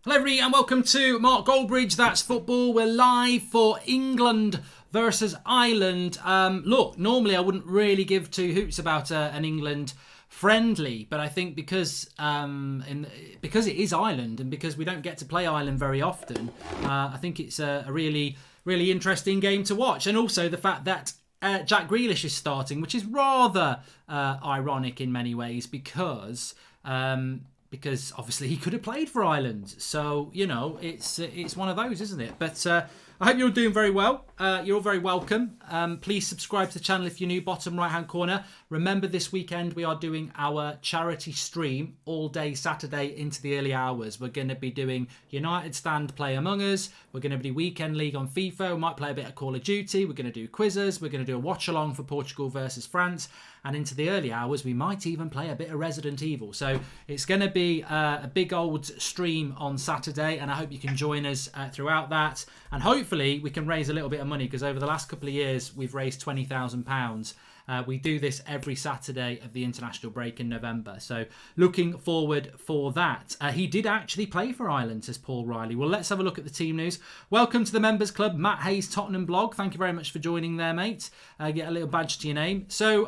Hello everybody and welcome to Mark Goldbridge, That's Football. We're live for England versus Ireland. Look, normally I wouldn't really give two hoots about an England friendly, but I think because it is Ireland and because we don't get to play Ireland very often, I think it's a really interesting game to watch. And also the fact that Jack Grealish is starting, which is rather ironic in many ways because obviously he could have played for Ireland. So, you know, it's one of those, isn't it? But I hope you're all doing very well. You're all very welcome. Please subscribe to the channel if you're new, bottom right-hand corner. Remember, this weekend we are doing our charity stream all day Saturday into the early hours. We're going to be doing United Stand Play Among Us. We're going to do Weekend League on FIFA. We might play a bit of Call of Duty. We're going to do quizzes. We're going to do a watch-along for Portugal versus France. And into the early hours, we might even play a bit of Resident Evil. So it's going to be a big old stream on Saturday, and I hope you can join us throughout that. And hopefully we can raise a little bit of money, because over the last couple of years, we've raised £20,000. We do this every Saturday of the international break in November. So looking forward for that. He did actually play for Ireland, says Paul Riley. Well, let's have a look at the team news. Welcome to the Members Club, Matt Hayes, Tottenham blog. Thank you very much for joining there, mate. Get a little badge to your name. So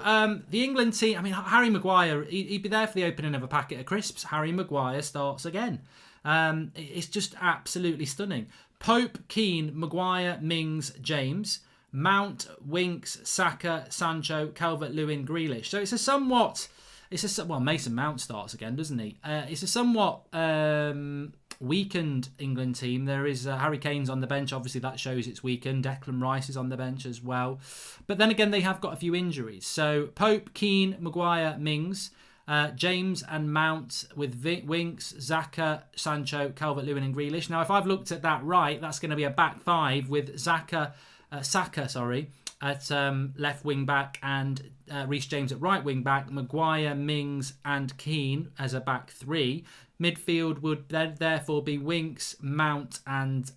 the England team, I mean, Harry Maguire, he'd be there for the opening of a packet of crisps. Harry Maguire starts again. It's just absolutely stunning. Pope, Keane, Maguire, Mings, James, Mount, Winks, Saka, Sancho, Calvert-Lewin, Grealish. So well, Mason Mount starts again, doesn't he? It's a somewhat weakened England team. There is Harry Kane's on the bench. Obviously, that shows it's weakened. Declan Rice is on the bench as well. But then again, they have got a few injuries. So Pope, Keane, Maguire, Mings, James and Mount with Winks, Xhaka, Sancho, Calvert-Lewin and Grealish. Now, if I've looked at that right, that's going to be a back five with Saka at left wing back and Reece James at right wing back, Maguire, Mings and Keane as a back three. Midfield would then therefore be Winks, Mount and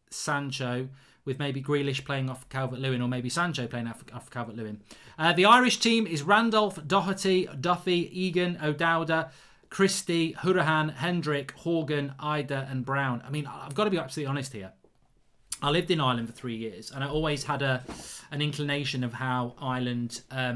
Sancho, with maybe Grealish playing off Calvert-Lewin or maybe Sancho playing off Calvert-Lewin. The Irish team is Randolph, Doherty, Duffy, Egan, O'Dowda, Christie, Hurahan, Hendrick, Horgan, Ida and Brown. I mean, I've got to be absolutely honest here. I lived in Ireland for 3 years, and I always had an inclination of how Ireland, a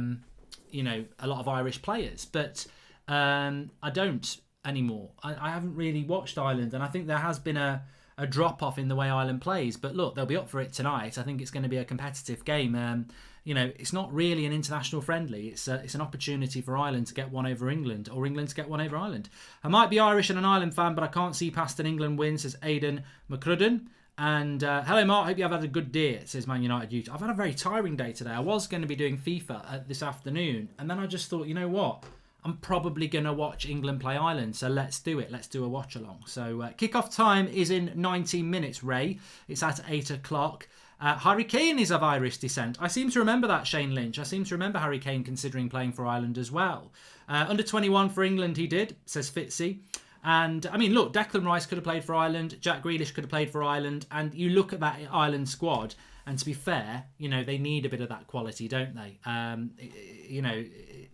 lot of Irish players, but I don't anymore. I haven't really watched Ireland, and I think there has been a drop-off in the way Ireland plays. But look, they'll be up for it tonight. I think it's going to be a competitive game. It's not really an international friendly. It's an opportunity for Ireland to get one over England, or England to get one over Ireland. I might be Irish and an Ireland fan, but I can't see past an England win, says Aidan McCrudden. And hello, Mark. Hope you have had a good day, it says Man United YouTube. I've had a very tiring day today. I was going to be doing FIFA this afternoon, and then I just thought, you know what? I'm probably going to watch England play Ireland, so let's do it. Let's do a watch-along. So kick-off time is in 19 minutes, Ray. It's at 8 o'clock. Harry Kane is of Irish descent. I seem to remember that, Shane Lynch. I seem to remember Harry Kane considering playing for Ireland as well. Under 21 for England he did, says Fitzy. And, I mean, look, Declan Rice could have played for Ireland. Jack Grealish could have played for Ireland. And you look at that Ireland squad, and to be fair, they need a bit of that quality, don't they?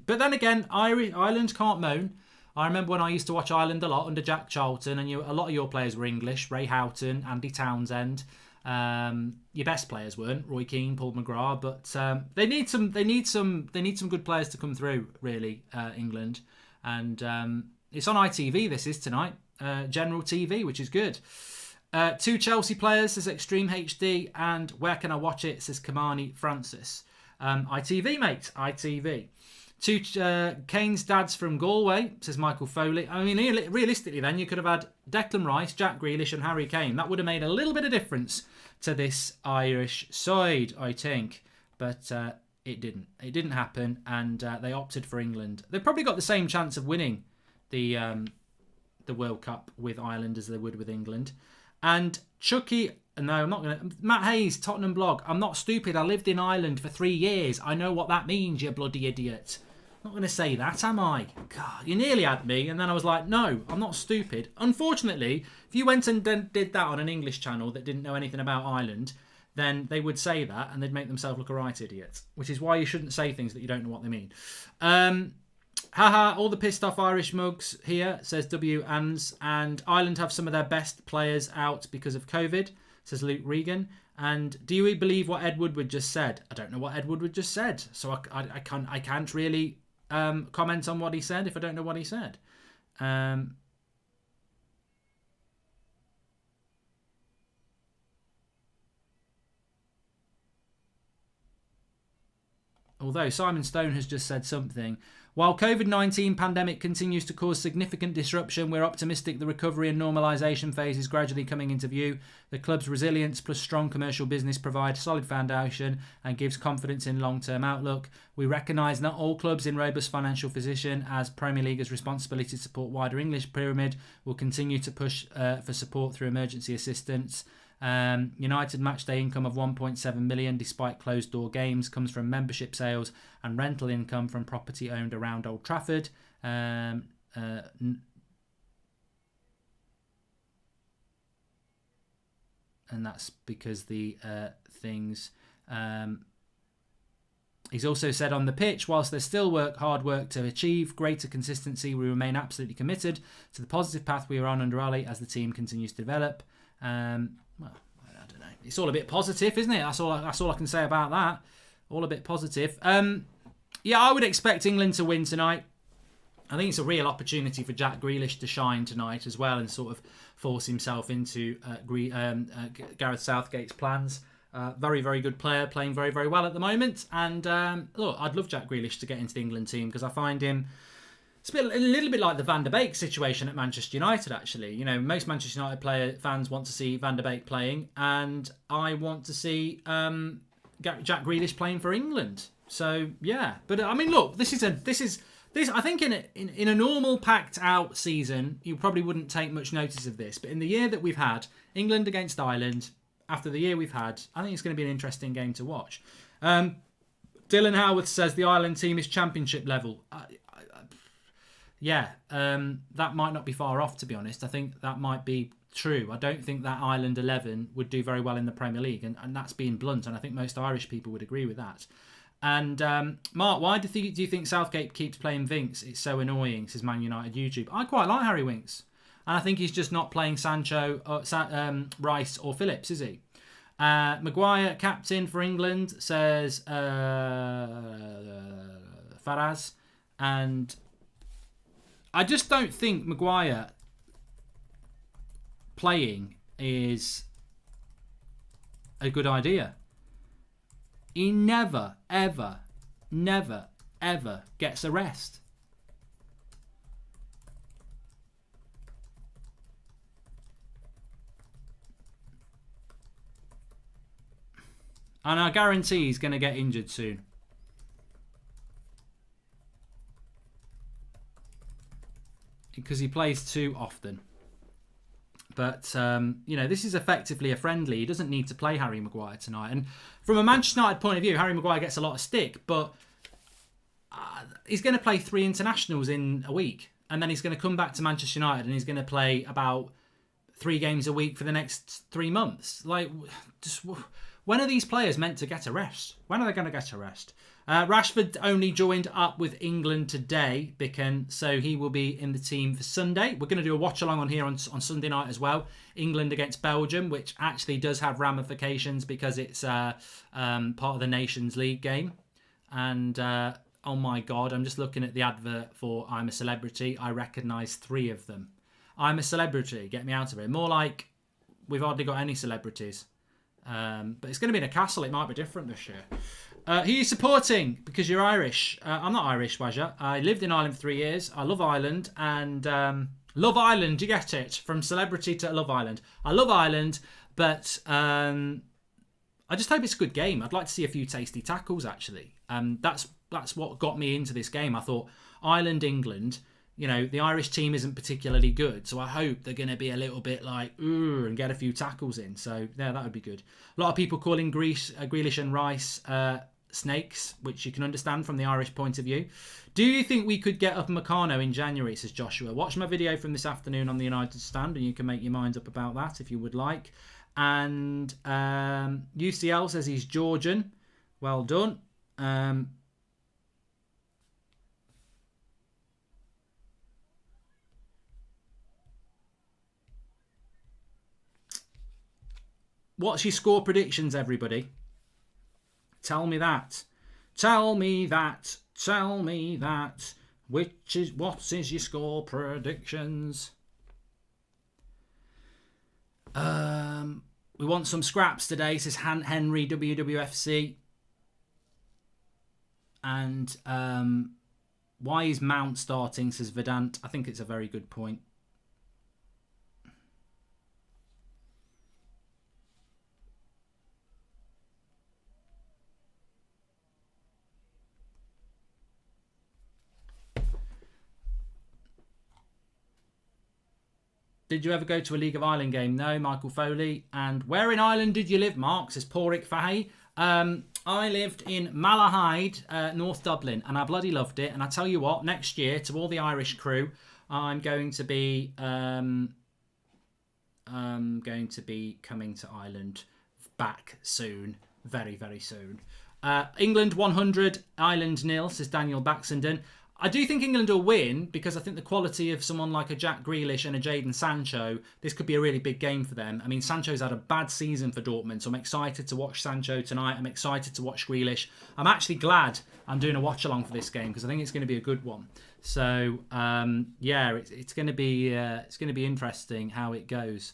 But then again, Ireland can't moan. I remember when I used to watch Ireland a lot under Jack Charlton, and a lot of your players were English. Ray Houghton, Andy Townsend. Your best players weren't Roy Keane, Paul McGrath, but they need some good players to come through, really, England. And it's on ITV, this is tonight. General TV, which is good. 2 Chelsea players, says Extreme HD. And where can I watch it, says Kamani Francis. ITV, mate. ITV. 2 Kane's dads from Galway, says Michael Foley. I mean, realistically then, you could have had Declan Rice, Jack Grealish and Harry Kane. That would have made a little bit of difference to this Irish side, I think. But it didn't. It didn't happen, and they opted for England. They've probably got the same chance of winning the World Cup with Ireland as they would with England. And Chucky, no, I'm not going to. Matt Hayes, Tottenham blog. I'm not stupid. I lived in Ireland for 3 years. I know what that means, you bloody idiot. I'm not going to say that, am I? God, you nearly had me, and then I was like, no, I'm not stupid. Unfortunately, if you went and did that on an English channel that didn't know anything about Ireland, then they would say that, and they'd make themselves look a right idiot. Which is why you shouldn't say things that you don't know what they mean. Haha, all the pissed off Irish mugs here, says W. Ans. And Ireland have some of their best players out because of COVID, says Luke Regan. And do you believe what Ed Woodward just said? I don't know what Ed Woodward just said. So I can't really comment on what he said if I don't know what he said. Although Simon Stone has just said something. While COVID-19 pandemic continues to cause significant disruption, we're optimistic the recovery and normalisation phase is gradually coming into view. The club's resilience plus strong commercial business provide a solid foundation and gives confidence in long-term outlook. We recognise not all clubs in robust financial position, as Premier League's responsibility to support wider English pyramid will continue to push for support through emergency assistance. United matchday income of 1.7 million despite closed door games comes from membership sales and rental income from property owned around Old Trafford. And that's because the things he's also said on the pitch, whilst there's still hard work to achieve greater consistency, we remain absolutely committed to the positive path we are on under Ali as the team continues to develop. Well, I don't know. It's all a bit positive, isn't it? That's all I can say about that. All a bit positive. Yeah, I would expect England to win tonight. I think it's a real opportunity for Jack Grealish to shine tonight as well and sort of force himself into Gareth Southgate's plans. Very, very good player, playing very, very well at the moment. And look, I'd love Jack Grealish to get into the England team because I find him... It's a little bit like the Van der Beek situation at Manchester United, actually. You know, most Manchester United fans want to see Van der Beek playing, and I want to see Jack Grealish playing for England. So yeah, but I mean, look, this. I think in a normal packed out season, you probably wouldn't take much notice of this. But in the year that we've had, England against Ireland, after the year we've had, I think it's going to be an interesting game to watch. Dylan Howarth says the Ireland team is championship level. Yeah, that might not be far off, to be honest. I think that might be true. I don't think that Ireland 11 would do very well in the Premier League, and that's being blunt, and I think most Irish people would agree with that. And Mark, why do you think Southgate keeps playing Vinks? It's so annoying, says Man United YouTube. I quite like Harry Winks, and I think he's just not playing Sancho, Rice or Phillips, is he? Maguire, captain for England, says Faraz, and... I just don't think Maguire playing is a good idea. He never, ever gets a rest. And I guarantee he's going to get injured soon. Because he plays too often. But, this is effectively a friendly. He doesn't need to play Harry Maguire tonight. And from a Manchester United point of view, Harry Maguire gets a lot of stick. But he's going to play 3 internationals in a week. And then he's going to come back to Manchester United and he's going to play about 3 games a week for the next 3 months. Like, just when are these players meant to get a rest? When are they going to get a rest? Rashford only joined up with England today, Bicken, so he will be in the team for Sunday. We're going to do a watch-along on here on Sunday night as well. England against Belgium, which actually does have ramifications because it's part of the Nations League game. And, oh my God, I'm just looking at the advert for I'm a Celebrity. I recognise 3 of them. I'm a Celebrity, get me out of it. More like we've hardly got any celebrities. But it's going to be in a castle. It might be different this year. Who are you supporting? Because you're Irish. I'm not Irish, Waja. I lived in Ireland for 3 years. I love Ireland. And Love Island, you get it? From Celebrity to Love Island. I love Ireland, but I just hope it's a good game. I'd like to see a few tasty tackles, actually. That's what got me into this game. I thought, Ireland, England... the Irish team isn't particularly good, so I hope they're going to be a little bit like, ooh, and get a few tackles in. So, yeah, that would be good. A lot of people calling Grealish and Rice snakes, which you can understand from the Irish point of view. Do you think we could get up Meccano in January, says Joshua? Watch my video from this afternoon on the United stand, and you can make your mind up about that if you would like. And UCL says he's Georgian. Well done. What's your score predictions, everybody? Tell me that. Tell me that. Tell me that. What is your score predictions? We want some scraps today, says Henry WWFC. And why is Mount starting, says Vedant. I think it's a very good point. Did you ever go to a League of Ireland game? No, Michael Foley. And where in Ireland did you live, Mark? Says Porrick Fahey. I lived in Malahide, North Dublin, and I bloody loved it. And I tell you what, next year, to all the Irish crew, I'm going to be coming to Ireland back soon. Very, very soon. England 100, Ireland 0, says Daniel Baxenden. I do think England will win because I think the quality of someone like a Jack Grealish and a Jadon Sancho, this could be a really big game for them. I mean, Sancho's had a bad season for Dortmund, so I'm excited to watch Sancho tonight. I'm excited to watch Grealish. I'm actually glad I'm doing a watch-along for this game because I think it's going to be a good one. So, yeah, it's going to be interesting how it goes.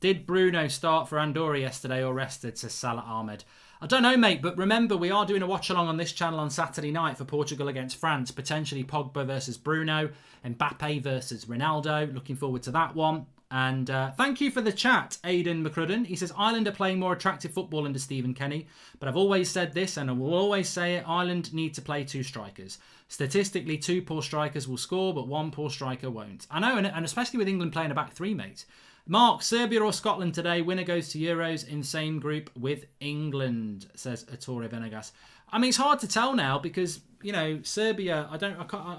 Did Bruno start for Andorra yesterday or rested, says Salah Ahmed? I don't know, mate, but remember, we are doing a watch-along on this channel on Saturday night for Portugal against France, potentially Pogba versus Bruno, Mbappe versus Ronaldo. Looking forward to that one. And thank you for the chat, Aidan McCrudden. He says, Ireland are playing more attractive football under Stephen Kenny, but I've always said this, and I will always say it, Ireland need to play 2 strikers. Statistically, 2 poor strikers will score, but 1 poor striker won't. I know, and especially with England playing a back 3, mate. Mark, Serbia or Scotland today? Winner goes to Euros in same group with England, says Ettore Venegas. I mean, it's hard to tell now because, you know, Serbia, I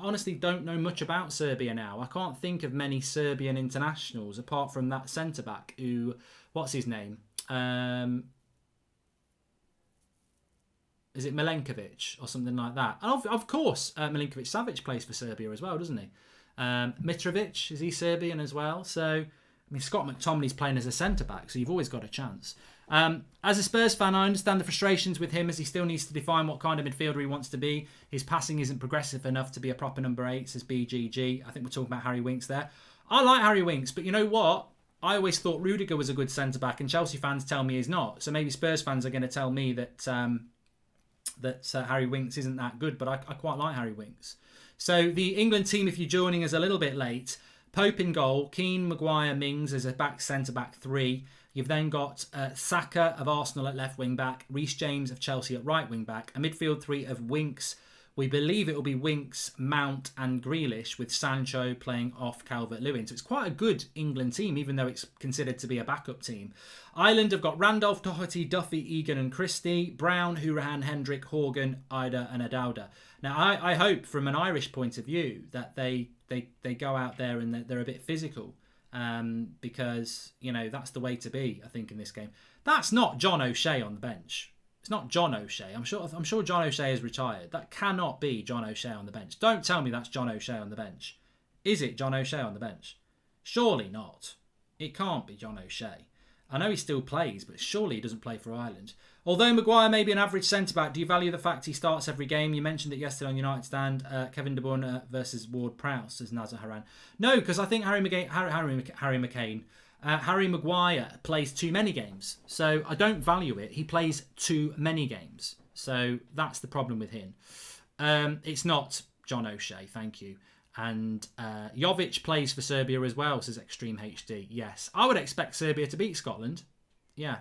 honestly don't know much about Serbia now. I can't think of many Serbian internationals apart from that centre-back who, what's his name? Is it Milenkovic or something like that? And of course, Milinkovic-Savic plays for Serbia as well, doesn't he? Mitrovic, is he Serbian as well? So, I mean, Scott McTominay's playing as a centre-back, so you've always got a chance. As a Spurs fan, I understand the frustrations with him as he still needs to define what kind of midfielder he wants to be. His passing isn't progressive enough to be a proper number 8, says BGG. I think we're talking about Harry Winks there. I like Harry Winks, but you know what? I always thought Rudiger was a good centre-back, and Chelsea fans tell me he's not. So maybe Spurs fans are going to tell me that Harry Winks isn't that good, but I quite like Harry Winks. So the England team, if you're joining us a little bit late, Pope in goal, Keane, Maguire, Mings as a centre-back 3. You've then got Saka of Arsenal at left wing-back, Reece James of Chelsea at right wing-back, a midfield 3 of Winks. We believe it will be Winks, Mount and Grealish with Sancho playing off Calvert-Lewin. So it's quite a good England team, even though it's considered to be a backup team. Ireland have got Randolph, Doherty, Duffy, Egan and Christie, Brown, Hourihane, Hendrick, Horgan, Ida and Adauda. Now, I hope from an Irish point of view that they go out there and they're a bit physical because, you know, that's the way to be, I think, in this game. That's not John O'Shea on the bench. It's not John O'Shea. I'm sure John O'Shea is retired. That cannot be John O'Shea on the bench. Don't tell me that's John O'Shea on the bench. Is it John O'Shea on the bench? Surely not. It can't be John O'Shea. I know he still plays, but surely he doesn't play for Ireland. Although Maguire may be an average centre-back, do you value the fact he starts every game? You mentioned it yesterday on United Stand. Kevin De Bruyne versus Ward-Prowse, says Nazar Haran. No, because I think Harry Maguire plays too many games. So I don't value it. He plays too many games. So that's the problem with him. It's not John O'Shea, thank you. And Jovic plays for Serbia as well, says Extreme HD. Yes, I would expect Serbia to beat Scotland. Yeah.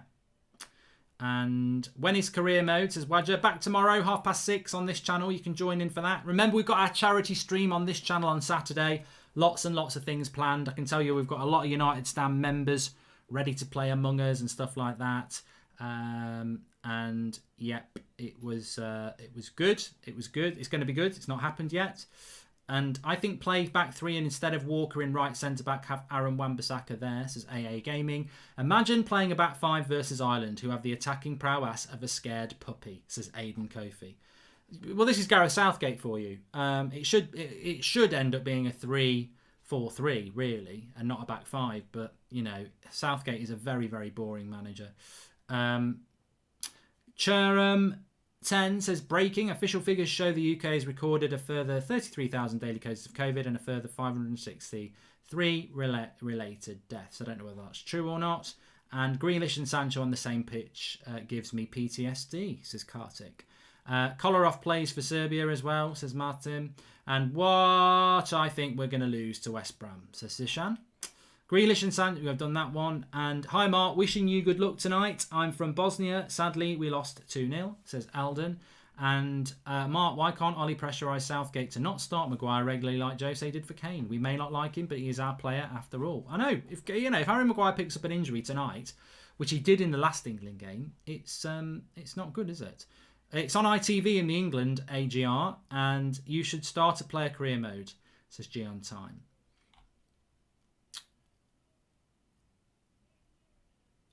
And when is career mode, says Wadger. Back tomorrow, 6:30 on this channel. You can join in for that. Remember, we've got our charity stream on this channel on Saturday. Lots and lots of things planned. I can tell you we've got a lot of United Stand members ready to play Among Us and stuff like that. And yep, it was good. It was good. It's going to be good. It's not happened yet. And I think play back 3 and instead of Walker in right centre-back, have Aaron Wan-Bissaka there, says AA Gaming. Imagine playing a back 5 versus Ireland, who have the attacking prowess of a scared puppy, says Aidan Kofi. Well, this is Gareth Southgate for you. It should end up being a 3-4-3 really, and not a back five. But you know, Southgate is a very, very boring manager. Cherem 10 says, breaking official figures show the UK has recorded a further 33,000 daily cases of COVID and a further 563 related deaths. I don't know whether that's true or not. And Grealish and Sancho on the same pitch gives me PTSD, says Kartik. Kolarov plays for Serbia as well, says Martin. And what I think we're going to lose to West Brom, says Sishan. Grealish and Sancho, I've done that one. And hi Mark, wishing you good luck tonight. I'm from Bosnia. Sadly, we lost 2-0, says Alden. And Mark, why can't Ollie pressurise Southgate to not start Maguire regularly like Jose did for Kane? We may not like him, but he is our player after all. I know, if Harry Maguire picks up an injury tonight, which he did in the last England game, it's not good, is it? It's on ITV in the England AGR, and you should start a player career mode, says Gion Time.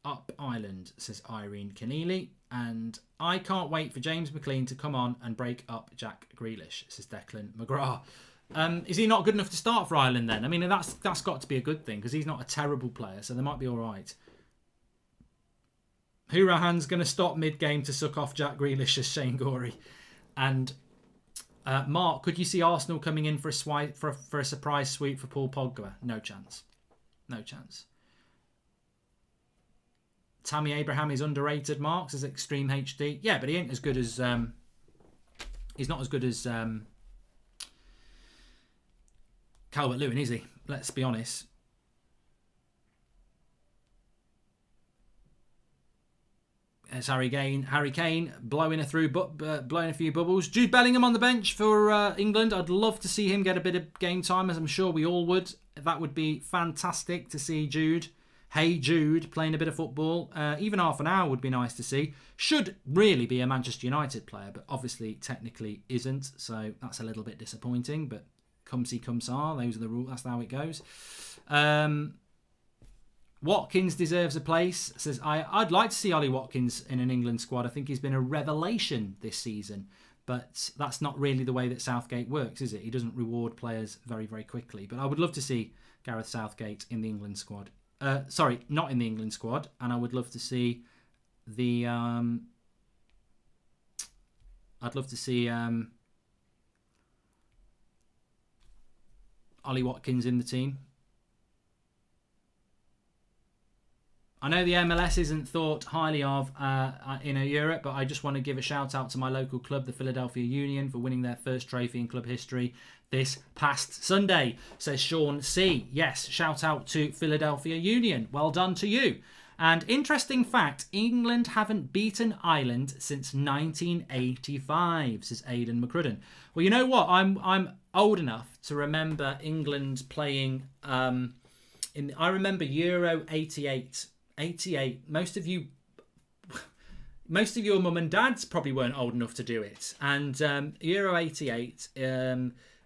Up Ireland, says Irene Keneally. And I can't wait for James McLean to come on and break up Jack Grealish, says Declan McGrath. Is he not good enough to start for Ireland then? I mean, that's got to be a good thing, because he's not a terrible player, so they might be all right. Hourahan's going to stop mid-game to suck off Jack Grealish, says Shane Gorey. And Mark, could you see Arsenal coming in for a surprise sweep for Paul Pogba? No chance. No chance. Tammy Abraham is underrated, Mark, says Extreme HD. Yeah, but he ain't as good as... he's not as good as Calvert-Lewin, is he? Let's be honest. It's Harry Kane blowing a few bubbles. Jude Bellingham on the bench for England. I'd love to see him get a bit of game time, as I'm sure we all would. That would be fantastic to see Jude. Hey Jude playing a bit of football. Even half an hour would be nice to see. Should really be a Manchester United player, but obviously technically isn't. So that's a little bit disappointing. But come see, come saw. Those are the rules. That's how it goes. Watkins deserves a place. Says I'd like to see Ollie Watkins in an England squad. I think he's been a revelation this season. But that's not really the way that Southgate works, is it? He doesn't reward players very, very quickly. But I would love to see Gareth Southgate in the England squad. Sorry, not in the England squad. And I would love to see the... I'd love to see Ollie Watkins in the team. I know the MLS isn't thought highly of in Europe, but I just want to give a shout out to my local club, the Philadelphia Union, for winning their first trophy in club history this past Sunday, says Sean C. Yes, shout out to Philadelphia Union. Well done to you. And interesting fact, England haven't beaten Ireland since 1985, says Aidan McCrudden. Well, you know what? I'm old enough to remember England playing I remember Euro 88. Most of your mum and dads probably weren't old enough to do it. And Euro 88,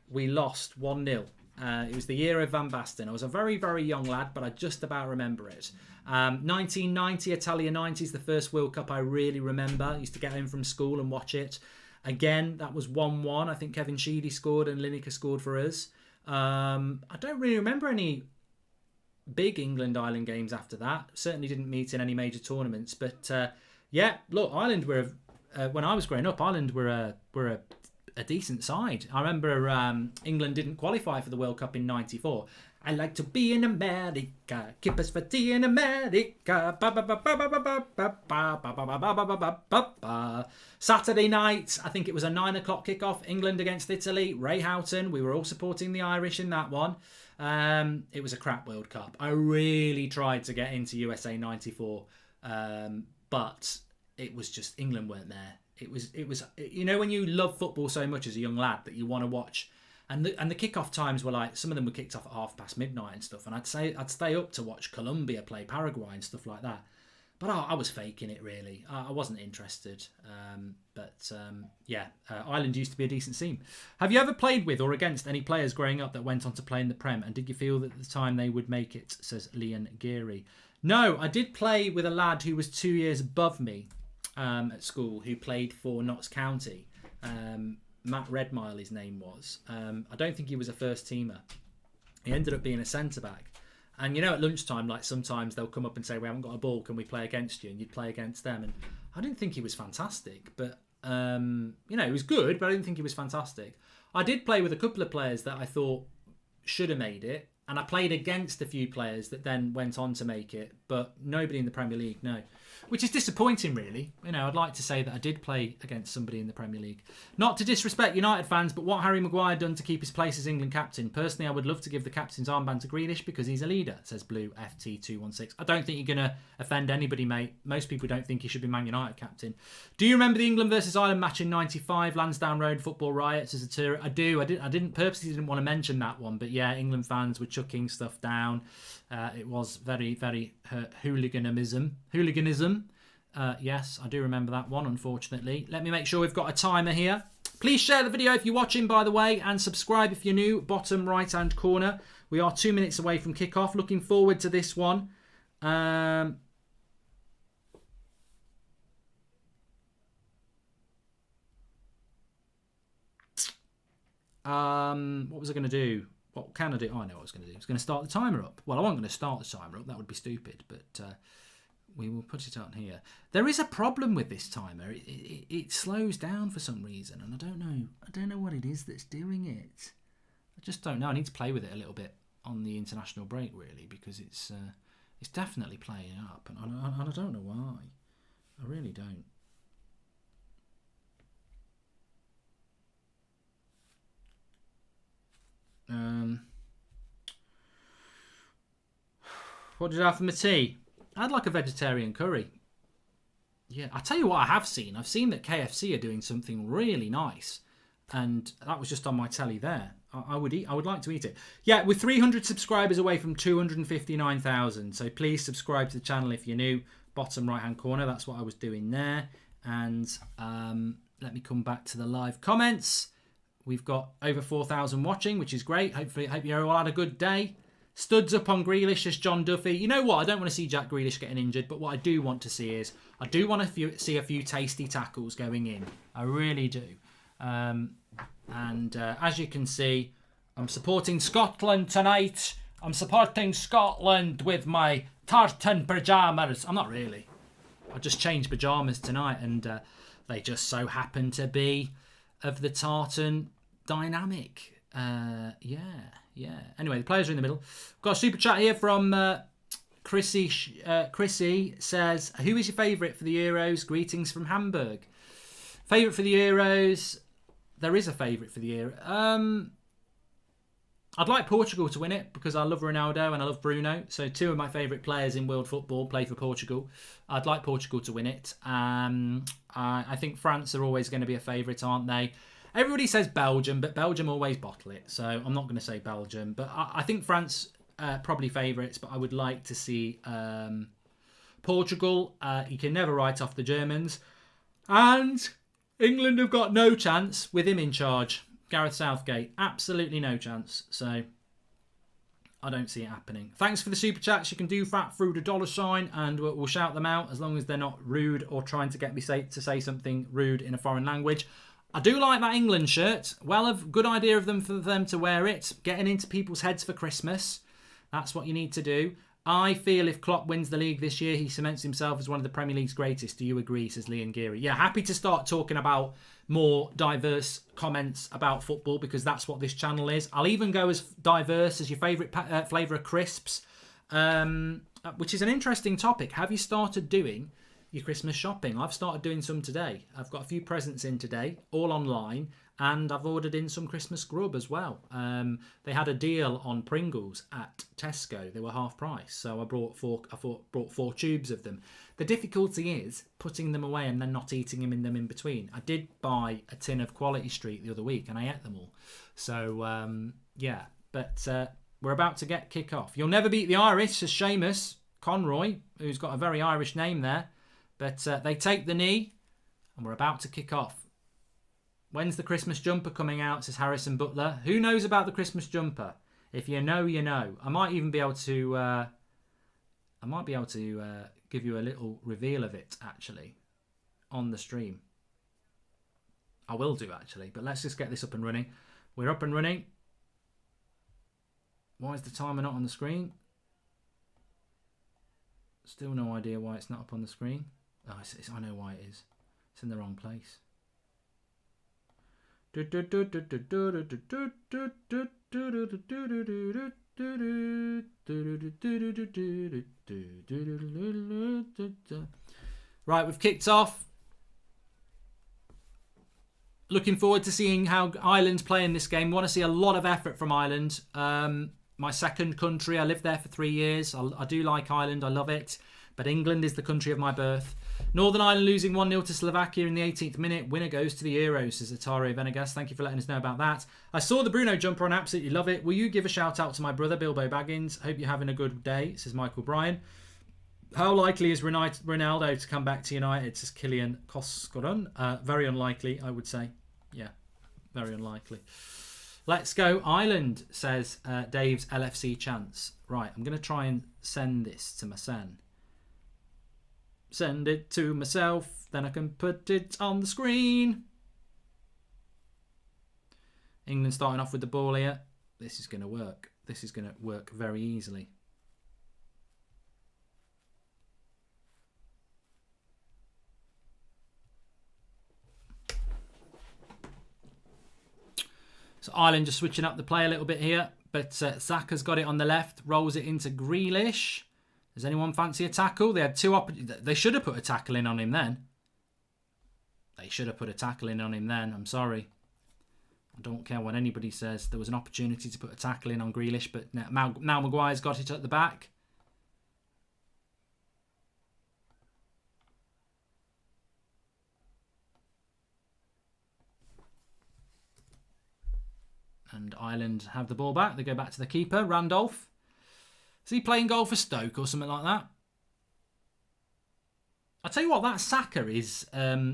we lost 1-0. It was the year of Van Basten. I was a very, very young lad, but I just about remember it. 1990, Italia 90s, the first World Cup I really remember. I used to get home from school and watch it. Again, that was 1-1. I think Kevin Sheedy scored and Lineker scored for us. I don't really remember any big England-Ireland games after that. Certainly didn't meet in any major tournaments. But yeah, look, Ireland were when I was growing up, Ireland were a decent side. I remember England didn't qualify for the World Cup in '94. I like to be in America, keep us for tea in America. Saturday night, I think it was a 9 o'clock kickoff, England against Italy. Ray Houghton, we were all supporting the Irish in that one. It was a crap World Cup. I really tried to get into USA 94, but it was just, England weren't there. It was, you know, when you love football so much as a young lad that you want to watch, and the kickoff times were like, some of them were kicked off at midnight and stuff, and I'd stay up to watch Colombia play Paraguay and stuff like that. But I was faking it, really. I wasn't interested. Ireland used to be a decent team. Have you ever played with or against any players growing up that went on to play in the Prem? And did you feel that at the time they would make it, says Leon Geary? No, I did play with a lad who was 2 years above me at school, who played for Notts County. Matt Redmile, his name was. I don't think he was a first teamer. He ended up being a centre-back. And, you know, at lunchtime, like, sometimes they'll come up and say, we haven't got a ball, can we play against you? And you'd play against them. And I didn't think he was fantastic. But, you know, he was good, but I didn't think he was fantastic. I did play with a couple of players that I thought should have made it. And I played against a few players that then went on to make it. But nobody in the Premier League, no. Which is disappointing, really. You know, I'd like to say that I did play against somebody in the Premier League. Not to disrespect United fans, but what Harry Maguire done to keep his place as England captain. Personally, I would love to give the captain's armband to Grealish because he's a leader, says Blue FT216. I don't think you're going to offend anybody, mate. Most people don't think he should be Man United captain. Do you remember the England versus Ireland match in '95? Lansdowne Road football riots as a tour? I do. I didn't purposely didn't want to mention that one, but yeah, England fans were chucking stuff down. It was very, very hooliganism. Yes, I do remember that one, unfortunately. Let me make sure we've got a timer here. Please share the video if you're watching, by the way, and subscribe if you're new. Bottom right-hand corner. We are 2 minutes away from kickoff. Looking forward to this one. What was I going to do? What can I do? Oh, I know what I was going to do. I was going to start the timer up. Well, I wasn't going to start the timer up. That would be stupid, but we will put it on here. There is a problem with this timer. It slows down for some reason, and I don't know what it is that's doing it. I just don't know. I need to play with it a little bit on the international break, really, because it's definitely playing up, and I don't know why. I really don't. What did I have for my tea? I had like a vegetarian curry. Yeah, I tell you what I have seen. I've seen that KFC are doing something really nice. And that was just on my telly there. I would like to eat it. Yeah, we're 300 subscribers away from 259,000. So please subscribe to the channel if you're new. Bottom right-hand corner, that's what I was doing there. And let me come back to the live comments. We've got over 4,000 watching, which is great. Hope you all had a good day. Studs up on Grealish as John Duffy. You know what? I don't want to see Jack Grealish getting injured, but what I do want to see is I do want to see a few tasty tackles going in. I really do. As you can see, I'm supporting Scotland tonight. I'm supporting Scotland with my tartan pyjamas. I'm not really. I just changed pyjamas tonight, and they just so happen to be of the tartan dynamic. Yeah. Anyway, the players are in the middle. Got a super chat here from Chrissy. Chrissy says, who is your favourite for the Euros? Greetings from Hamburg. Favourite for the Euros? There is a favourite for the Euros. I'd like Portugal to win it because I love Ronaldo and I love Bruno. So two of my favourite players in world football play for Portugal. I'd like Portugal to win it. I think France are always going to be a favourite, aren't they? Everybody says Belgium, but Belgium always bottle it. So I'm not going to say Belgium. But I think France probably favourites, but I would like to see Portugal. You can never write off the Germans. And England have got no chance with him in charge. Gareth Southgate, absolutely no chance. So I don't see it happening. Thanks for the super chats. You can do that through the $, and we'll shout them out as long as they're not rude or trying to get me to say something rude in a foreign language. I do like that England shirt. Well, a good idea of them for them to wear it. Getting into people's heads for Christmas. That's what you need to do. I feel if Klopp wins the league this year, he cements himself as one of the Premier League's greatest. Do you agree, says Liam Geary? Yeah, happy to start talking about more diverse comments about football because that's what this channel is. I'll even go as diverse as your favourite flavour of crisps, which is an interesting topic. Have you started doing your Christmas shopping? I've started doing some today. I've got a few presents in today, all online, and I've ordered in some Christmas grub as well. They had a deal on Pringles at Tesco. They were half price, so I brought four tubes of them. The difficulty is putting them away and then not eating them in between. I did buy a tin of Quality Street the other week, and I ate them all. So yeah, but we're about to get kick off. You'll never beat the Irish, says Seamus Conroy, who's got a very Irish name there. But they take the knee, and we're about to kick off. When's the Christmas jumper coming out, says Harrison Butler. Who knows about the Christmas jumper? If you know, you know. I might even be able to give you a little reveal of it, actually, on the stream. I will do, actually. But let's just get this up and running. We're up and running. Why is the timer not on the screen? Still no idea why it's not up on the screen. Oh, I know why it is. It's in the wrong place. Right, we've kicked off. Looking forward to seeing how Ireland play in this game. Want to see a lot of effort from Ireland. My second country. I lived there for 3 years. I do like Ireland. I love it. But England is the country of my birth. Northern Ireland losing 1-0 to Slovakia in the 18th minute. Winner goes to the Euros, says Atari Venegas. Thank you for letting us know about that. I saw the Bruno jumper and absolutely love it. Will you give a shout out to my brother, Bilbo Baggins? Hope you're having a good day, says Michael Bryan. How likely is Ronaldo to come back to United, says Kylian Koskoron? Very unlikely, I would say. Yeah, very unlikely. Let's go Ireland, says Dave's LFC Chance. Right, I'm going to try and send this to my son. Send it to myself, then I can put it on the screen. England starting off with the ball here. This is going to work. This is going to work very easily. So Ireland just switching up the play a little bit here. But Saka's got it on the left. Rolls it into Grealish. Does anyone fancy a tackle? They had two They should have put a tackle in on him then. They should have put a tackle in on him then. I'm sorry. I don't care what anybody says. There was an opportunity to put a tackle in on Grealish, but now Maguire's got it at the back. And Ireland have the ball back. They go back to the keeper, Randolph. Is he playing goal for Stoke or something like that? I'll tell you what, that Saka is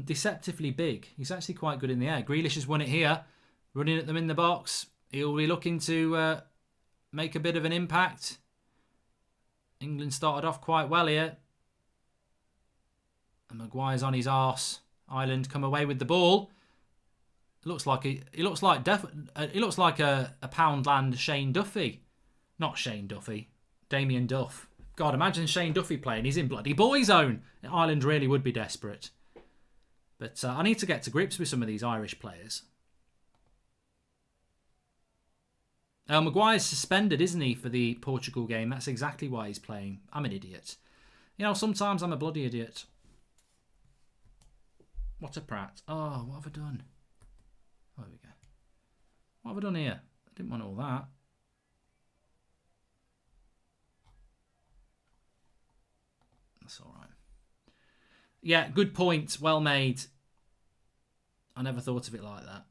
deceptively big. He's actually quite good in the air. Grealish has won it here. Running at them in the box. He'll be looking to make a bit of an impact. England started off quite well here. And Maguire's on his arse. Ireland come away with the ball. It looks like a Poundland Shane Duffy. Not Shane Duffy. Damien Duff. God, imagine Shane Duffy playing. He's in bloody Boyzone. Ireland really would be desperate. But I need to get to grips with some of these Irish players. Maguire's suspended, isn't he, for the Portugal game? That's exactly why he's playing. I'm an idiot. You know, sometimes I'm a bloody idiot. What a prat. Oh, what have I done? Oh, there we go. What have I done here? I didn't want all that. That's all right. Yeah, good point. Well made. I never thought of it like that.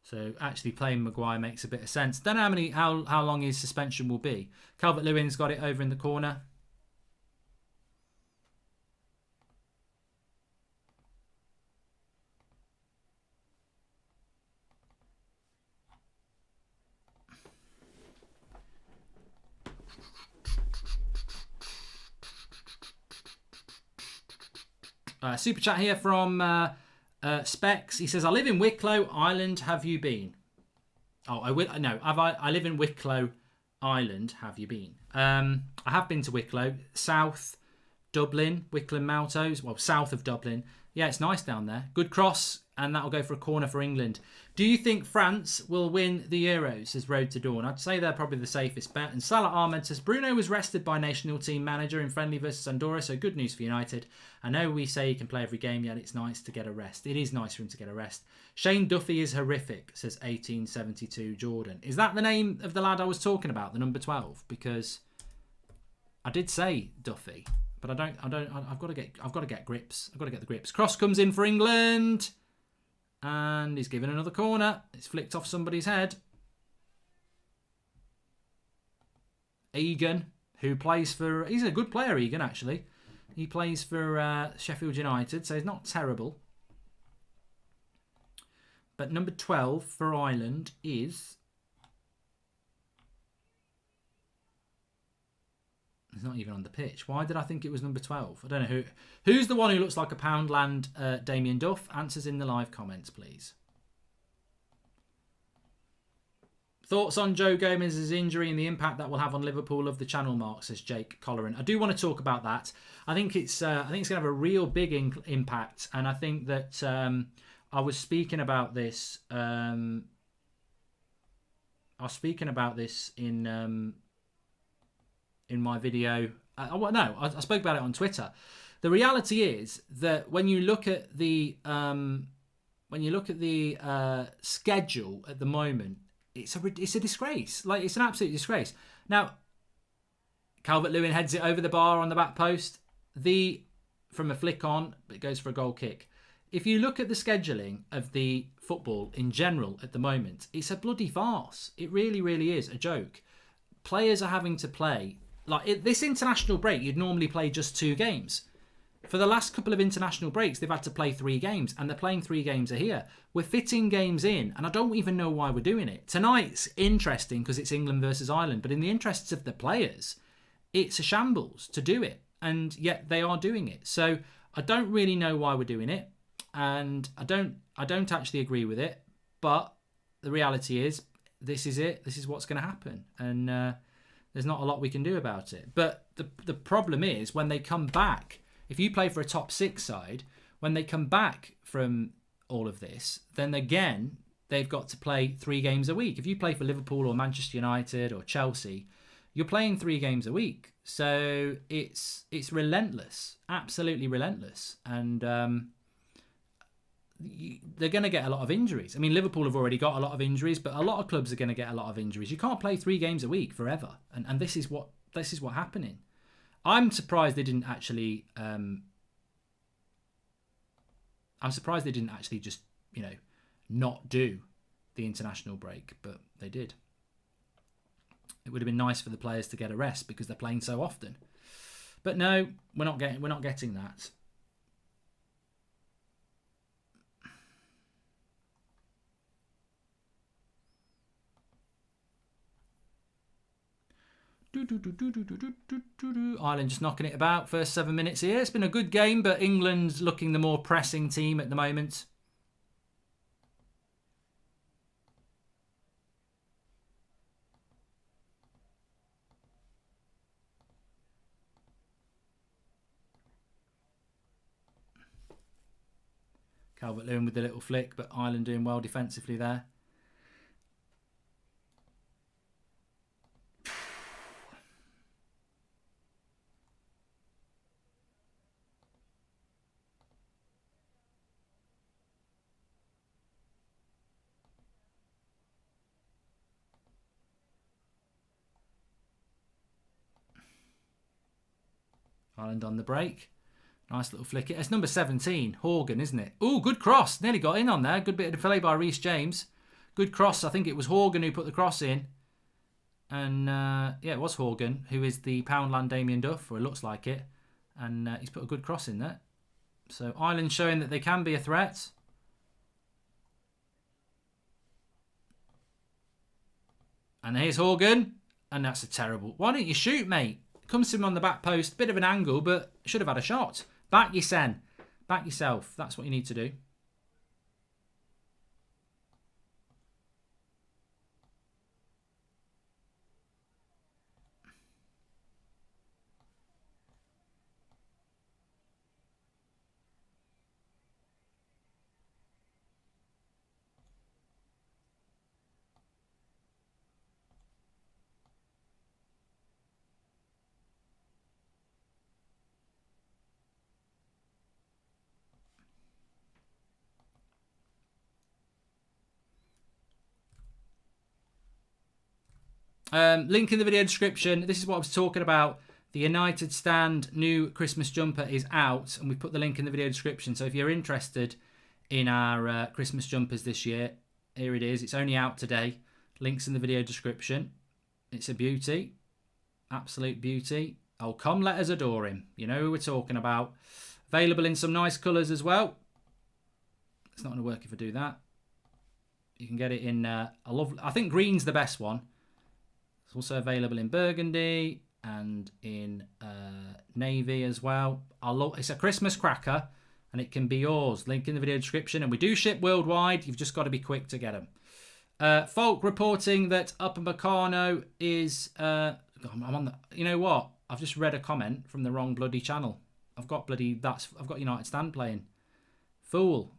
So actually playing Maguire makes a bit of sense. Don't know how long his suspension will be. Calvert-Lewin's got it over in the corner. Super chat here from Specs. He says, I live in Wicklow, Ireland. Have you been? Oh, I live in Wicklow, Ireland. Have you been? I have been to Wicklow, South Dublin, Wicklow Maltos. Well, south of Dublin. Yeah, it's nice down there. Good cross, and that'll go for a corner for England. Do you think France will win the Euros? Says Road to Dawn. I'd say they're probably the safest bet. And Salah Ahmed says, Bruno was rested by national team manager in friendly versus Andorra, so good news for United. I know we say he can play every game, yet it's nice to get a rest. It is nice for him to get a rest. Shane Duffy is horrific, says 1872 Jordan. Is that the name of the lad I was talking about, the number 12? Because I did say Duffy, but I've got to get grips. I've got to get the grips. Cross comes in for England. And he's given another corner. It's flicked off somebody's head. Egan, who plays for... He's a good player, Egan, actually. He plays for Sheffield United, so he's not terrible. But number 12 for Ireland is... It's not even on the pitch. Why did I think it was number 12? I don't know who. Who's the one who looks like a Poundland Damien Duff? Answers in the live comments, please. Thoughts on Joe Gomez's injury and the impact that will have on Liverpool of the channel mark, says Jake Colleran. I do want to talk about that. I think it's going to have a real big impact, and I think that I was speaking about this. I was speaking about this in my video. I spoke about it on Twitter. The reality is that when you look at the schedule at the moment, it's a disgrace. Like, it's an absolute disgrace. Now, Calvert-Lewin heads it over the bar on the back post. From a flick on, it goes for a goal kick. If you look at the scheduling of the football in general at the moment, it's a bloody farce. It really, really is a joke. Players are having to play. This international break, you'd normally play just 2 games. For the last couple of international breaks, they've had to play 3 games, and they're playing 3 games here. We're fitting games in, and I don't even know why we're doing it. Tonight's interesting because it's England versus Ireland, but in the interests of the players, it's a shambles to do it, and yet they are doing it. So I don't really know why we're doing it, and I don't actually agree with it, but the reality is, this is it. This is what's going to happen, and there's not a lot we can do about it. But the problem is, when they come back, if you play for a top 6 side, when they come back from all of this, then again, they've got to play 3 games a week. If you play for Liverpool or Manchester United or Chelsea, you're playing 3 games a week. So it's relentless, absolutely relentless. And they're going to get a lot of injuries. I mean, Liverpool have already got a lot of injuries, but a lot of clubs are going to get a lot of injuries. You can't play 3 games a week forever. And this is what's happening. I'm surprised they didn't actually. I'm surprised they didn't actually just, not do the international break, but they did. It would have been nice for the players to get a rest because they're playing so often. But no, we're not getting that. Ireland just knocking it about first 7 minutes here. It's been a good game, but England's looking the more pressing team at the moment. Calvert-Lewin with the little flick, but Ireland doing well defensively there. Ireland on the break. Nice little flick. It's number 17, Horgan, isn't it? Oh, good cross. Nearly got in on there. Good bit of play by Reece James. Good cross. I think it was Horgan who put the cross in. And, it was Horgan, who is the Poundland Damien Duff, or it looks like it. And he's put a good cross in there. So Ireland showing that they can be a threat. And here's Horgan. And that's a terrible... Why don't you shoot, mate? Comes to him on the back post. Bit of an angle, but should have had a shot. Back your sen. Back yourself. That's what you need to do. Link in the video description. This is what I was talking about. The United Stand new Christmas jumper is out, and we put the link in the video description. So if you're interested in our Christmas jumpers this year, here it is. It's only out today. Links in the video description. It's a beauty. Absolute beauty. Oh, come let us adore him. You know who we're talking about. Available in some nice colours as well. It's not going to work if I do that. You can get it in I think green's the best one. It's also available in burgundy and in navy as well. It's a Christmas cracker, and it can be yours. Link in the video description. And we do ship worldwide. You've just got to be quick to get them. Folk reporting that Upper Meccano is... I'm on the... You know what? I've just read a comment from the wrong bloody channel. I've got United Stand playing. Fool.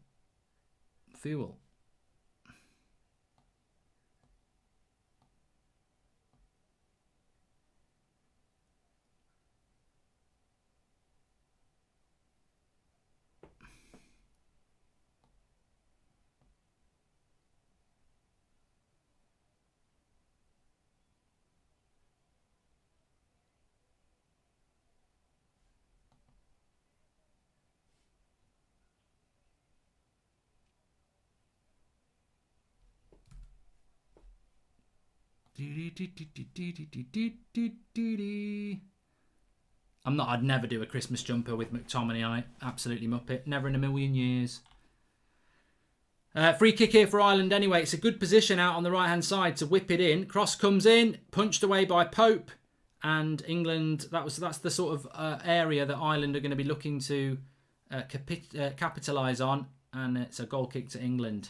I'd never do a Christmas jumper with McTominay on it. Absolutely muppet. Never in a million years. Free kick here for Ireland anyway. It's a good position out on the right hand side to whip it in. Cross comes in, punched away by Pope, and England. That's the sort of area that Ireland are going to be looking to capitalise on, and it's a goal kick to England.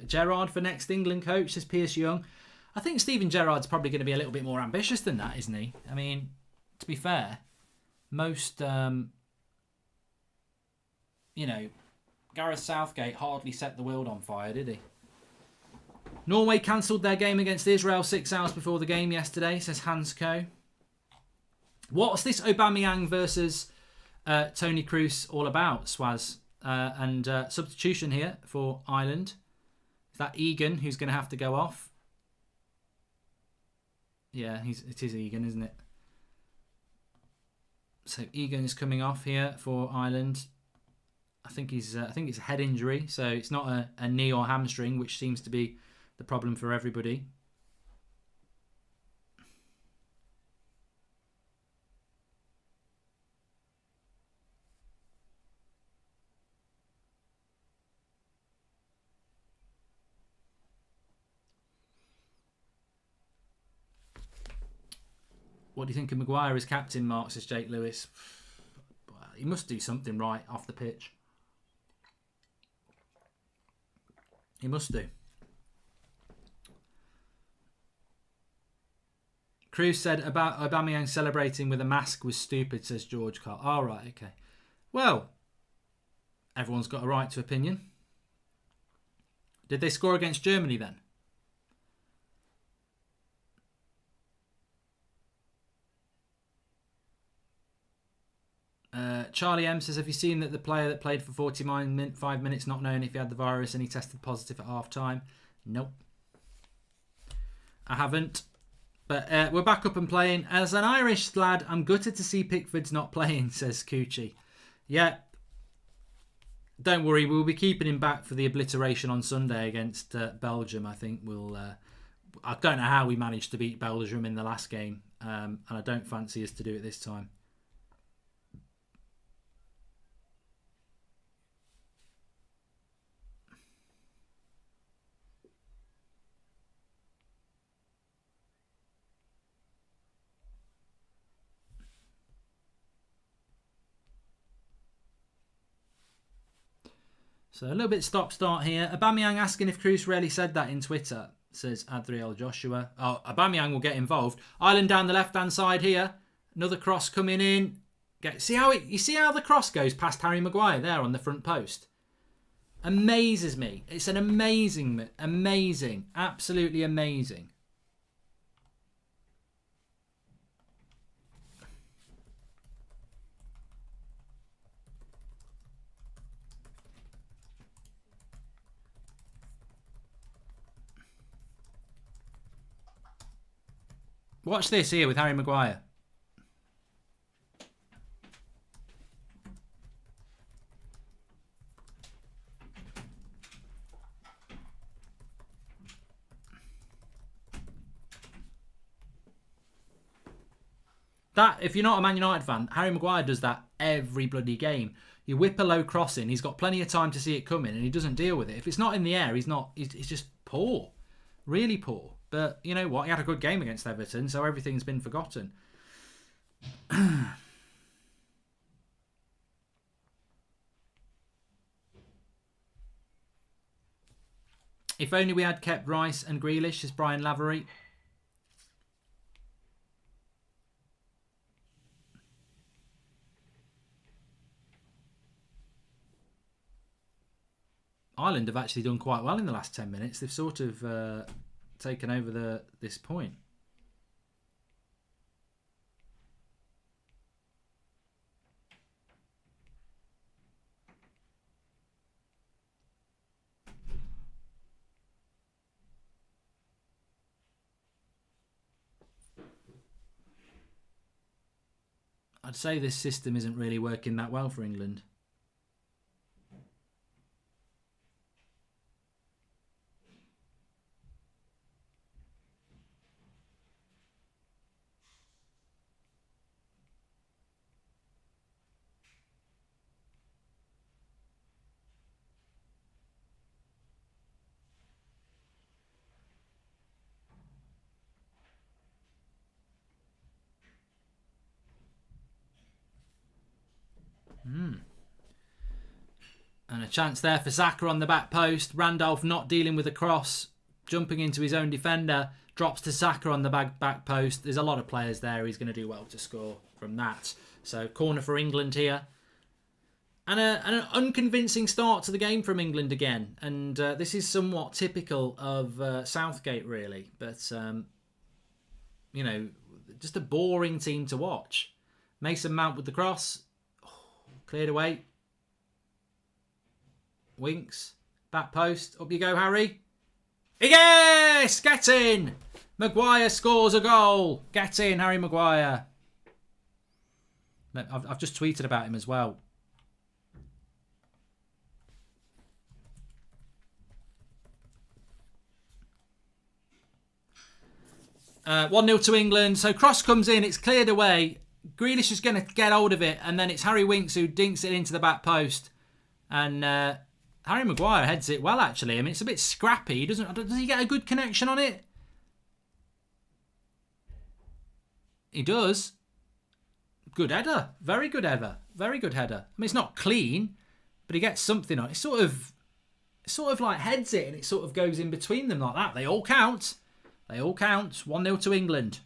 Gerrard for next England coach, says Pierce Young. I think Steven Gerrard's probably going to be a little bit more ambitious than that, isn't he? I mean, to be fair, most, Gareth Southgate hardly set the world on fire, did he? Norway cancelled their game against Israel 6 hours before the game yesterday, says Hans Co. What's this Aubameyang versus Tony Kroos all about, Swaz? And substitution here for Ireland. Is that Egan who's going to have to go off? Yeah, it is Egan, isn't it? So Egan is coming off here for Ireland. I think it's a head injury, so it's not a knee or hamstring, which seems to be the problem for everybody. What do you think of Maguire as captain, Mark, says Jake Lewis? He must do something right off the pitch. He must do. Cruz said about Aubameyang celebrating with a mask was stupid, says George Carl. All right, okay. Well, everyone's got a right to opinion. Did they score against Germany then? Charlie M says, have you seen that the player that played for 45 minutes not knowing if he had the virus and he tested positive at half time? Nope. I haven't. But we're back up and playing. As an Irish lad, I'm gutted to see Pickford's not playing, says Coochie. Yeah. Don't worry, we'll be keeping him back for the obliteration on Sunday against Belgium. I think we'll... I don't know how we managed to beat Belgium in the last game. And I don't fancy us to do it this time. So a little bit stop-start here. Aubameyang asking if Kroos really said that in Twitter, says Adriel Joshua. Oh, Aubameyang will get involved. Ireland down the left-hand side here. Another cross coming in. You see how the cross goes past Harry Maguire there on the front post? Amazes me. It's an amazing, absolutely amazing. Watch this here with Harry Maguire. That, if you're not a Man United fan, Harry Maguire does that every bloody game. You whip a low cross in, he's got plenty of time to see it coming, and he doesn't deal with it. If it's not in the air, he's just poor. Really poor. But you know what? He had a good game against Everton, so everything's been forgotten. If only we had kept Rice and Grealish, says Brian Lavery. Ireland have actually done quite well in the last 10 minutes. They've sort of taken over this point. I'd say this system isn't really working that well for England. And a chance there for Xhaka on the back post. Randolph not dealing with a cross, jumping into his own defender, drops to Xhaka on the back post. There's a lot of players there. He's going to do well to score from that. So corner for England here. And an unconvincing start to the game from England again. And this is somewhat typical of Southgate, really. But, you know, just a boring team to watch. Mason Mount with the cross. Oh, cleared away. Winks. Back post. Up you go, Harry. Yes! Get in! Maguire scores a goal. Get in, Harry Maguire. I've just tweeted about him as well. Uh, 1-0 to England. So cross comes in. It's cleared away. Grealish is going to get hold of it. And then it's Harry Winks who dinks it into the back post. And Harry Maguire heads it well, actually. I mean, it's a bit scrappy. Does he get a good connection on it? He does. Good header. Very good header. Very good header. I mean, it's not clean, but he gets something on it. It sort of like heads it, and it sort of goes in between them like that. They all count. They all count. 1-0 to England.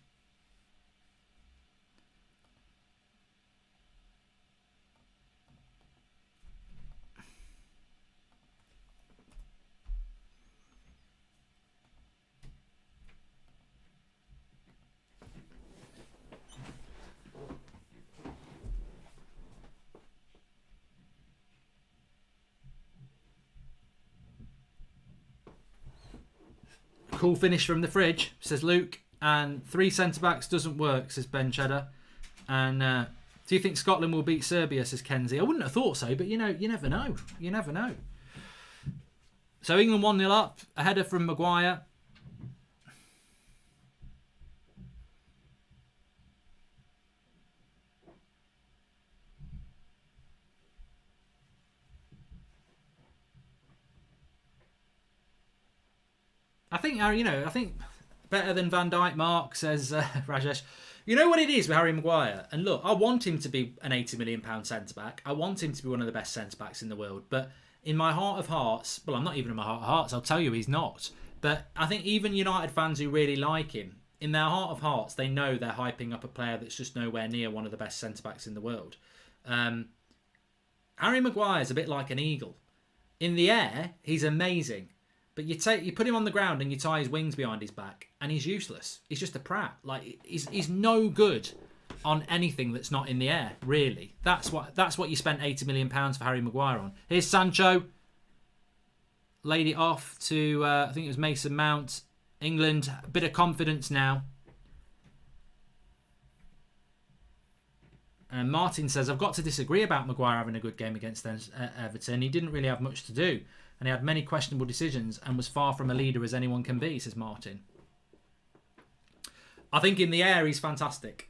Cool finish from the fridge, says Luke. And 3 centre-backs doesn't work, says Ben Cheddar. And do you think Scotland will beat Serbia, says Kenzie? I wouldn't have thought so, but you know, you never know. You never know. So England 1-0 up. A header from Maguire. I think better than Van Dijk, Mark, says Rajesh. You know what it is with Harry Maguire? And look, I want him to be an £80 million centre-back. I want him to be one of the best centre-backs in the world. But in my heart of hearts, well, I'm not even in my heart of hearts, I'll tell you he's not. But I think even United fans who really like him, in their heart of hearts, they know they're hyping up a player that's just nowhere near one of the best centre-backs in the world. Harry Maguire's a bit like an eagle. In the air, he's amazing. But you put him on the ground and you tie his wings behind his back, and he's useless. He's just a prat. Like he's no good on anything that's not in the air. Really, that's what you spent £80 million for Harry Maguire on. Here's Sancho, laid it off to I think it was Mason Mount. England, a bit of confidence now. And Martin says, I've got to disagree about Maguire having a good game against Everton. He didn't really have much to do. And he had many questionable decisions and was far from a leader as anyone can be, says Martin. I think in the air he's fantastic.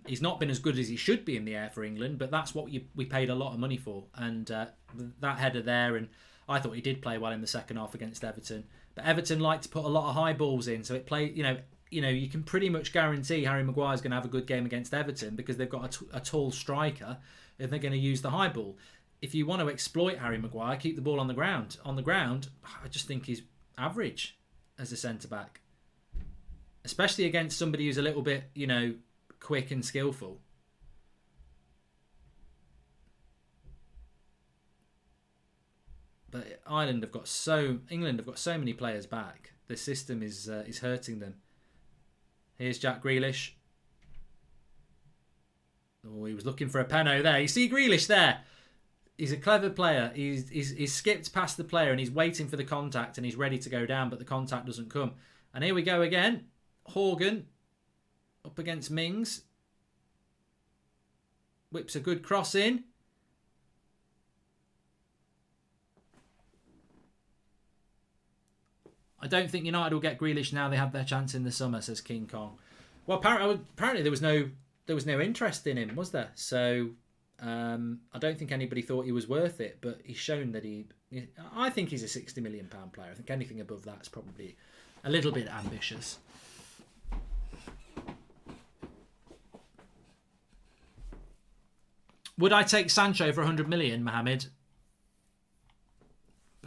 He's not been as good as he should be in the air for England, but that's what we paid a lot of money for. And that header there, and I thought he did play well in the second half against Everton. But Everton like to put a lot of high balls in, so it played. You can pretty much guarantee Harry Maguire's going to have a good game against Everton because they've got a tall striker if they're going to use the high ball. If you want to exploit Harry Maguire, keep the ball on the ground. On the ground, I just think he's average as a centre back. Especially against somebody who's a little bit, quick and skillful. But England have got so many players back. The system is hurting them. Here's Jack Grealish. Oh, he was looking for a penno there. You see Grealish there? He's a clever player. He's skipped past the player and he's waiting for the contact and he's ready to go down, but the contact doesn't come. And here we go again. Horgan up against Mings. Whips a good cross in. I don't think United will get Grealish now they have their chance in the summer, says King Kong. Well, apparently there was no interest in him, was there? So I don't think anybody thought he was worth it, but he's shown that I think he's a £60 million player. I think anything above that's probably a little bit ambitious. Would I take Sancho for 100 million, Mohammed?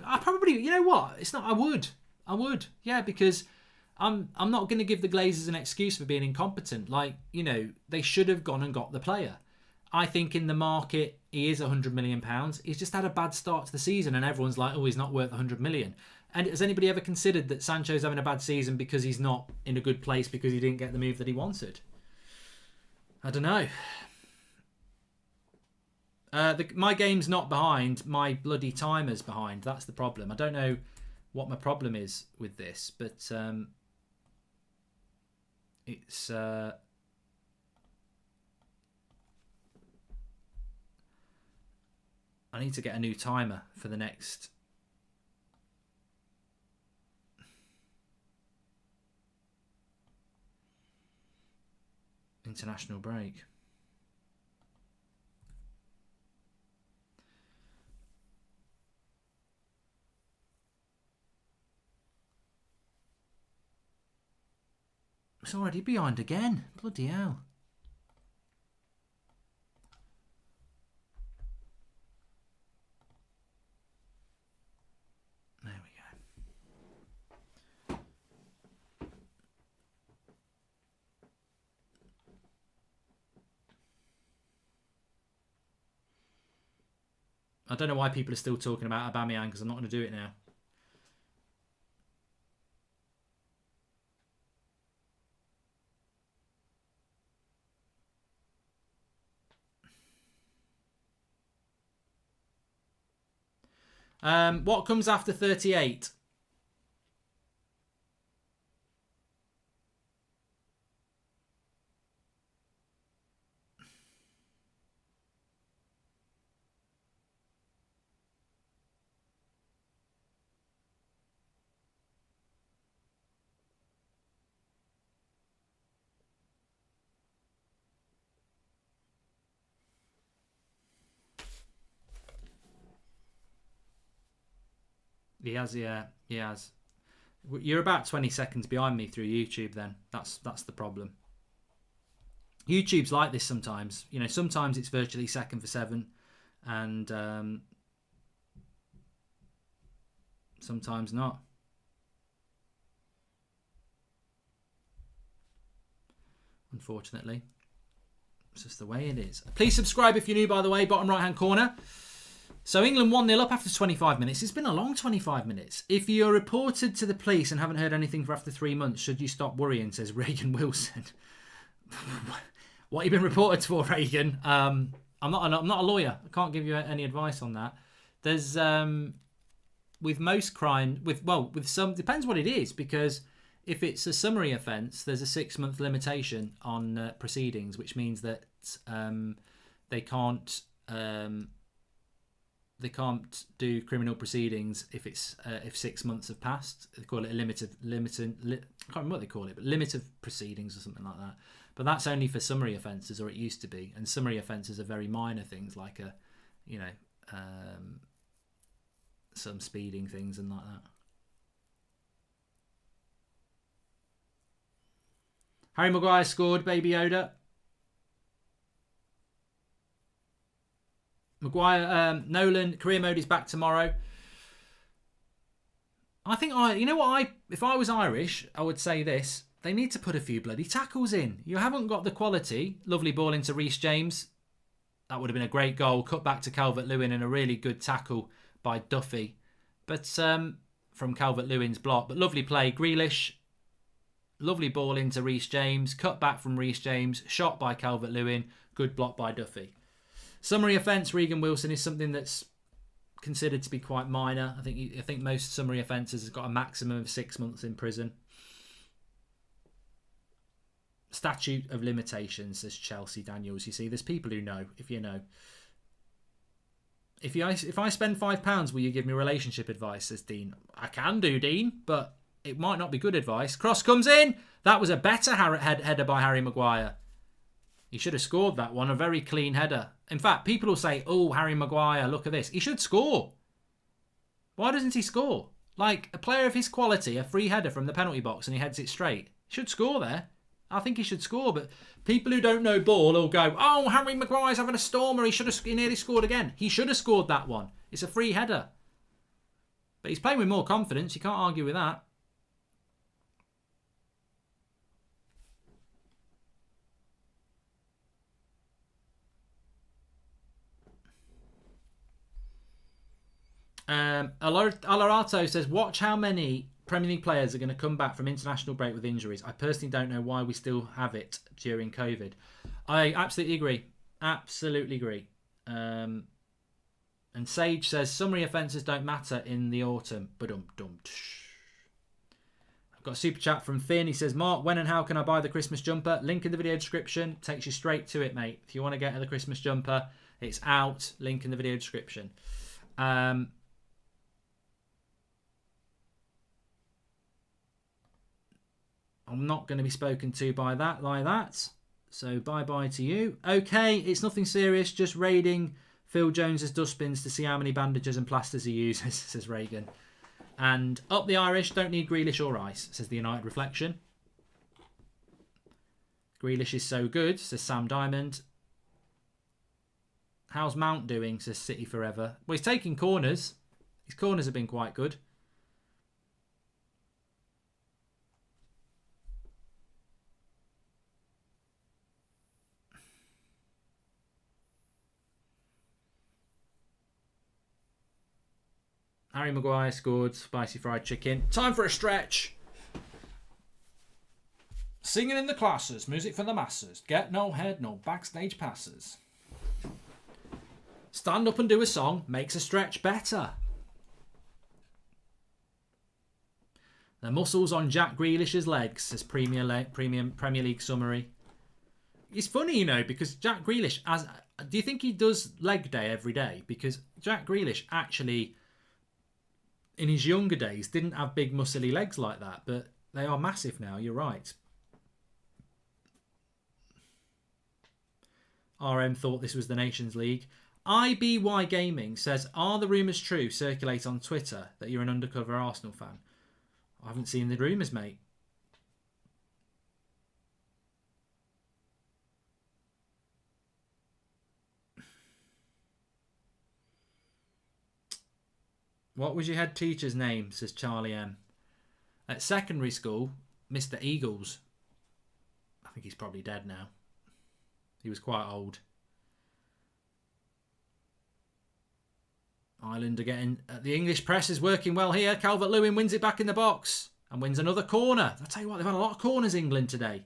I probably, you know what? It's not. I would. Yeah, because I'm not going to give the Glazers an excuse for being incompetent. They should have gone and got the player. I think in the market he is £100 million. He's just had a bad start to the season, and everyone's like, "Oh, he's not worth 100 million." And has anybody ever considered that Sancho's having a bad season because he's not in a good place because he didn't get the move that he wanted? I don't know. My game's not behind. My bloody timer's behind. That's the problem. I don't know what my problem is with this, but it's... I need to get a new timer for the next... international break. It's already behind again. Bloody hell. There we go. I don't know why people are still talking about Aubameyang because I'm not going to do it now. What comes after 38? He has, yeah, he has. You're about 20 seconds behind me through YouTube then. That's the problem. YouTube's like this sometimes. Sometimes it's virtually second for 7 and sometimes not. Unfortunately. It's just the way it is. Please subscribe if you're new, by the way, bottom right hand corner. So England 1-0 up after 25 minutes. It's been a long 25 minutes. If you're reported to the police and haven't heard anything for after 3 months, should you stop worrying, says Reagan Wilson. What have you been reported for, Reagan? I'm not a lawyer. I can't give you any advice on that. There's with most crime, with some, depends what it is, because if it's a summary offence, there's a 6-month limitation on proceedings, which means that they can't they can't do criminal proceedings if it's if 6 months have passed. They call it a I can't remember what they call it, but limit of proceedings or something like that. But that's only for summary offences, or it used to be. And summary offences are very minor things, like some speeding things and like that. Harry Maguire scored, Baby Yoda. Maguire, Nolan, career mode is back tomorrow. I think if I was Irish, I would say this. They need to put a few bloody tackles in. You haven't got the quality. Lovely ball into Reece James. That would have been a great goal. Cut back to Calvert-Lewin and a really good tackle by Duffy. But from Calvert-Lewin's block. But lovely play. Grealish. Lovely ball into Reece James. Cut back from Reece James. Shot by Calvert-Lewin. Good block by Duffy. Summary offence, Regan Wilson, is something that's considered to be quite minor. I think most summary offences have got a maximum of 6 months in prison. Statute of limitations, says Chelsea Daniels. You see, there's people who know, if you know. If I spend £5, will you give me relationship advice, says Dean. I can do, Dean, but it might not be good advice. Cross comes in. That was a better header by Harry Maguire. He should have scored that one. A very clean header. In fact, people will say, oh, Harry Maguire, look at this. He should score. Why doesn't he score? Like, a player of his quality, a free header from the penalty box and he heads it straight. He should score there. I think he should score. But people who don't know ball will go, oh, Harry Maguire's having a stormer. He nearly scored again. He should have scored that one. It's a free header. But he's playing with more confidence. You can't argue with that. Alarato says, watch how many Premier League players are going to come back from international break with injuries. I personally don't know why we still have it during COVID. I absolutely agree. Absolutely agree. And Sage says, summary offences don't matter in the autumn. I've got a super chat from Finn. He says, Mark, when and how can I buy the Christmas jumper? Link in the video description. Takes you straight to it, mate. If you want to get the Christmas jumper, it's out. Link in the video description. I'm not going to be spoken to by that like that. So bye-bye to you. Okay, it's nothing serious. Just raiding Phil Jones's dustbins to see how many bandages and plasters he uses, says Reagan. And up the Irish, don't need Grealish or Rice, says the United Reflection. Grealish is so good, says Sam Diamond. How's Mount doing, says City Forever. Well, he's taking corners. His corners have been quite good. Harry Maguire scored spicy fried chicken. Time for a stretch. Singing in the classes, music for the masses. Get no head, no backstage passes. Stand up and do a song makes a stretch better. The muscles on Jack Grealish's legs, says Premier League summary. It's funny, because Jack Grealish, do you think he does leg day every day? Because Jack Grealish actually, in his younger days, didn't have big muscly legs like that, but they are massive now, you're right. RM thought this was the Nations League. IBY Gaming says, are the rumours true circulate on Twitter that you're an undercover Arsenal fan? I haven't seen the rumours, mate. What was your head teacher's name, says Charlie M. At secondary school, Mr. Eagles. I think he's probably dead now. He was quite old. Ireland are getting... the English press is working well here. Calvert-Lewin wins it back in the box and wins another corner. I'll tell you what, they've had a lot of corners, England, today.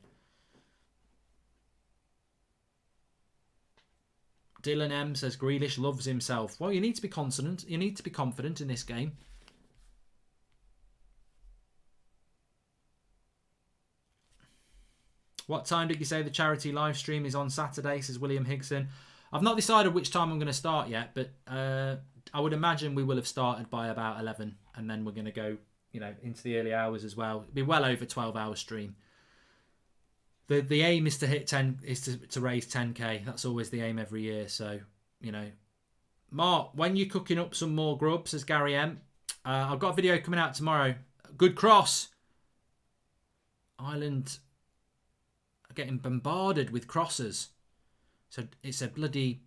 Dylan M says Grealish loves himself. Well, you need to be confident. You need to be confident in this game. What time did you say the charity live stream is on Saturday, says William Higson. I've not decided which time I'm going to start yet, but I would imagine we will have started by about 11, and then we're going to go, into the early hours as well. It'll be well over 12-hour stream. The aim is to hit 10, is to raise 10k. That's always the aim every year. So, Mark, when you're cooking up some more grub, says Gary M. I've got a video coming out tomorrow. Good cross. Ireland are getting bombarded with crosses. So it's a bloody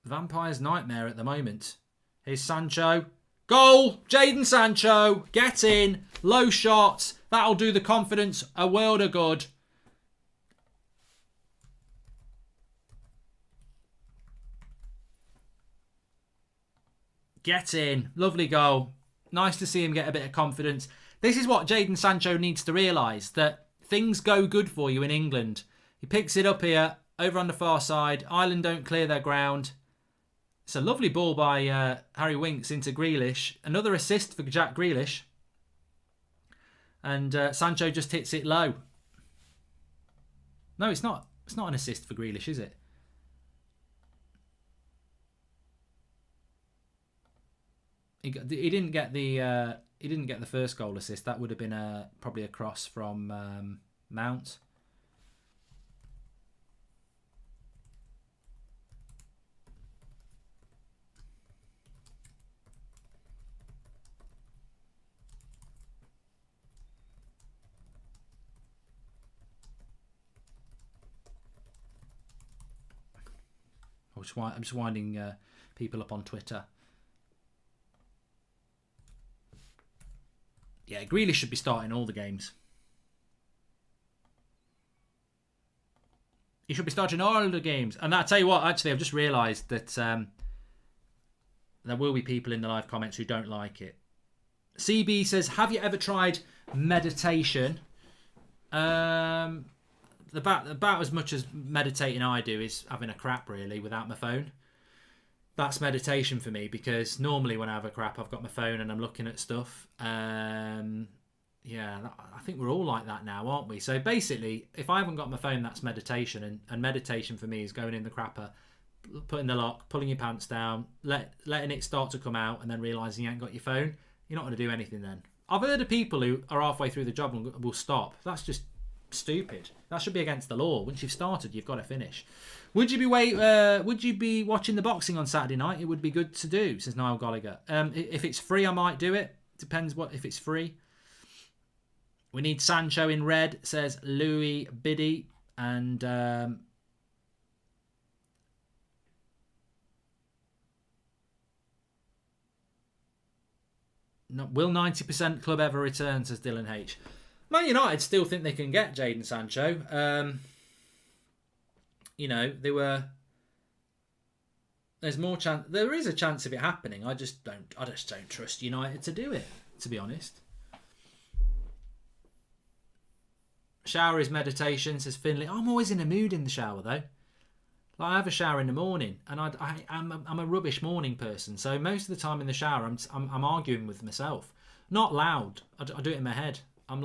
vampire's nightmare at the moment. Here's Sancho. Goal! Jadon Sancho. Get in. Low shots. That'll do the confidence a world of good. Get in. Lovely goal. Nice to see him get a bit of confidence. This is what Jadon Sancho needs to realise, that things go good for you in England. He picks it up here, over on the far side. Ireland don't clear their ground. It's a lovely ball by Harry Winks into Grealish. Another assist for Jack Grealish. And Sancho just hits it low. No, it's not. It's not an assist for Grealish, is it? He didn't get the first goal assist. That would have been probably a cross from Mount. I'm just winding people up on Twitter. Yeah, Grealish should be starting all the games. He should be starting all the games. And I tell you what, actually, I've just realised that there will be people in the live comments who don't like it. CB says, have you ever tried meditation? About as much as meditating I do is having a crap, really, without my phone. That's meditation for me, because normally when I have a crap, I've got my phone and I'm looking at stuff. Yeah, I think we're all like that now, aren't we? So basically, if I haven't got my phone, that's meditation. And meditation for me is going in the crapper, putting the lock, pulling your pants down, letting it start to come out, and then realising you ain't got your phone. You're not going to do anything then. I've heard of people who are halfway through the job and will stop. That's just stupid. That should be against the law. Once you've started, you've got to finish. Would you be watching the boxing on Saturday night? It would be good to do, says Niall Gallagher. If it's free, I might do it. Depends if it's free. We need Sancho in red, says Louis Biddy. And will 90% club ever return, says Dylan H. Man United still think they can get Jadon Sancho. There's more chance. There is a chance of it happening. I just don't trust United to do it, to be honest. Shower is meditation, says Finley. I'm always in a mood in the shower, though. Like, I have a shower in the morning, and I'm a rubbish morning person. So most of the time in the shower, I'm arguing with myself. Not loud. I do it in my head. I'm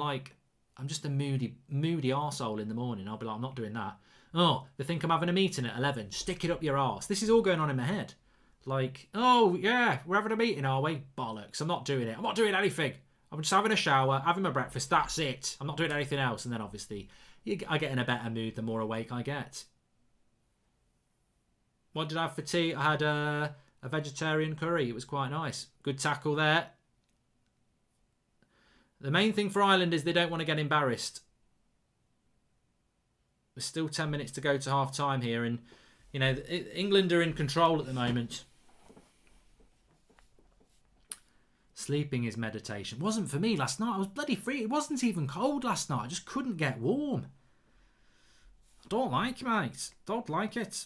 just a moody arsehole in the morning. I'll be like, I'm not doing that. Oh, they think I'm having a meeting at 11. Stick it up your arse. This is all going on in my head. Like, oh, yeah, we're having a meeting, are we? Bollocks. I'm not doing it. I'm not doing anything. I'm just having a shower, having my breakfast. That's it. I'm not doing anything else. And then, obviously, I get in a better mood the more awake I get. What did I have for tea? I had a vegetarian curry. It was quite nice. Good tackle there. The main thing for Ireland is they don't want to get embarrassed. There's still 10 minutes to go to half time here, and England are in control at the moment. Sleeping is meditation. Wasn't for me last night. I was bloody free. It wasn't even cold last night. I just couldn't get warm. I don't like it, mate. Don't like it.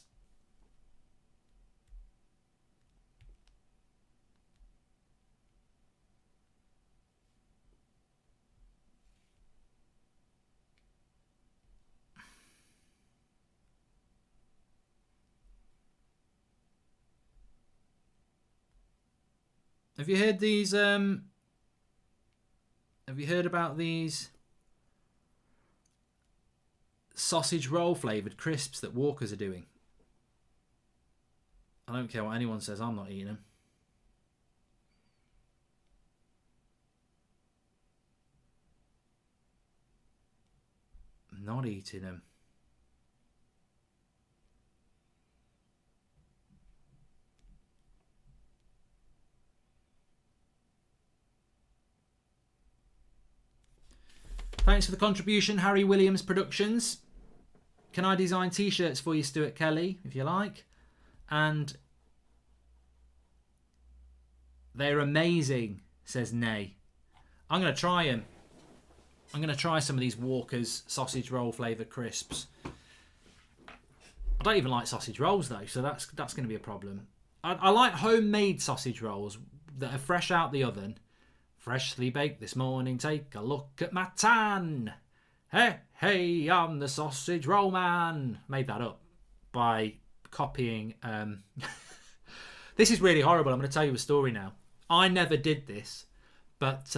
Have you heard these? Have you heard about these sausage roll flavoured crisps that Walkers are doing? I don't care what anyone says. I'm not eating them. Not eating them. Thanks for the contribution, Harry Williams Productions. Can I design t-shirts for you, Stuart Kelly, if you like? And they're amazing, says Nay. I'm going to try them. I'm going to try some of these Walker's sausage roll flavoured crisps. I don't even like sausage rolls though, so that's going to be a problem. I like homemade sausage rolls that are fresh out the oven. Freshly baked this morning, take a look at my tan. Hey, hey, I'm the sausage roll man. Made that up by copying... This is really horrible. I'm going to tell you a story now. I never did this, but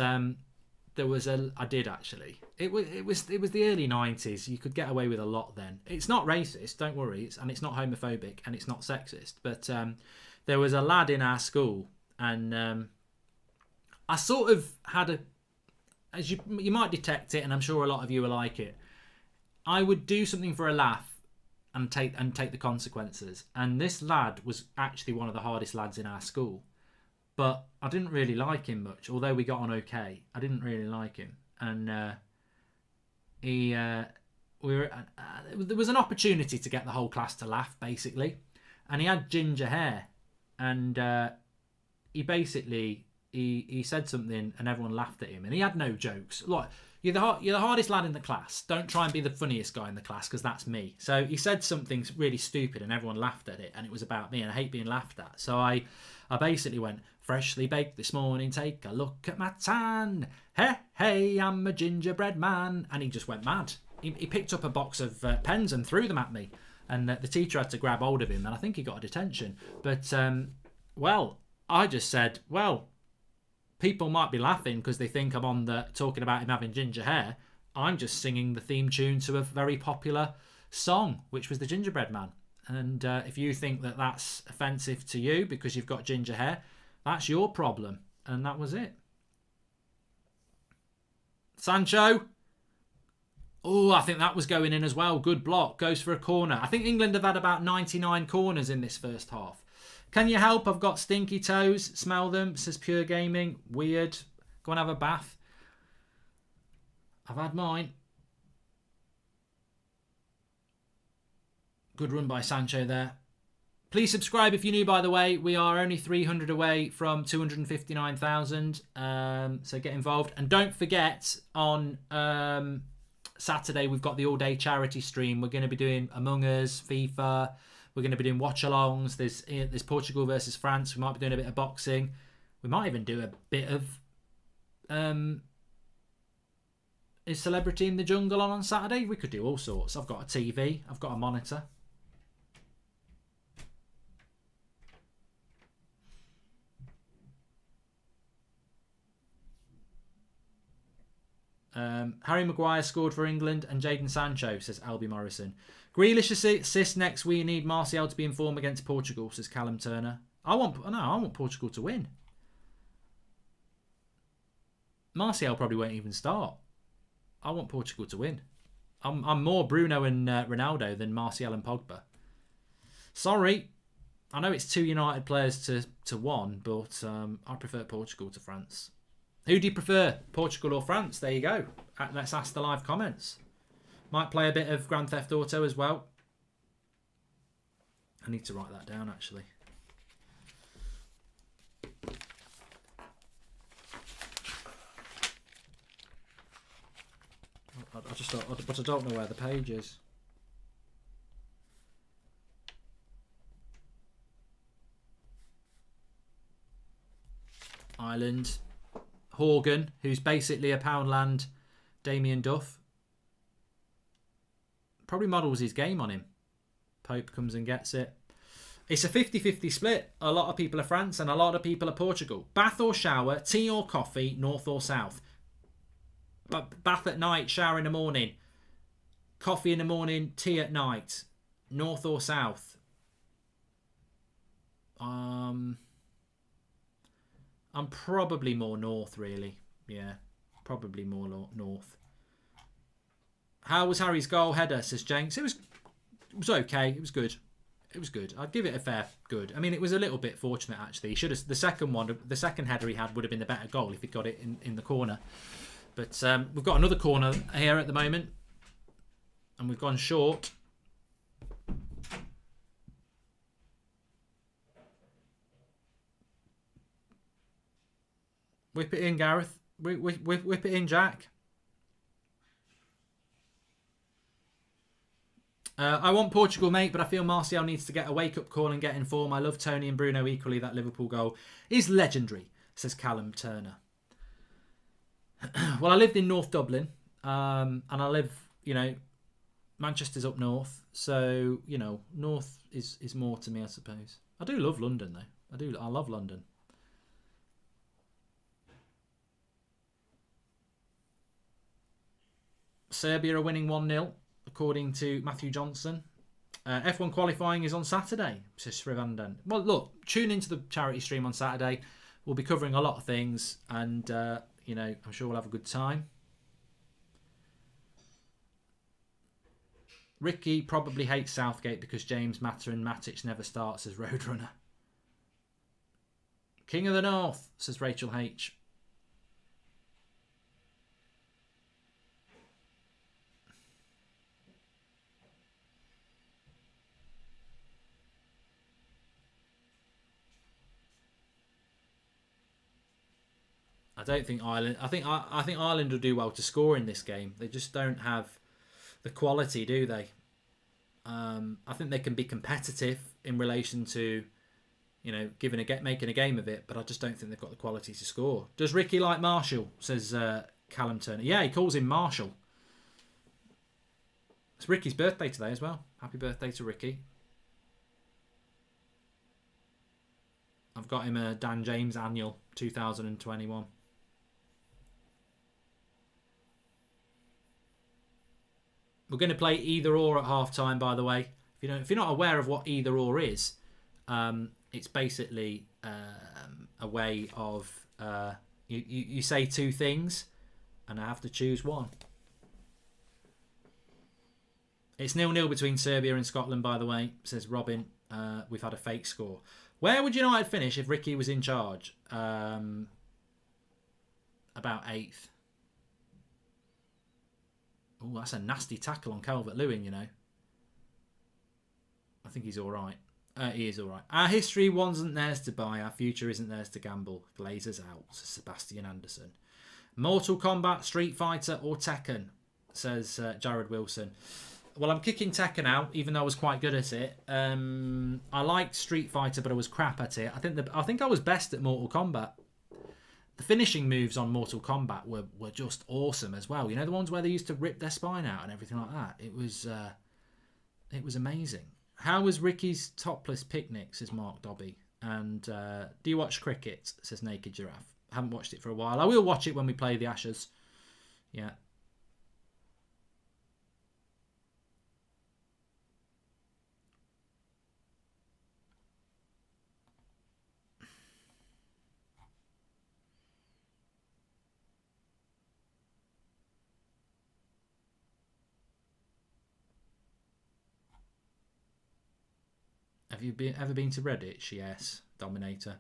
there was a... I did actually. It was the early 90s. You could get away with a lot then. It's not racist, don't worry, and it's not homophobic, and it's not sexist. But there was a lad in our school, and... I sort of had a, as you might detect it, and I'm sure a lot of you will like it. I would do something for a laugh and take the consequences. And this lad was actually one of the hardest lads in our school, but I didn't really like him much. Although we got on okay, I didn't really like him, and there was an opportunity to get the whole class to laugh, basically, and he had ginger hair, and he basically. He said something and everyone laughed at him, and he had no jokes. Like, you're the hardest lad in the class. Don't try and be the funniest guy in the class, because that's me. So he said something really stupid and everyone laughed at it, and it was about me, and I hate being laughed at. So I basically went, freshly baked this morning, take a look at my tan. Hey, hey, I'm a gingerbread man. And he just went mad. He picked up a box of pens and threw them at me, and the teacher had to grab hold of him, and I think he got a detention. But, well, I just said, well... People might be laughing because they think I'm on the talking about him having ginger hair. I'm just singing the theme tune to a very popular song, which was the Gingerbread Man. And if you think that that's offensive to you because you've got ginger hair, that's your problem. And that was it. Sancho. Oh, I think that was going in as well. Good block. Goes for a corner. I think England have had about 99 corners in this first half. Can you help? I've got stinky toes. Smell them, says Pure Gaming. Weird. Go and have a bath. I've had mine. Good run by Sancho there. Please subscribe if you're new, by the way. We are only 300 away from 259,000. So get involved. And don't forget, on Saturday, we've got the all-day charity stream. We're going to be doing Among Us, FIFA... We're going to be doing watchalongs. There's Portugal versus France. We might be doing a bit of boxing. We might even do a bit of is Celebrity in the Jungle on Saturday? We could do all sorts. I've got a TV. I've got a monitor. Harry Maguire scored for England and Jadon Sancho, says Albie Morrison. Grealish assist next. We need Martial to be in form against Portugal, says Callum Turner. I want Portugal to win. Martial probably won't even start. I want Portugal to win. I'm more Bruno and Ronaldo than Martial and Pogba. Sorry. I know it's 2 United players to 1, but I prefer Portugal to France. Who do you prefer, Portugal or France? There you go. Let's ask the live comments. Might play a bit of Grand Theft Auto as well. I need to write that down, actually. But I don't know where the page is. Ireland. Horgan, who's basically a Poundland Damien Duff. Probably models his game on him. Pope comes and gets it. It's a 50-50 split. A lot of people are France and a lot of people are Portugal. Bath or shower, tea or coffee, north or south. Bath at night, shower in the morning. Coffee in the morning, tea at night. North or south. I'm probably more north, really. Yeah, probably more north. How was Harry's goal header, says Jenks? It was okay. It was good. It was good. I'd give it a fair good. I mean, it was a little bit fortunate, actually. He should have, the second header he had would have been the better goal if he got it in the corner. But we've got another corner here at the moment. And we've gone short. Whip it in, Gareth. Whip it in, Jack. I want Portugal, mate, but I feel Martial needs to get a wake-up call and get in form. I love Tony and Bruno equally. That Liverpool goal is legendary, says Callum Turner. Well, I lived in North Dublin, and I live, Manchester's up north. So, north is more to me, I suppose. I do love London, though. I love London. Serbia are winning 1-0. According to Matthew Johnson. F1 qualifying is on Saturday, says Srivandan. Well, look, tune into the charity stream on Saturday. We'll be covering a lot of things and, I'm sure we'll have a good time. Ricky probably hates Southgate because James, Mata and Matic never starts as Roadrunner. King of the North, says Rachel H. I don't think Ireland. I think Ireland will do well to score in this game. They just don't have the quality, do they? I think they can be competitive in relation to, making a game of it. But I just don't think they've got the quality to score. Does Ricky like Marshall? Says Callum Turner. Yeah, he calls him Marshall. It's Ricky's birthday today as well. Happy birthday to Ricky. I've got him a Dan James annual 2021. We're going to play either or at half time, by the way. If you're not aware of what either or is, it's basically a way of you say two things and I have to choose one. It's 0-0 between Serbia and Scotland, by the way, says Robin. We've had a fake score. Where would United finish if Ricky was in charge? About 8th. Oh, that's a nasty tackle on Calvert-Lewin, I think he's all right. He is all right. Our history wasn't theirs to buy. Our future isn't theirs to gamble. Glazers out, says Sebastian Anderson. Mortal Kombat, Street Fighter or Tekken, says Jared Wilson. Well, I'm kicking Tekken out, even though I was quite good at it. I liked Street Fighter, but I was crap at it. I think I was best at Mortal Kombat. The finishing moves on Mortal Kombat were just awesome as well. The ones where they used to rip their spine out and everything like that. It was amazing. How was Ricky's topless picnic, says Mark Dobby. And do you watch cricket, says Naked Giraffe. I haven't watched it for a while. I will watch it when we play the Ashes. Yeah. Have you ever been to Redditch? Yes, Dominator.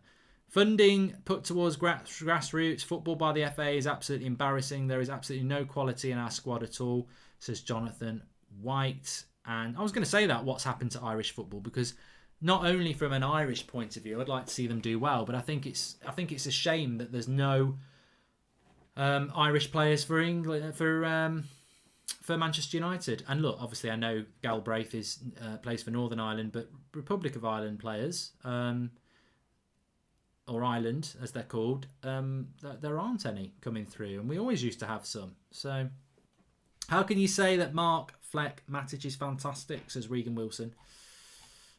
Funding put towards grassroots football by the FA is absolutely embarrassing. There is absolutely no quality in our squad at all, says Jonathan White. And I was going to say that what's happened to Irish football, because not only from an Irish point of view, I'd like to see them do well, but I think it's a shame that there's no Irish players for England for Manchester United. And look, obviously I know Galbraith plays for Northern Ireland, but Republic of Ireland players, or Ireland as they're called, there aren't any coming through, and we always used to have some. So how can you say that Mark Fleck Matic is fantastic, says Regan Wilson.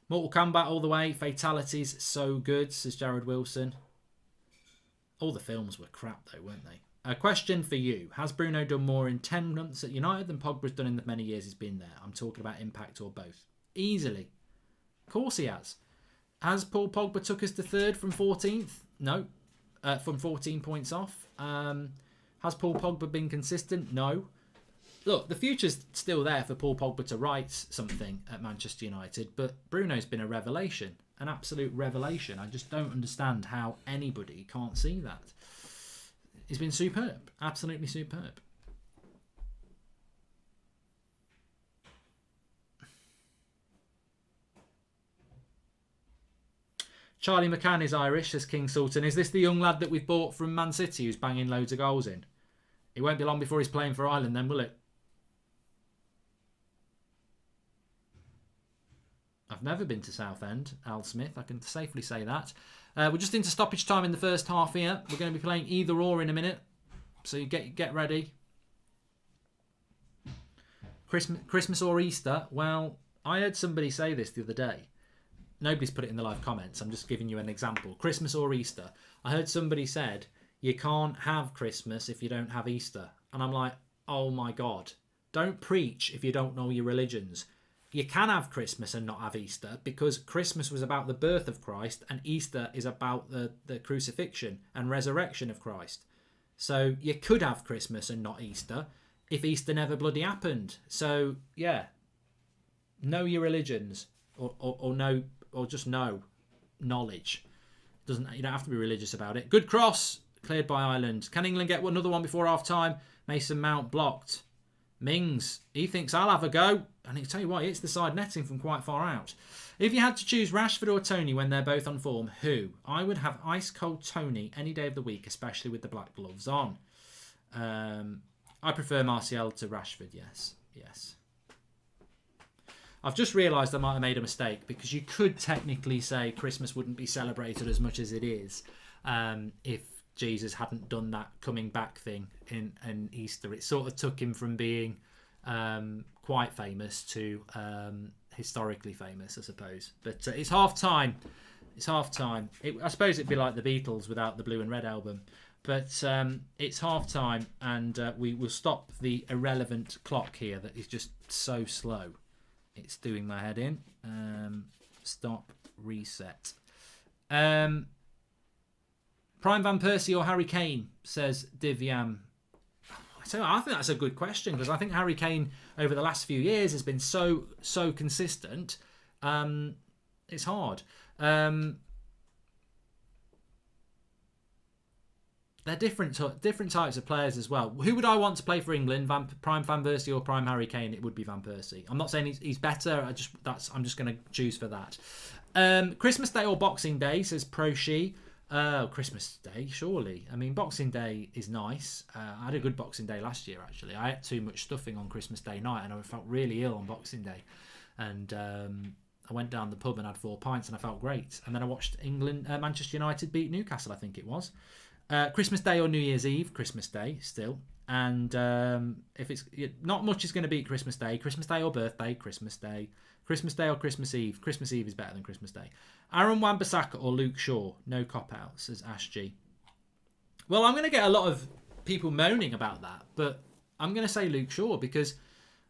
Mortal Kombat all the way, fatalities so good, says Jared Wilson. All the films were crap though, weren't they? A question for you. Has Bruno done more in 10 months at United than Pogba's done in the many years he's been there? I'm talking about impact or both. Easily. Of course he has. Has Paul Pogba took us to 3rd from 14th? No. From 14 points off. Has Paul Pogba been consistent? No. look, the future's still there for Paul Pogba to write something at Manchester United, but Bruno's been a revelation, an absolute revelation. I just don't understand how anybody can't see that. He's been superb, absolutely superb. Charlie McCann is Irish, says King Sultan. Is this the young lad that we've bought from Man City who's banging loads of goals in? It won't be long before he's playing for Ireland then, will it? I've never been to Southend, Al Smith. I can safely say that. We're just into stoppage time in the first half here. We're going to be playing either or in a minute. So you get ready. Christmas or Easter? Well, I heard somebody say this the other day. Nobody's put it in the live comments. I'm just giving you an example. Christmas or Easter. I heard somebody said, you can't have Christmas if you don't have Easter. And I'm like, oh my God. Don't preach if you don't know your religions. You can have Christmas and not have Easter, because Christmas was about the birth of Christ and Easter is about the crucifixion and resurrection of Christ. So you could have Christmas and not Easter if Easter never bloody happened. So yeah, know your religions, or know, or just know knowledge. You don't have to be religious about it. Good cross cleared by Ireland. Can England get another one before half time? Mason Mount blocked. Mings, he thinks I'll have a go, and he'll tell you what, he hits the side netting from quite far out. If you had to choose Rashford or Tony when they're both on form, who? I would have ice cold Tony any day of the week, especially with the black gloves on. I prefer Martial to Rashford. Yes. I've just realised I might have made a mistake, because you could technically say Christmas wouldn't be celebrated as much as it is if Jesus hadn't done that coming back thing in Easter. It sort of took him from being quite famous to historically famous, I suppose. But it's half time. I suppose it'd be like the Beatles without the Blue and Red album. But it's half time, and we will stop the irrelevant clock here that is just so slow. It's doing my head in. Stop, reset. Prime Van Persie or Harry Kane, says Divyam. So I think that's a good question, because I think Harry Kane over the last few years has been so consistent. It's hard. They're different types of players as well. Who would I want to play for England? Prime Van Persie or Prime Harry Kane? It would be Van Persie. I'm not saying he's better. I'm just going to choose for that. Christmas Day or Boxing Day, says Proshi. Christmas Day, surely. I mean, Boxing Day is nice. I had a good Boxing Day last year, actually. I ate too much stuffing on Christmas Day night, and I felt really ill on Boxing Day. And I went down the pub and had 4 pints, and I felt great. And then I watched Manchester United beat Newcastle, I think it was. Christmas Day or New Year's Eve? Christmas Day, still. And if it's not much is going to beat Christmas Day. Christmas Day or birthday? Christmas Day. Christmas Day or Christmas Eve? Christmas Eve is better than Christmas Day. Aaron Wan-Bissaka or Luke Shaw? No cop-out, says Ash G. Well, I'm going to get a lot of people moaning about that, but I'm going to say Luke Shaw, because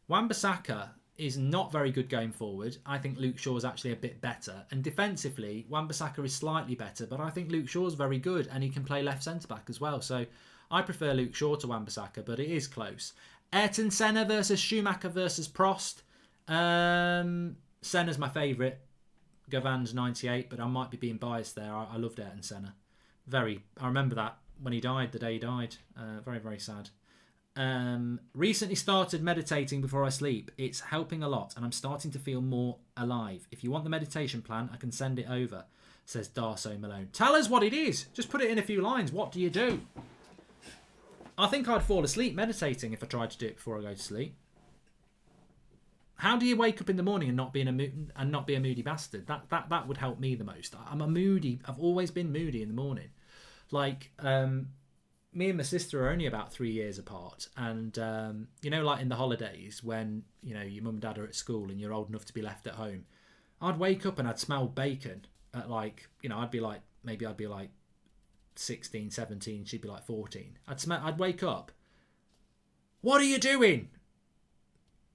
Wan-Bissaka is not very good going forward. I think Luke Shaw is actually a bit better. And defensively, Wan-Bissaka is slightly better, but I think Luke Shaw is very good, and he can play left centre-back as well. So I prefer Luke Shaw to Wan-Bissaka, but it is close. Ayrton Senna versus Schumacher versus Prost. Senna's my favourite. Gavan's 98, but I might be being biased there. I loved Ayrton Senna. I remember that when he died, the day he died. Very, very sad. Recently started meditating before I sleep. It's helping a lot, and I'm starting to feel more alive. If you want the meditation plan, I can send it over, says Darso Malone. Tell us what it is. Just put it in a few lines. What do you do? I think I'd fall asleep meditating if I tried to do it before I go to sleep. How do you wake up in the morning and not be a moody bastard? That would help me the most. I've always been moody in the morning. Like, me and my sister are only about 3 years apart, and like in the holidays when your mum and dad are at school and you're old enough to be left at home, I'd wake up and I'd smell bacon at I'd be like 16, 17, she'd be like 14. I'd wake up. What are you doing?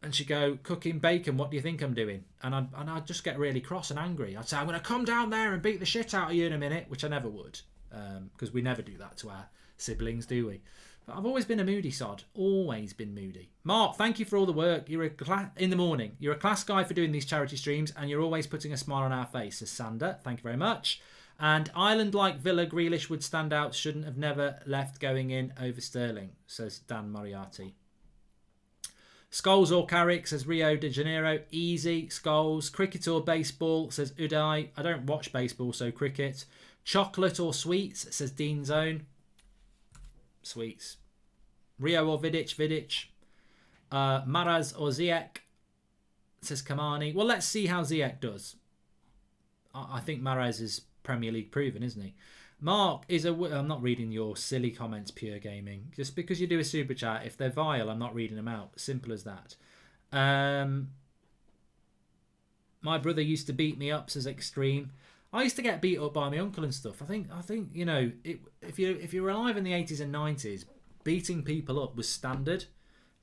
And she'd go, cooking bacon. What do you think I'm doing? And I'd just get really cross and angry. I'd say, I'm going to come down there and beat the shit out of you in a minute, which I never would, because we never do that to our siblings, do we? But I've always been a moody sod. Always been moody. Mark, thank you for all the work. You're in the morning. You're a class guy for doing these charity streams, and you're always putting a smile on our face, says Sander. Thank you very much. And Ireland, like Villa, Grealish would stand out. Shouldn't have never left going in over Sterling, says Dan Moriarty. Skulls or Carrick, says Rio de Janeiro. Easy. Skulls. Cricket or baseball, says Uday. I don't watch baseball, so cricket. Chocolate or sweets, says Dean Zone. Sweets. Rio or Vidic, Vidic. Maraz or Ziyech, says Kamani. Well, let's see how Ziyech does. I think Maraz is Premier League proven, isn't he? Mark is I'm not reading your silly comments, Pure Gaming. Just because you do a super chat, if they're vile, I'm not reading them out. Simple as that. My brother used to beat me up, says Extreme. I used to get beat up by my uncle and stuff. I think you know, if you were alive in the 80s and 90s, beating people up was standard.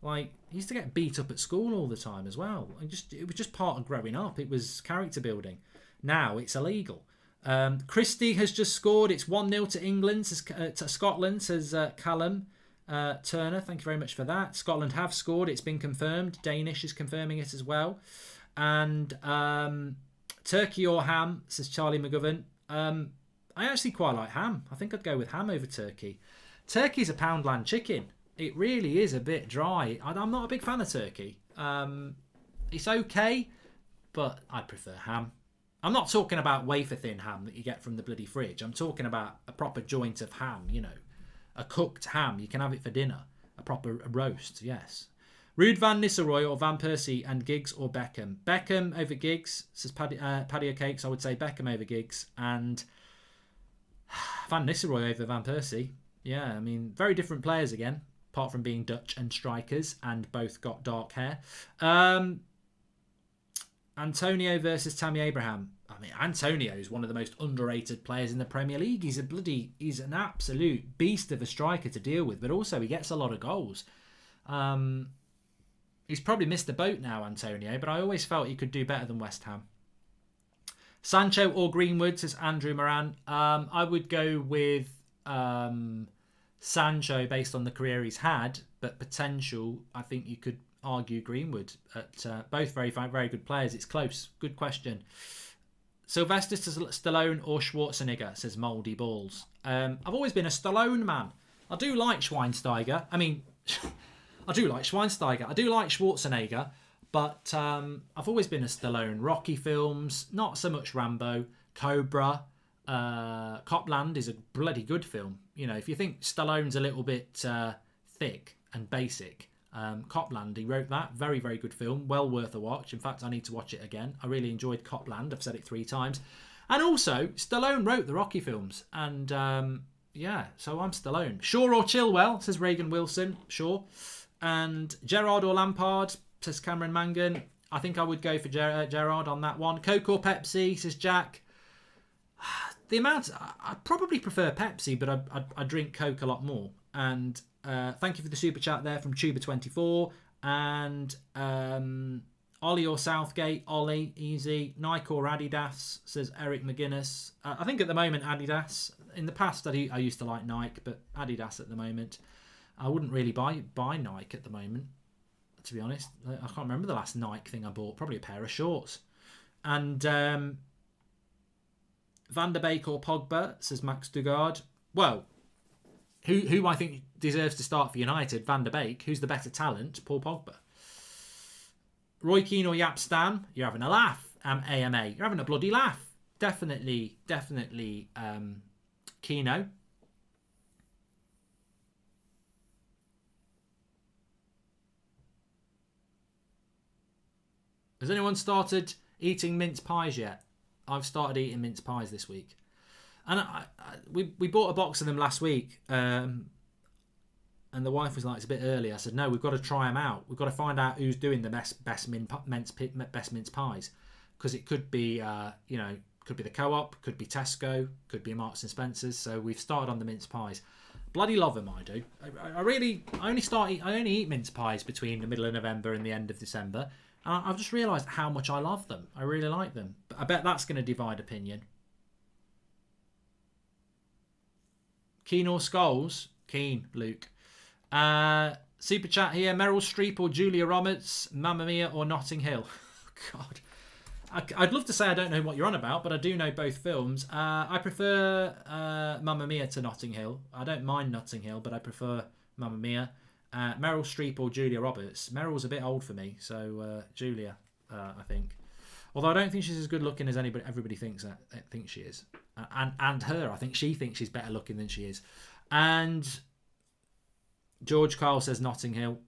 Like, you used to get beat up at school all the time as well. It was just part of growing up. It was character building. Now it's illegal. Christie has just scored. It's 1-0 to England, to Scotland, says Callum Turner. Thank you very much for that. Scotland have scored. It's been confirmed. Danish is confirming it as well. And turkey or ham, says Charlie McGovern. I actually quite like ham. I think I'd go with ham over turkey. Turkey's a Poundland chicken. It really is a bit dry. I'm not a big fan of turkey. It's okay, but I prefer ham. I'm not talking about wafer-thin ham that you get from the bloody fridge. I'm talking about a proper joint of ham, you know. A cooked ham. You can have it for dinner. A proper roast, yes. Ruud van Nistelrooy or Van Persie and Giggs or Beckham? Beckham over Giggs, says Paddy O'Cakes. I would say Beckham over Giggs. And Van Nistelrooy over Van Persie. Yeah, I mean, very different players again, apart from being Dutch and strikers, and both got dark hair. Antonio versus Tammy Abraham. I mean, Antonio is one of the most underrated players in the Premier League. He's an absolute beast of a striker to deal with, but also he gets a lot of goals. He's probably missed the boat now, Antonio, but I always felt he could do better than West Ham. Sancho or Greenwood, says Andrew Moran. I would go with Sancho based on the career he's had, but potential, I think you could argue Greenwood at both very good players. It's close. Good question. Sylvester Stallone or Schwarzenegger, says Mouldy Balls. I've always been a Stallone man. I do like Schweinsteiger. I mean, I do like Schweinsteiger. I do like Schwarzenegger, but I've always been a Stallone. Rocky films, not so much Rambo. Cobra, Copland is a bloody good film. You know, if you think Stallone's a little bit thick and basic, Copland, he wrote that. Very, very good film. Well worth a watch. In fact, I need to watch it again. I really enjoyed Copland. I've said it 3 times. And also, Stallone wrote the Rocky films. And yeah, so I'm Stallone. Shaw or Chilwell, says Reagan Wilson. Shaw. And Gerrard or Lampard, says Cameron Mangan. I think I would go for Gerrard on that one. Coke or Pepsi, says Jack. The amount, I probably prefer Pepsi, but I drink Coke a lot more. And thank you for the super chat there from Tuber24. And Ollie or Southgate? Ollie, easy. Nike or Adidas, says Eric McGuinness. I think at the moment Adidas. In the past I used to like Nike, but Adidas at the moment. I wouldn't really buy Nike at the moment, to be honest. I can't remember the last Nike thing I bought. Probably a pair of shorts. And Van der Beek or Pogba, says Max Dugard. Well, who I think deserves to start for United? Van der Beek. Who's the better talent? Paul Pogba. Roy Keane or Yap Stan? You're having a laugh. AMA. You're having a bloody laugh. Definitely Keano. Has anyone started eating mince pies yet? I've started eating mince pies this week. And we bought a box of them last week. And the wife was like, it's a bit early. I said, no, we've got to try them out. We've got to find out who's doing the best mince pies. Because it could be, could be the Co-op, could be Tesco, could be Marks and Spencer's. So we've started on the mince pies. Bloody love them, I do. I only eat mince pies between the middle of November and the end of December. And I've just realised how much I love them. I really like them. But I bet that's going to divide opinion. Keane or Scholes? Keen, Luke. Super chat here. Meryl Streep or Julia Roberts, Mamma Mia or Notting Hill. God. I'd love to say I don't know what you're on about, but I do know both films. I prefer Mamma Mia to Notting Hill. I don't mind Notting Hill, but I prefer Mamma Mia. Meryl Streep or Julia Roberts. Meryl's a bit old for me, so Julia, I think. Although I don't think she's as good looking as everybody thinks she is. And her, I think she thinks she's better looking than she is. And George Carl says Notting Hill.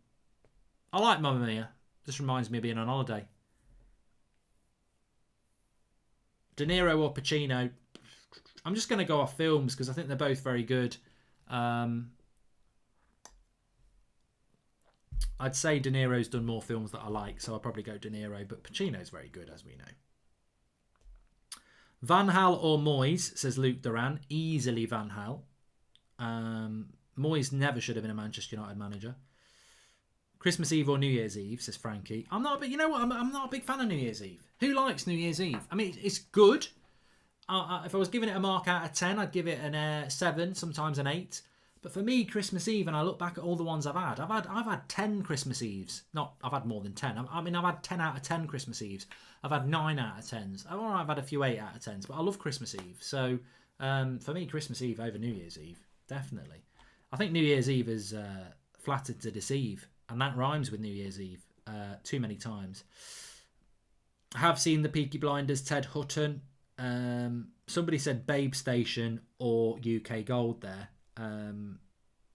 I like Mamma Mia. Just reminds me of being on holiday. De Niro or Pacino? I'm just going to go off films because I think they're both very good. I'd say De Niro's done more films that I like, so I'll probably go De Niro, but Pacino's very good, as we know. Van Gaal or Moyes, says Luke Duran. Easily Van Gaal. Moyes never should have been a Manchester United manager. Christmas Eve or New Year's Eve, says Frankie. I'm not a big fan of New Year's Eve. Who likes New Year's Eve? I mean, it's good. If I was giving it a mark out of 10, I'd give it an 7, sometimes an 8. But for me, Christmas Eve, and I look back at all the ones I've had 10 Christmas Eves. I've had more than 10. I've had 10 out of 10 Christmas Eves. I've had 9 out of 10s. I've had a few 8 out of 10s, but I love Christmas Eve. So for me, Christmas Eve over New Year's Eve, definitely. I think New Year's Eve is flattered to deceive, and that rhymes with New Year's Eve too many times. I have seen the Peaky Blinders, Ted Hutton. Somebody said Babe Station or UK Gold there.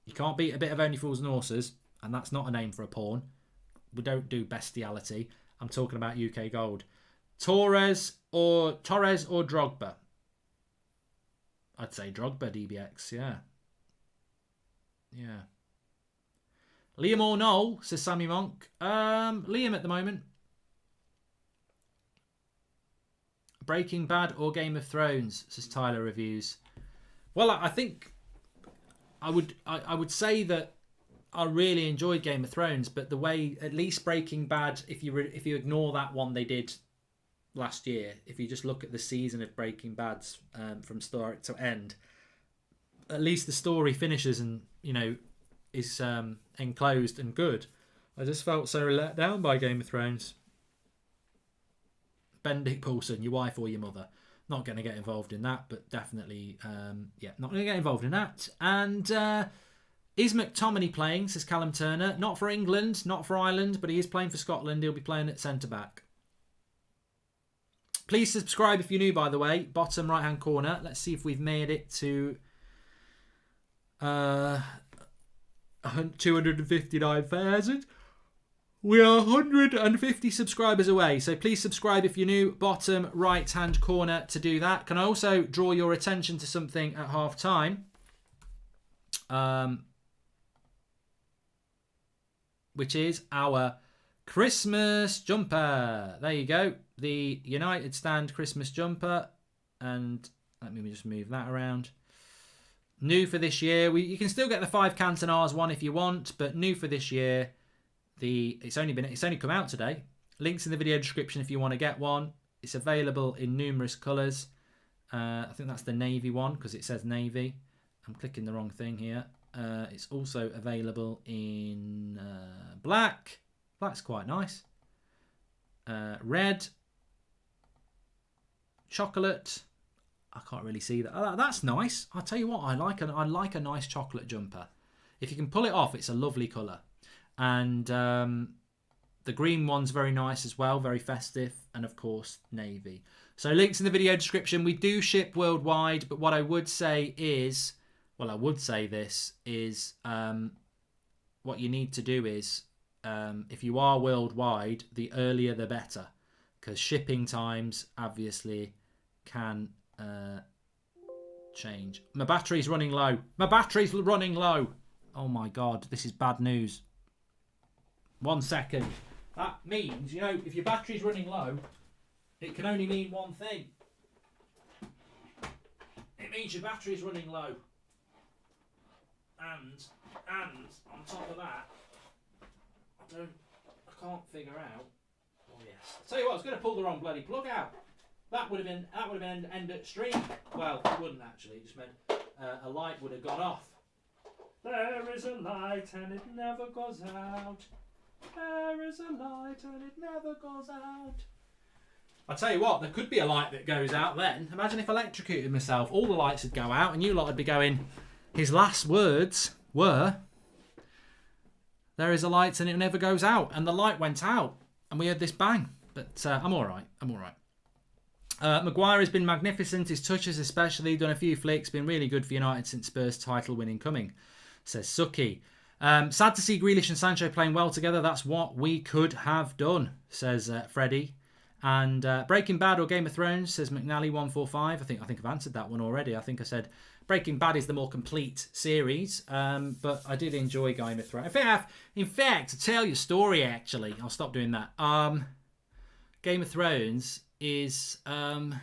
You can't beat a bit of Only Fools and Horses, and that's not a name for a porn. We don't do bestiality. I'm talking about UK Gold. Torres or Drogba? I'd say Drogba, DBX, yeah. Liam or Noel, says Sammy Monk. Liam at the moment. Breaking Bad or Game of Thrones, says Tyler Reviews. Well, I think I would say that I really enjoyed Game of Thrones, but the way, at least Breaking Bad, if you ignore that one they did last year, if you just look at the season of Breaking Bad from start to end, at least the story finishes and is enclosed and good. I just felt so let down by Game of Thrones. Benedict Paulson, your wife or your mother. Not going to get involved in that, but definitely, not going to get involved in that. And is McTominay playing, says Callum Turner. Not for England, not for Ireland, but he is playing for Scotland. He'll be playing at centre-back. Please subscribe if you're new, by the way. Bottom right-hand corner. Let's see if we've made it to 259,000. We are 150 subscribers away, so please subscribe if you're new. Bottom right-hand corner to do that. Can I also draw your attention to something at half-time? Which is our Christmas jumper. There you go. The United Stand Christmas jumper. And let me just move that around. New for this year. You can still get the 5 Cantonars one if you want, but new for this year. It's only come out today. Links in the video description if you want to get one. It's available in numerous colours. I think that's the navy one because it says navy. I'm clicking the wrong thing here. It's also available in black. Black's quite nice. Red. Chocolate. I can't really see that. That's nice. I'll tell you what, I like a nice chocolate jumper. If you can pull it off, it's a lovely colour. And the green one's very nice as well, very festive, and of course navy. So links in the video description. We do ship worldwide, but what I would say is, what you need to do is, if you are worldwide, the earlier the better, because shipping times obviously can change. My battery's running low. Oh my god, this is bad news. 1 second. That means, if your battery's running low, it can only mean one thing. It means your battery's running low. And on top of that, I can't figure out. Oh yes. I'll tell you what, I was going to pull the wrong bloody plug out. That would have been end at stream. Well, it wouldn't actually. It just meant a light would have gone off. There is a light and it never goes out. There is a light and it never goes out. I tell you what, there could be a light that goes out then. Imagine if I electrocuted myself, all the lights would go out and you lot would be going, his last words were, there is a light and it never goes out. And the light went out and we heard this bang. But I'm all right. I'm all right. Maguire has been magnificent. His touches especially, done a few flicks, been really good for United since Spurs title winning coming, says Suki. Sad to see Grealish and Sancho playing well together. That's what we could have done, says Freddie. And Breaking Bad or Game of Thrones, says McNally145. I think I've answered that one already. I think I said Breaking Bad is the more complete series, but I did enjoy Game of Thrones. In fact, to tell you a story, actually, I'll stop doing that. Game of Thrones is I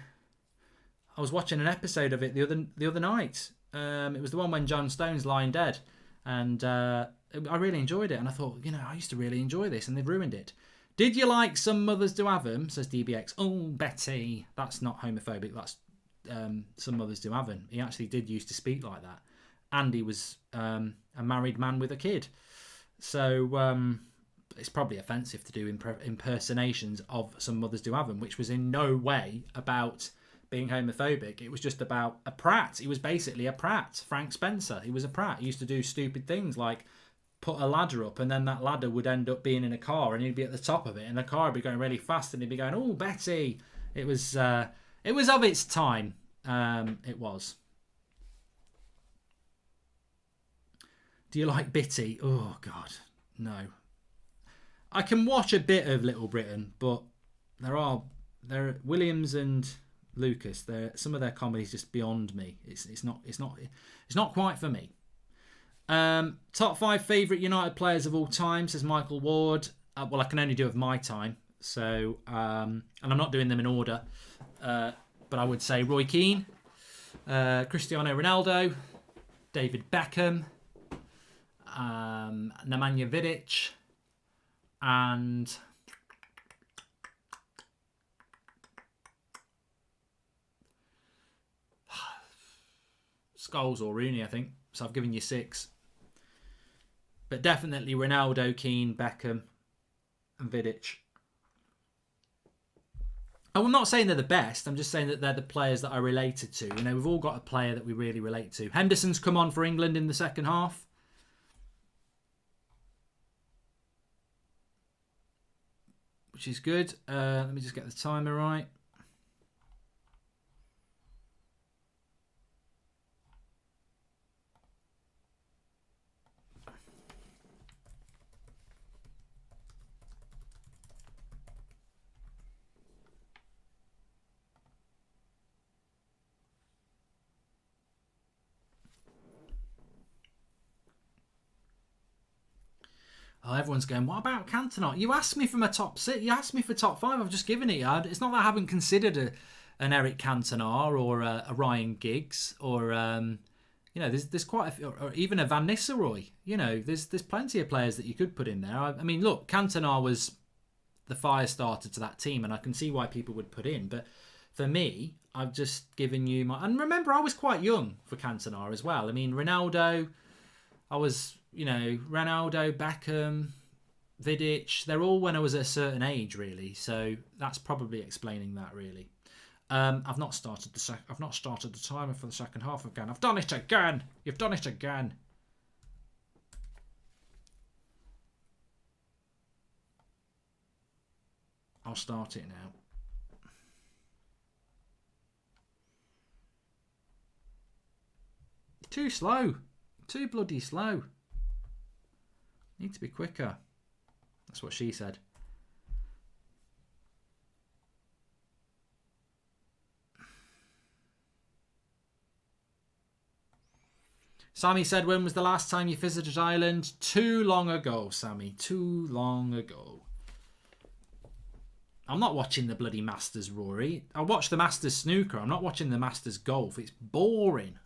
was watching an episode of it the other night. It was the one when Jon Stone's lying dead, and I really enjoyed it. And I thought, I used to really enjoy this, and they've ruined it. Did you like Some Mothers Do Have 'Em? Says DBX. Oh, Betty, that's not homophobic. That's Some Mothers Do Have 'Em. He actually did used to speak like that, and he was a married man with a kid. So it's probably offensive to do impersonations of Some Mothers Do Have 'Em, which was in no way about being homophobic. It was just about a prat. He was basically a prat. Frank Spencer. He was a prat. He used to do stupid things like put a ladder up, and then that ladder would end up being in a car, and he'd be at the top of it, and the car would be going really fast, and he'd be going, "Oh, Betty!" It was of its time. It was. Do you like Bitty? Oh God, no. I can watch a bit of Little Britain, but there Williams and Lucas. Some of their comedies just beyond me. It's not quite for me. Top 5 favourite United players of all time, says Michael Ward. Well, I can only do of my time, so and I'm not doing them in order. But I would say Roy Keane, Cristiano Ronaldo, David Beckham, Nemanja Vidic, and Scholes or Rooney, I think. So I've given you 6. But definitely Ronaldo, Keane, Beckham, and Vidic. I'm not saying they're the best. I'm just saying that they're the players that I related to. We've all got a player that we really relate to. Henderson's come on for England in the second half. Which is good. Let me just get the timer right. Oh, everyone's going, what about Cantona? You asked me for my top 6. You asked me for top 5. I've just given it. It's not that I haven't considered an Eric Cantona or a Ryan Giggs or, there's quite a few, or even a Van Nistelrooy. There's plenty of players that you could put in there. I mean, look, Cantona was the fire starter to that team, and I can see why people would put in. But for me, I've just given you my... And remember, I was quite young for Cantona as well. I mean, Ronaldo, I was... Ronaldo, Beckham, Vidic, they're all when I was at a certain age, really. So that's probably explaining that, really. I've not started the timer for the second half again. I've done it again. You've done it again. I'll start it now. Too slow. Too bloody slow. Need to be quicker. That's what she said. Sammy said, when was the last time you visited Ireland? Too long ago, Sammy. Too long ago. I'm not watching the bloody Masters, Rory. I watch the Masters snooker. I'm not watching the Masters golf. It's boring.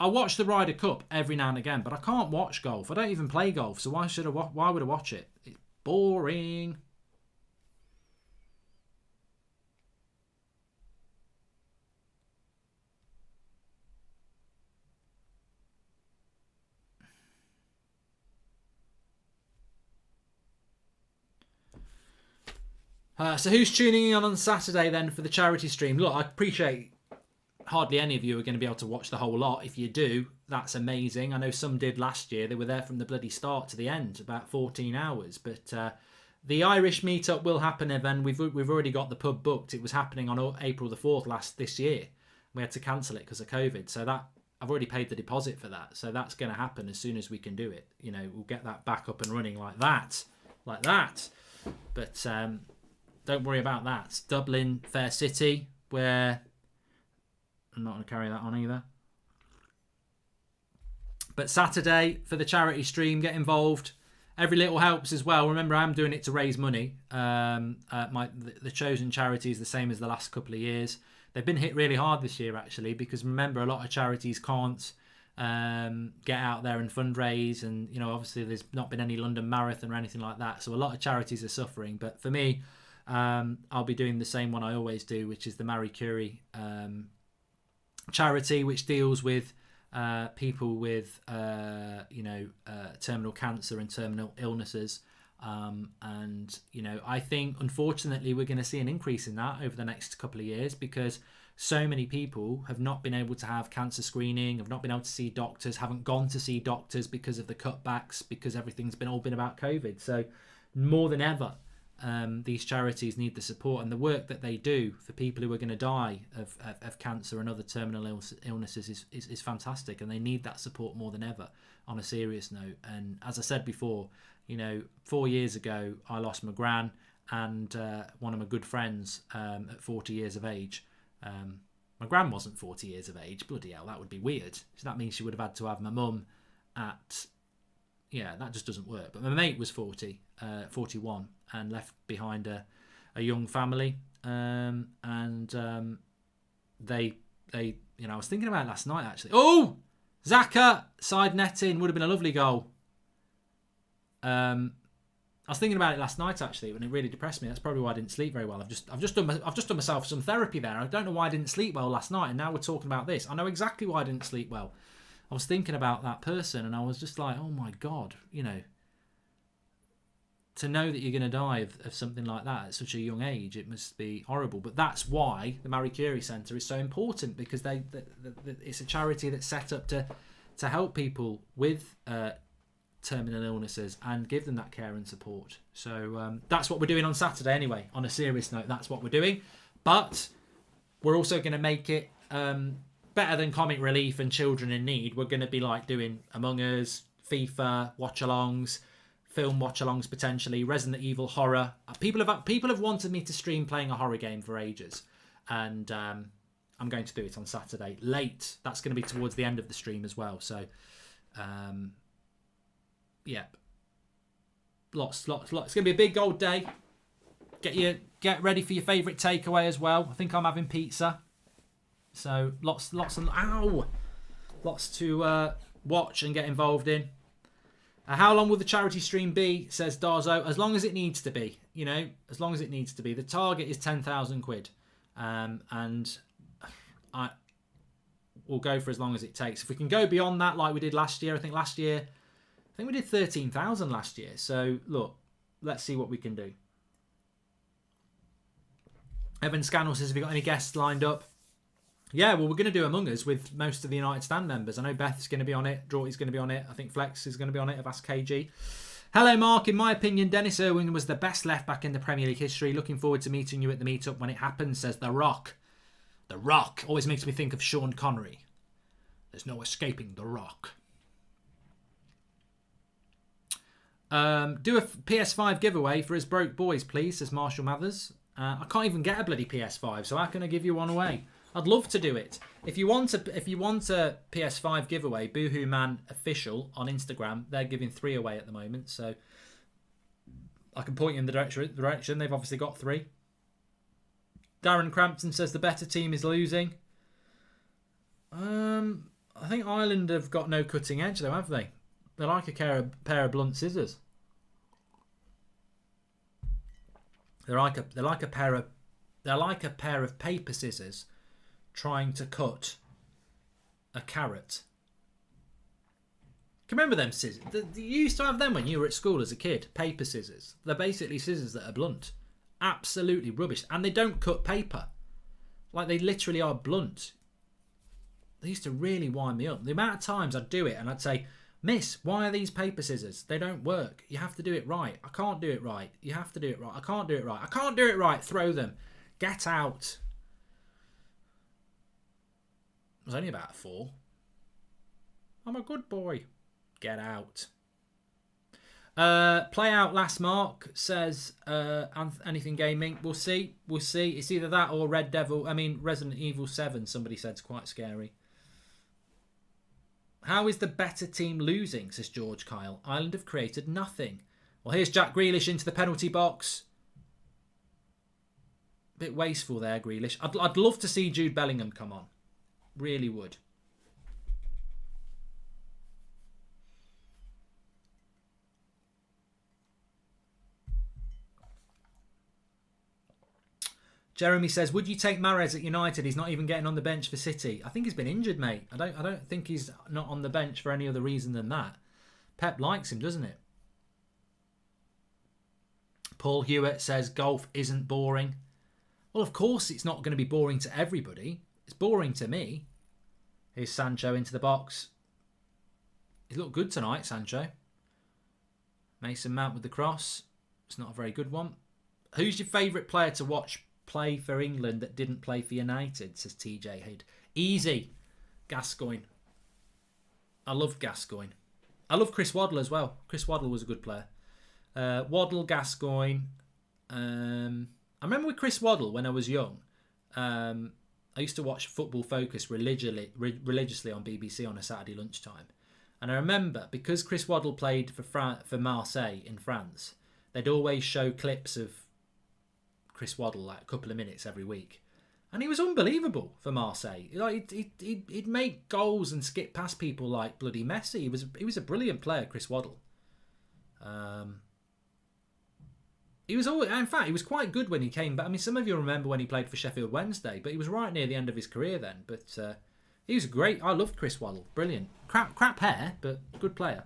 I watch the Ryder Cup every now and again, but I can't watch golf. I don't even play golf, so why would I watch it? It's boring. So who's tuning in on Saturday then for the charity stream? Look, I appreciate hardly any of you are going to be able to watch the whole lot. If you do, that's amazing. I know some did last year. They were there from the bloody start to the end, about 14 hours. But the Irish meetup will happen, Evan. We've already got the pub booked. It was happening on April the 4th this year. We had to cancel it because of COVID. So that I've already paid the deposit for that. So that's going to happen as soon as we can do it. You know, we'll get that back up and running like that. But don't worry about that. It's Dublin Fair City, where I'm not going to carry that on either. But Saturday for the charity stream, get involved. Every little helps as well. Remember, I'm doing it to raise money. The chosen charity is the same as the last couple of years. They've been hit really hard this year, actually, because remember, a lot of charities can't get out there and fundraise. And, you know, obviously there's not been any London Marathon or anything like that. So a lot of charities are suffering. But for me, I'll be doing the same one I always do, which is the Marie Curie charity, which deals with people with terminal cancer and terminal illnesses, and you know, I think unfortunately we're going to see an increase in that over the next couple of years, because so many people have not been able to have cancer screening, have not been able to see doctors, haven't gone to see doctors because of the cutbacks, because everything's been about COVID. So more than ever, these charities need the support, and the work that they do for people who are going to die of cancer and other terminal illnesses is fantastic, and they need that support more than ever, on a serious note. And as I said before, you know, 4 years ago I lost my gran and one of my good friends at 40 years of age. My gran wasn't 40 years of age. Bloody hell, that would be weird. So that means she would have had to have my mum at... Yeah, that just doesn't work. But my mate was 41, and left behind a young family. They, you know, I was thinking about it last night, actually. Oh! Zaka, side netting, would have been a lovely goal. I was thinking about it last night, actually, when it really depressed me. That's probably why I didn't sleep very well. I've just done myself some therapy there. I don't know why I didn't sleep well last night, and now we're talking about this. I know exactly why I didn't sleep well. I was thinking about that person, and I was just like, oh my God, you know, to know that you're going to die of something like that at such a young age, it must be horrible. But that's why the Marie Curie Centre is so important, because it's a charity that's set up to help people with terminal illnesses and give them that care and support. So that's what we're doing on Saturday anyway. On a serious note, that's what we're doing. But we're also going to make it... better than comic relief and children in need. We're going to be like doing Among Us, FIFA, watchalongs, film watchalongs potentially, Resident Evil horror. People have wanted me to stream playing a horror game for ages, and I'm going to do it on Saturday late. That's going to be towards the end of the stream as well. So, yeah, lots. It's going to be a big old day. Get ready for your favourite takeaway as well. I think I'm having pizza. So lots to watch and get involved in. How long will the charity stream be, says Darzo? As long as it needs to be, you know, as long as it needs to be. The target is 10,000 quid, and I will go for as long as it takes. If we can go beyond that, like we did last year, I think we did 13,000 last year. So look, let's see what we can do. Evan Scannell says, have you got any guests lined up? Yeah, well, we're going to do Among Us with most of the United Stand members. I know Beth's going to be on it. Draughty's going to be on it. I think Flex is going to be on it. I've asked KG. Hello, Mark. In my opinion, Dennis Irwin was the best left-back in the Premier League history. Looking forward to meeting you at the meetup when it happens, says The Rock. The Rock always makes me think of Sean Connery. There's no escaping The Rock. Do a PS5 giveaway for us broke boys, please, says Marshall Mathers. I can't even get a bloody PS5, so how can I give you one away? I'd love to do it. If you want a PS5 giveaway, Boohoo Man Official on Instagram, they're giving 3 away at the moment, so I can point you in the direction. They've obviously got 3. Darren Crampton says the better team is losing. I think Ireland have got no cutting edge though, have they? They're like a pair of blunt scissors. They're like a pair of paper scissors trying to cut a carrot. Can you remember them scissors? You used to have them when you were at school as a kid. Paper scissors. They're basically scissors that are blunt. Absolutely rubbish. And they don't cut paper. Like, they literally are blunt. They used to really wind me up. The amount of times I'd do it and I'd say, Miss, why are these paper scissors? They don't work. You have to do it right. I can't do it right. You have to do it right. I can't do it right. I can't do it right. Throw them. Get out. I was only about 4. I'm a good boy. Get out. Play out last mark says anything gaming. We'll see. We'll see. It's either that or Resident Evil 7. Somebody said it's quite scary. How is the better team losing, says George Kyle. Ireland have created nothing. Well, here's Jack Grealish into the penalty box. Bit wasteful there, Grealish. I'd love to see Jude Bellingham come on. Really would. Jeremy says, would you take Mahrez at United? He's not even getting on the bench for City. I think he's been injured, mate. I don't think he's not on the bench for any other reason than that. Pep likes him, doesn't it? Paul Hewitt says, golf isn't boring. Well, of course it's not going to be boring to everybody. It's boring to me. Here's Sancho into the box. He's looked good tonight, Sancho. Mason Mount with the cross. It's not a very good one. Who's your favourite player to watch play for England that didn't play for United, says TJ Head. Easy. Gascoigne. I love Gascoigne. I love Chris Waddle as well. Chris Waddle was a good player. Waddle, Gascoigne. I remember with Chris Waddle when I was young. I used to watch Football Focus religiously on BBC on a Saturday lunchtime. And I remember, because Chris Waddle played for Marseille in France, they'd always show clips of Chris Waddle, like a couple of minutes every week. And he was unbelievable for Marseille. Like, he'd make goals and skip past people like bloody Messi. He was a brilliant player, Chris Waddle. He was always, in fact, he was quite good when he came back. I mean, some of you remember when he played for Sheffield Wednesday, but he was right near the end of his career then. But he was great. I loved Chris Waddle. Brilliant. Crap hair, but good player.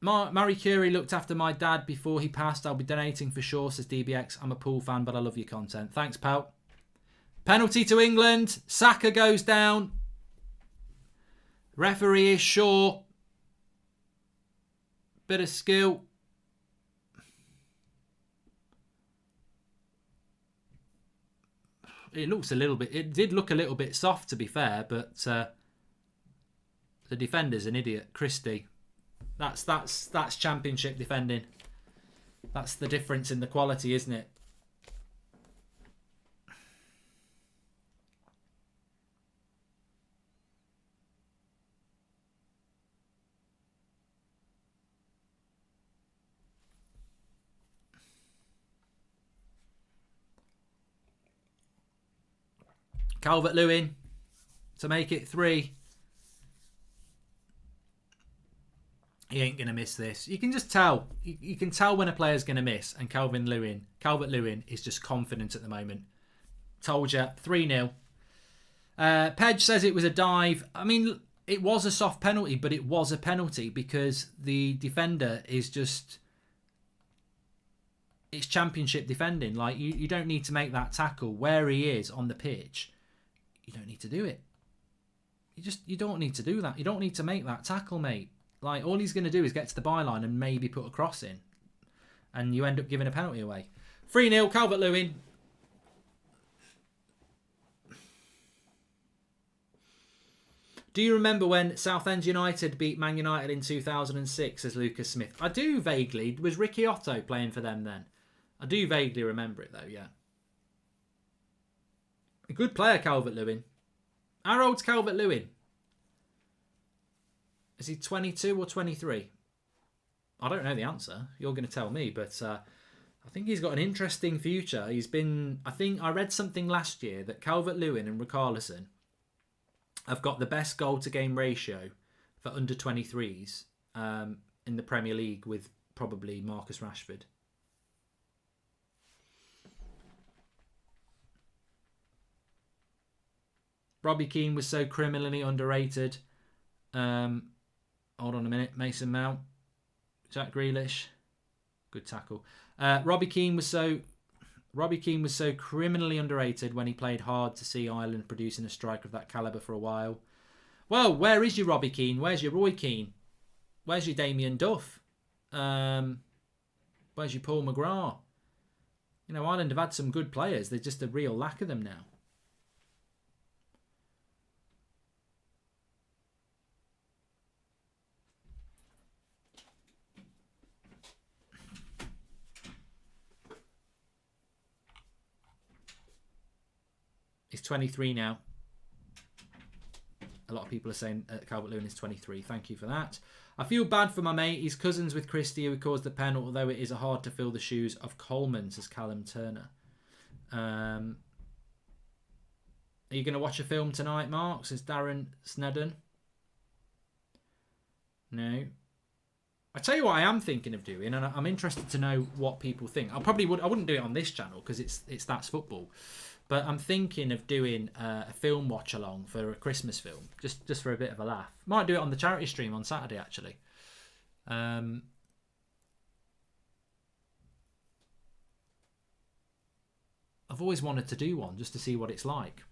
Marie Curie looked after my dad before he passed. I'll be donating for sure, says DBX. I'm a Pool fan, but I love your content. Thanks, pal. Penalty to England. Saka goes down. Referee is Shaw. Bit of skill. It looks a little bit... It did look a little bit soft, to be fair, but the defender's an idiot. Christie. That's championship defending. That's the difference in the quality, isn't it? Calvert-Lewin to make it 3. He ain't going to miss this. You can just tell. You can tell when a player's going to miss. And Calvert-Lewin is just confident at the moment. Told you. 3-0. Pedge says it was a dive. I mean, it was a soft penalty, but it was a penalty because the defender is just... It's championship defending. Like, you don't need to make that tackle where he is on the pitch. You don't need to do it. You don't need to do that. You don't need to make that tackle, mate. Like, all he's going to do is get to the byline and maybe put a cross in. And you end up giving a penalty away. 3-0, Calvert-Lewin. Do you remember when Southend United beat Man United in 2006, says Lucas Smith? I do vaguely. Was Ricky Otto playing for them then? I do vaguely remember it, though, yeah. A good player, Calvert-Lewin. How old's Calvert-Lewin? Is he 22 or 23? I don't know the answer. You're going to tell me, but I think he's got an interesting future. I think I read something last year that Calvert-Lewin and Richarlison have got the best goal-to-game ratio for under 23s in the Premier League with probably Marcus Rashford. Robbie Keane was so criminally underrated. Hold on a minute. Mason Mount. Jack Grealish. Good tackle. Robbie Keane was so criminally underrated when he played hard to see Ireland producing a striker of that calibre for a while. Well, where is your Robbie Keane? Where's your Roy Keane? Where's your Damien Duff? Where's your Paul McGrath? You know, Ireland have had some good players. There's just a real lack of them now. He's 23 now. A lot of people are saying Calvert-Lewin is 23. Thank you for that. I feel bad for my mate. He's cousins with Christie, who caused the penalty, although it is hard to fill the shoes of Coleman, says Callum Turner. Are you going to watch a film tonight, Mark? Says Darren Snedden. No. I tell you what I am thinking of doing, and I'm interested to know what people think. I wouldn't do it on this channel because it's That's Football. But I'm thinking of doing a film watch along for a Christmas film, just for a bit of a laugh. Might do it on the charity stream on Saturday, actually. I've always wanted to do one just to see what it's like.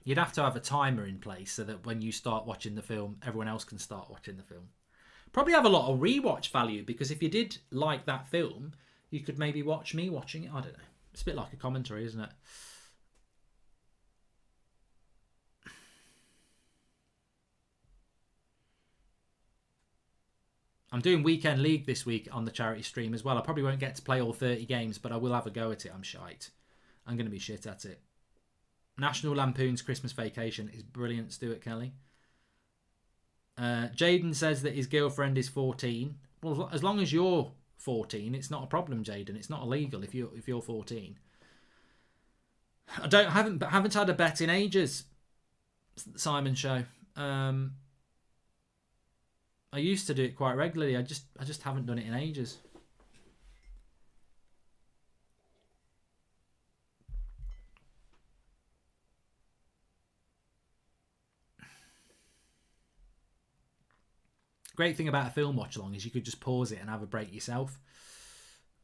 You'd have to have a timer in place so that when you start watching the film, everyone else can start watching the film. Probably have a lot of rewatch value, because if you did like that film, you could maybe watch me watching it. I don't know. It's a bit like a commentary, isn't it? I'm doing Weekend League this week on the charity stream as well. I probably won't get to play all 30 games, but I will have a go at it. I'm shite. I'm going to be shit at it. National Lampoon's Christmas Vacation is brilliant, Stuart Kelly. Jadon says that his girlfriend is 14. Well, as long as you're 14, it's not a problem, Jadon. It's not illegal if you're 14. I haven't had a bet in ages. Simon Show. I used to do it quite regularly. I just haven't done it in ages. Great thing about a film watch along is you could just pause it and have a break yourself,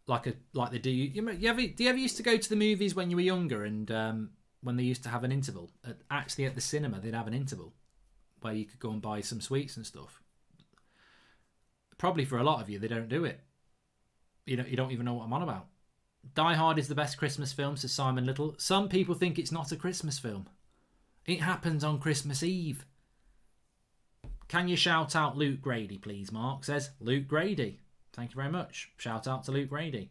like they do. Do you ever used to go to the movies when you were younger, and when they used to have an interval? Actually, at the cinema, they'd have an interval where you could go and buy some sweets and stuff. Probably for a lot of you, they don't do it. You don't even know what I'm on about. Die Hard is the best Christmas film, says Simon Little. Some people think it's not a Christmas film. It happens on Christmas Eve. Can you shout out Luke Grady, please, Mark? Says Luke Grady. Thank you very much. Shout out to Luke Grady.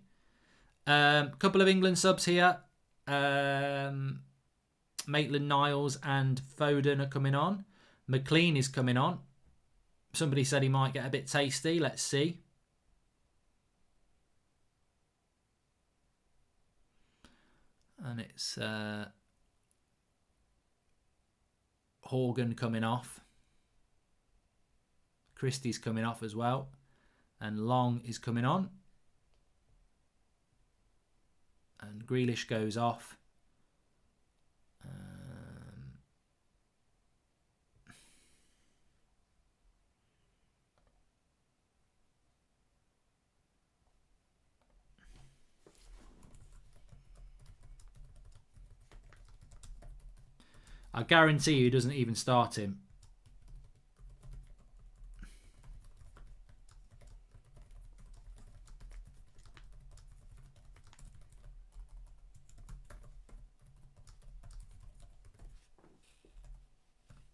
Couple of England subs here. Maitland-Niles and Foden are coming on. McLean is coming on. Somebody said he might get a bit tasty. Let's see. And it's Horgan coming off. Christie's coming off as well. And Long is coming on. And Grealish goes off. I guarantee you he doesn't even start him.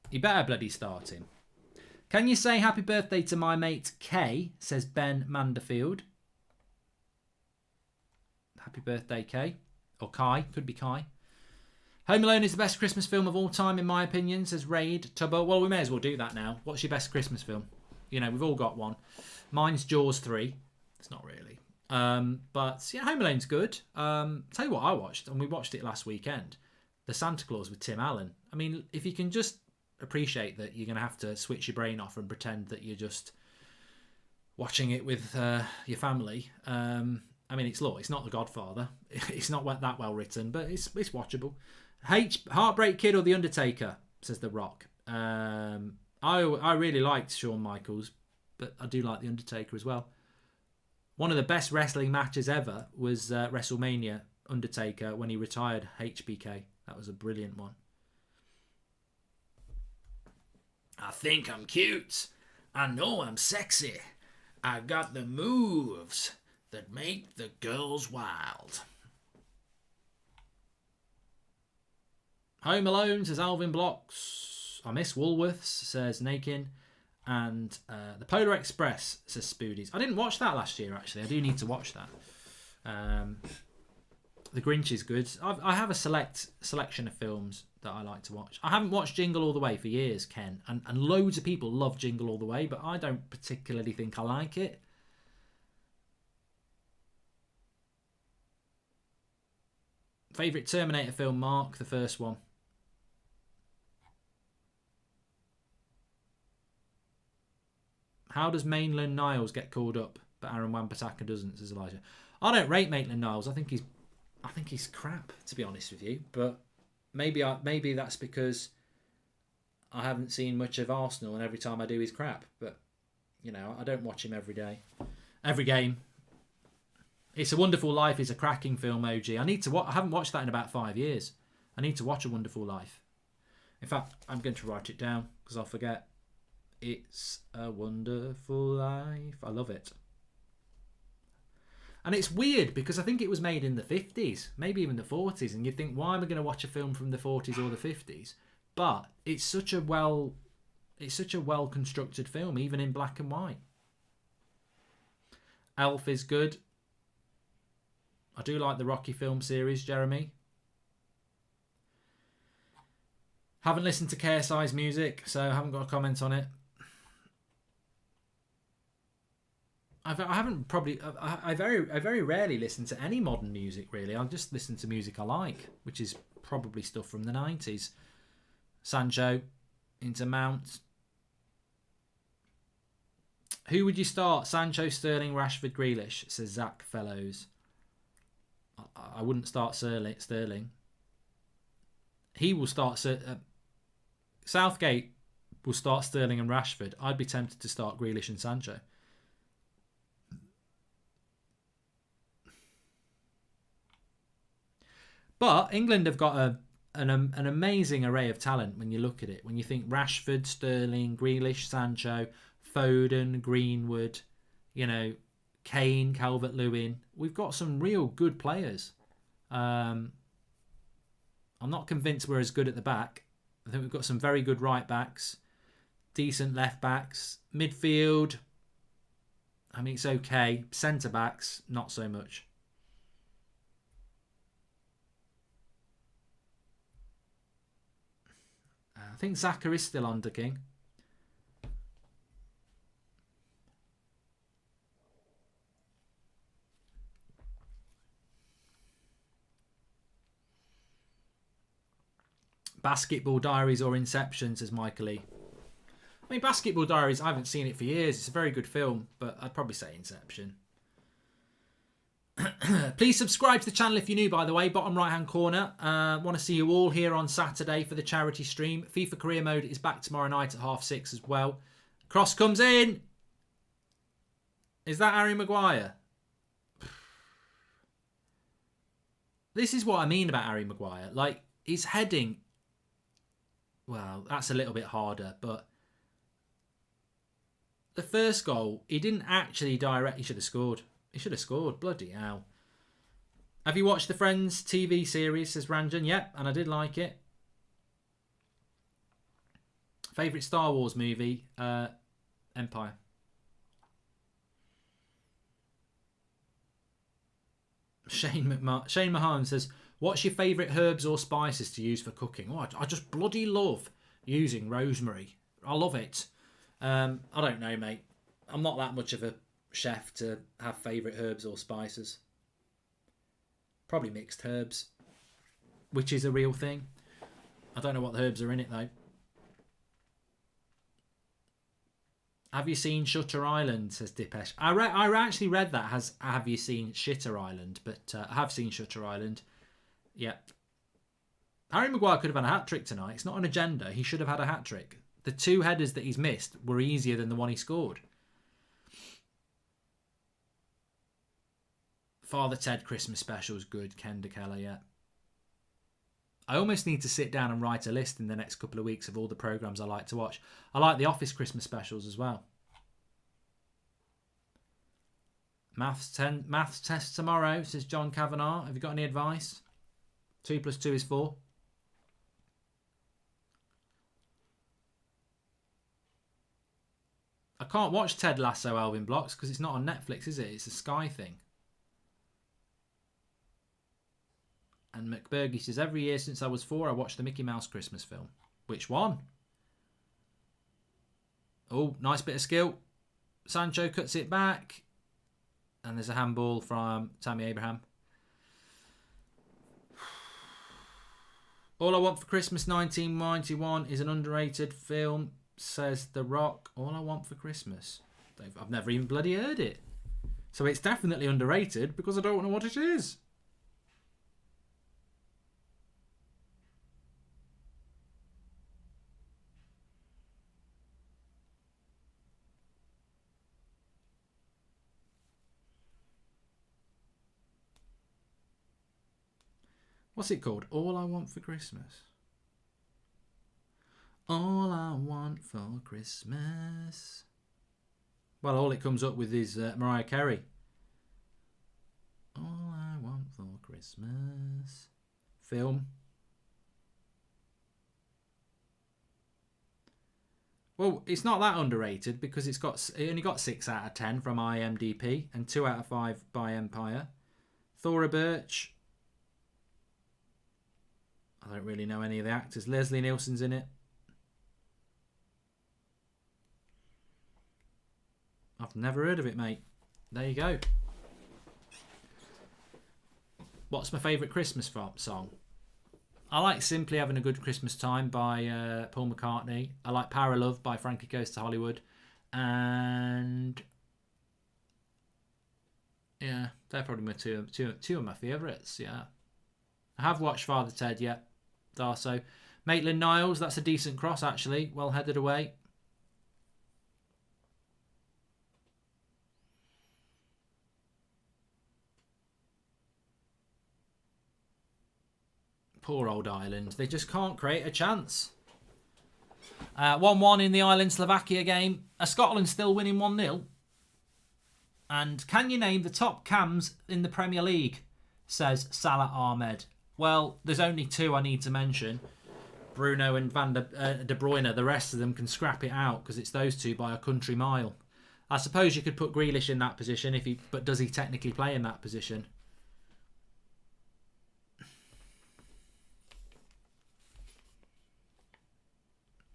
You better bloody start him. Can you say happy birthday to my mate Kay, says Ben Manderfield. Happy birthday, Kay. Or Kai, could be Kai. Home Alone is the best Christmas film of all time, in my opinion, says Raid Tubbo. Well, we may as well do that now. What's your best Christmas film? You know, we've all got one. Mine's Jaws 3. It's not really. But, yeah, Home Alone's good. Tell you what I watched, and we watched it last weekend. The Santa Claus with Tim Allen. I mean, if you can just appreciate that you're going to have to switch your brain off and pretend that you're just watching it with your family. I mean, it's not The Godfather. It's not that well written, but it's watchable. Heartbreak Kid or The Undertaker, says The Rock. I really liked Shawn Michaels, but I do like The Undertaker as well. One of the best wrestling matches ever was WrestleMania, Undertaker, when he retired HBK. That was a brilliant one. I think I'm cute. I know I'm sexy. I got the moves that make the girls wild. Home Alone, says Alvin Blocks. I miss Woolworths, says Nakin. And The Polar Express, says Spoodies. I didn't watch that last year, actually. I do need to watch that. The Grinch is good. I have a selection of films that I like to watch. I haven't watched Jingle All the Way for years, Ken. And loads of people love Jingle All the Way, but I don't particularly think I like it. Favourite Terminator film, Mark? The first one. How does Maitland-Niles get called up, but Aaron Wan-Bissaka doesn't, says Elijah? I don't rate Maitland-Niles. I think he's crap, to be honest with you. But maybe that's because I haven't seen much of Arsenal, and every time I do, he's crap. But you know, I don't watch him every day, every game. It's a Wonderful Life is a cracking film, OG. I haven't watched that in about 5 years. I need to watch A Wonderful Life. In fact, I'm going to write it down because I'll forget. It's a Wonderful Life. I love it. And it's weird because I think it was made in the 50s, maybe even the 40s, and you'd think, why am I going to watch a film from the 40s or the 50s? But it's such a well constructed film, even in black and white. Elf is good. I do like the Rocky film series, Jeremy. Haven't listened to KSI's music, so I haven't got a comment on it. I very rarely listen to any modern music, really. I'll just listen to music I like, which is probably stuff from the 90s. Sancho into Mount. Who would you start? Sancho, Sterling, Rashford, Grealish, says Zach Fellows. I wouldn't start Sterling. He will start... Southgate will start Sterling and Rashford. I'd be tempted to start Grealish and Sancho. But England have got an amazing array of talent when you look at it. When you think Rashford, Sterling, Grealish, Sancho, Foden, Greenwood, Kane, Calvert-Lewin. We've got some real good players. I'm not convinced we're as good at the back. I think we've got some very good right backs, decent left backs, midfield. I mean, it's okay. Centre backs, not so much. I think Xhaka is still under King. Basketball Diaries or Inception, says Michael E. I mean, Basketball Diaries, I haven't seen it for years. It's a very good film, but I'd probably say Inception. Please subscribe to the channel if you're new, by the way. Bottom right-hand corner. Want to see you all here on Saturday for the charity stream. FIFA Career Mode is back tomorrow night at 6:30 as well. Cross comes in. Is that Harry Maguire? This is what I mean about Harry Maguire. Like, his heading... Well, that's a little bit harder, but... The first goal, he didn't actually direct... He should have scored. He should have scored. Bloody hell. Have you watched the Friends TV series, says Ranjan? Yep, and I did like it. Favourite Star Wars movie? Empire. Shane Mahan says, what's your favourite herbs or spices to use for cooking? Oh, I just bloody love using rosemary. I love it. I don't know, mate. I'm not that much of a chef to have favourite herbs or spices. Probably mixed herbs, which is a real thing. I don't know what herbs are in it, though. Have you seen Shutter Island, says Dipesh. I actually read that as have you seen Shitter Island, but I have seen Shutter Island. Yep. Harry Maguire could have had a hat-trick tonight. It's not an agenda. He should have had a hat-trick. The 2 headers that he's missed were easier than the one he scored. Father Ted Christmas special is good. Ken DeKellar, yeah. I almost need to sit down and write a list in the next couple of weeks of all the programmes I like to watch. I like the Office Christmas specials as well. Maths test tomorrow, says John Kavanagh. Have you got any advice? 2 + 2 is 4. I can't watch Ted Lasso Alvin Blocks because it's not on Netflix, is it? It's a Sky thing. And McBurgie says, every year since I was 4, I watched the Mickey Mouse Christmas film. Which one? Oh, nice bit of skill. Sancho cuts it back. And there's a handball from Tammy Abraham. All I Want for Christmas 1991 is an underrated film, says The Rock. All I Want for Christmas. I've never even bloody heard it. So it's definitely underrated because I don't know what it is. What's it called? All I Want for Christmas. All I want for Christmas. Well, all it comes up with is Mariah Carey. All I Want for Christmas. Film. Well, it's not that underrated because it only got 6 out of 10 from IMDb and 2 out of 5 by Empire. Thora Birch. I don't really know any of the actors. Leslie Nielsen's in it. I've never heard of it, mate. There you go. What's my favourite Christmas song? I like Simply Having a Good Christmas Time by Paul McCartney. I like Power of Love by Frankie Goes to Hollywood. And yeah, they're probably my two of my favourites, yeah. I have watched Father Ted yet. Darso. Maitland Niles, that's a decent cross actually. Well headed away. Poor old Ireland. They just can't create a chance. 1-1 in the Ireland-Slovakia game. Scotland still winning 1-0. And can you name the top cams in the Premier League? Says Salah Ahmed. Well, there's only 2 I need to mention. Bruno and De Bruyne. The rest of them can scrap it out because it's those 2 by a country mile. I suppose you could put Grealish in that position, but does he technically play in that position?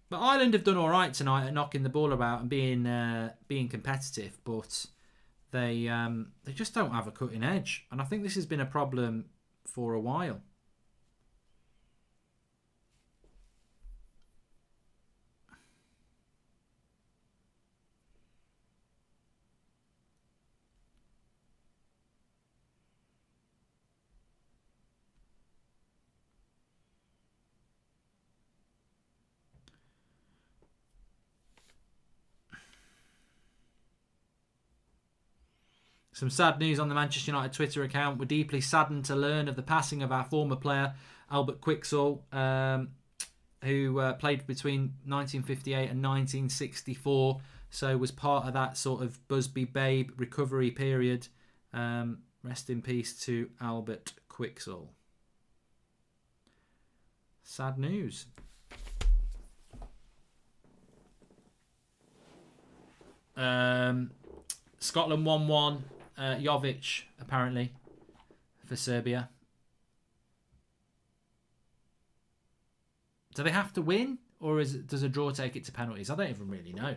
But Ireland have done all right tonight at knocking the ball about and being competitive, but they just don't have a cutting edge, and I think this has been a problem for a while. Some sad news on the Manchester United Twitter account. We're deeply saddened to learn of the passing of our former player, Albert Quixall, who played between 1958 and 1964. So was part of that sort of Busby Babe recovery period. Rest in peace to Albert Quixall. Sad news. Scotland 1-1. Jovic, apparently, for Serbia. Do they have to win? Or does a draw take it to penalties? I don't even really know.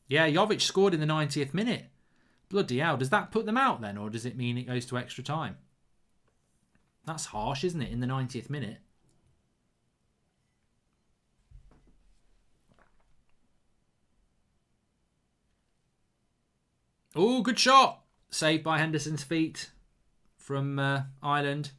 Yeah, Jovic scored in the 90th minute. Bloody hell. Does that put them out then? Or does it mean it goes to extra time? That's harsh, isn't it? In the 90th minute. Oh, good shot. Saved by Henderson's feet from Ireland.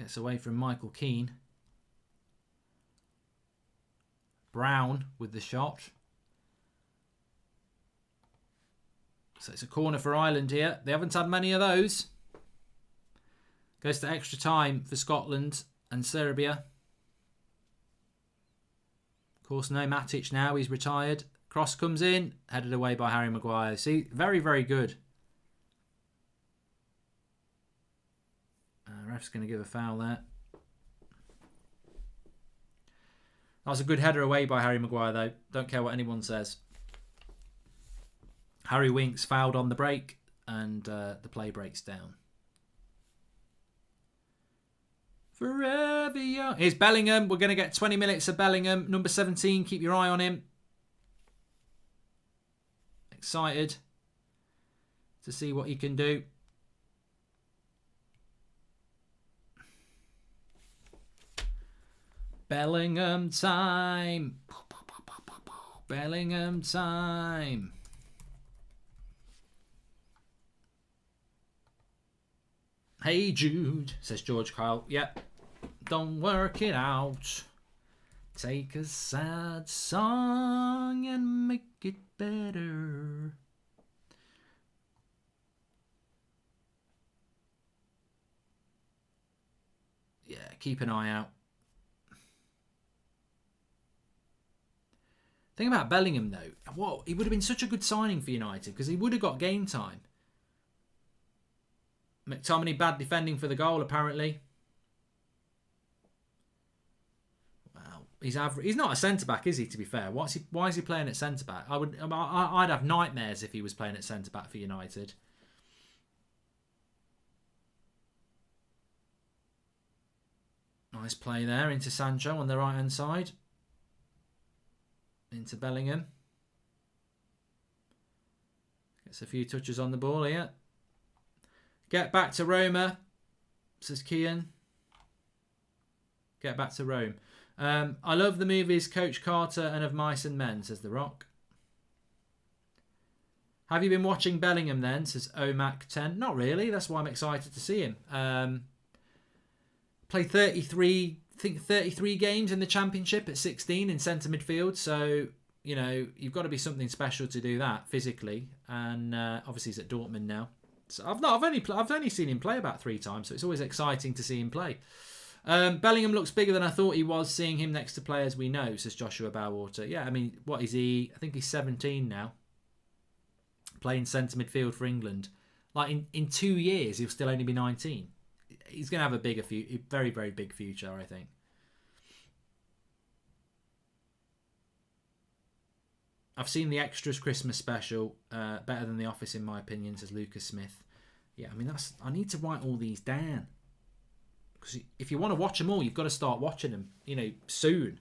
Gets away from Michael Keane. Brown with the shot. So it's a corner for Ireland here. They haven't had many of those. Goes to extra time for Scotland and Serbia. Of course, no Matic now. He's retired. Cross comes in. Headed away by Harry Maguire. See, very, very good. Ref's going to give a foul there. That was a good header away by Harry Maguire, though. Don't care what anyone says. Harry Winks fouled on the break, and the play breaks down. Forever young. Here's Bellingham. We're going to get 20 minutes of Bellingham. Number 17, keep your eye on him. Excited to see what he can do. Bellingham time. Bellingham time. Hey Jude, says George Kyle. Yep. Don't work it out. Take a sad song and make it better. Yeah, keep an eye out. Thing about Bellingham, though, what he would have been such a good signing for United because he would have got game time. McTominay bad defending for the goal, apparently. Well, he's average. He's not a centre back, is he? To be fair, why is he playing at centre back? I'd have nightmares if he was playing at centre back for United. Nice play there into Sancho on the right hand side. Into Bellingham. Gets a few touches on the ball here. Get back to Roma, says Kian. Get back to Rome. I love the movies Coach Carter and Of Mice and Men, says The Rock. Have you been watching Bellingham then, says OMAC10. Not really, that's why I'm excited to see him. Played 33 games in the Championship at 16 in centre midfield. So, you know, you've got to be something special to do that physically. And obviously he's at Dortmund now. So I've only seen him play about 3 times. So it's always exciting to see him play. Bellingham looks bigger than I thought he was, seeing him next to players we know, says Joshua Bowater. Yeah, I mean, what is he? I think he's 17 now. Playing centre midfield for England. Like in 2 years, he'll still only be 19. He's going to have a very, very big future, I think. I've seen the Extras Christmas special. Better than The Office, in my opinion, says Lucas Smith. Yeah, I mean, I need to write all these down. Because if you want to watch them all, you've got to start watching them, you know, soon.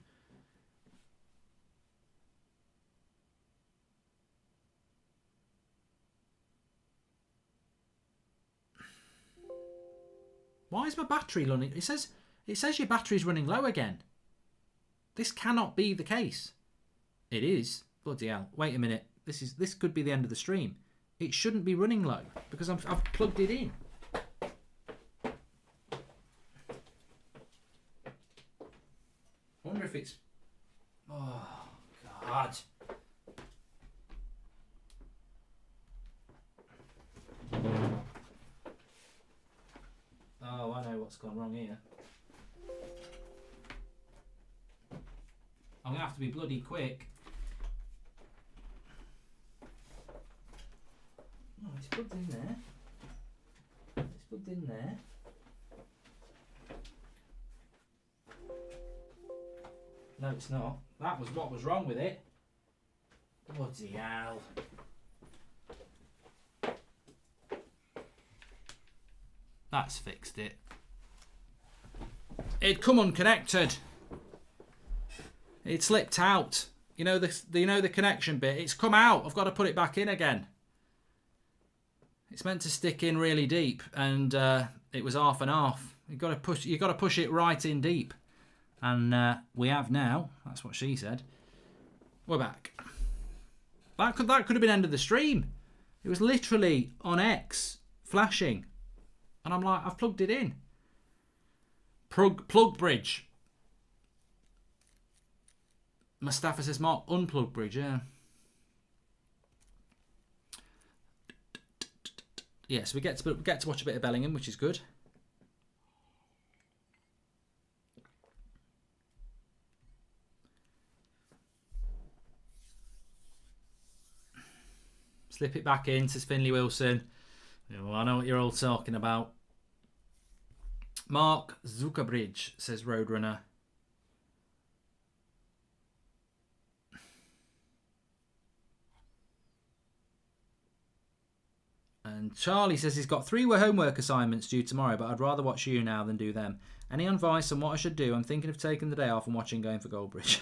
Why is my battery running? It says your battery's running low again. This cannot be the case. It is. Bloody hell. Wait a minute. This could be the end of the stream. It shouldn't be running low because I've plugged it in. I wonder if it's... Oh, God. Oh, I know what's gone wrong here. I'm going to have to be bloody quick. Oh, it's plugged in there. It's plugged in there. No, it's not. That was what was wrong with it. Bloody hell. That's fixed it. It'd come unconnected. It slipped out. You know the connection bit. It's come out. I've got to put it back in again. It's meant to stick in really deep, and it was half and half. You've got to push it right in deep, and we have now. That's what she said. We're back. That could have been end of the stream. It was literally on X flashing. And I'm like, I've plugged it in. Plug bridge. Mustafa says, Mark, unplug bridge, yeah. Yeah, so we get to watch a bit of Bellingham, which is good. Slip it back in, says Finley Wilson. Oh, I know what you're all talking about. Mark Zuckerbridge, says Roadrunner. And Charlie says he's got 3 homework assignments due tomorrow, but I'd rather watch you now than do them. Any advice on what I should do? I'm thinking of taking the day off and watching Going for Goldbridge.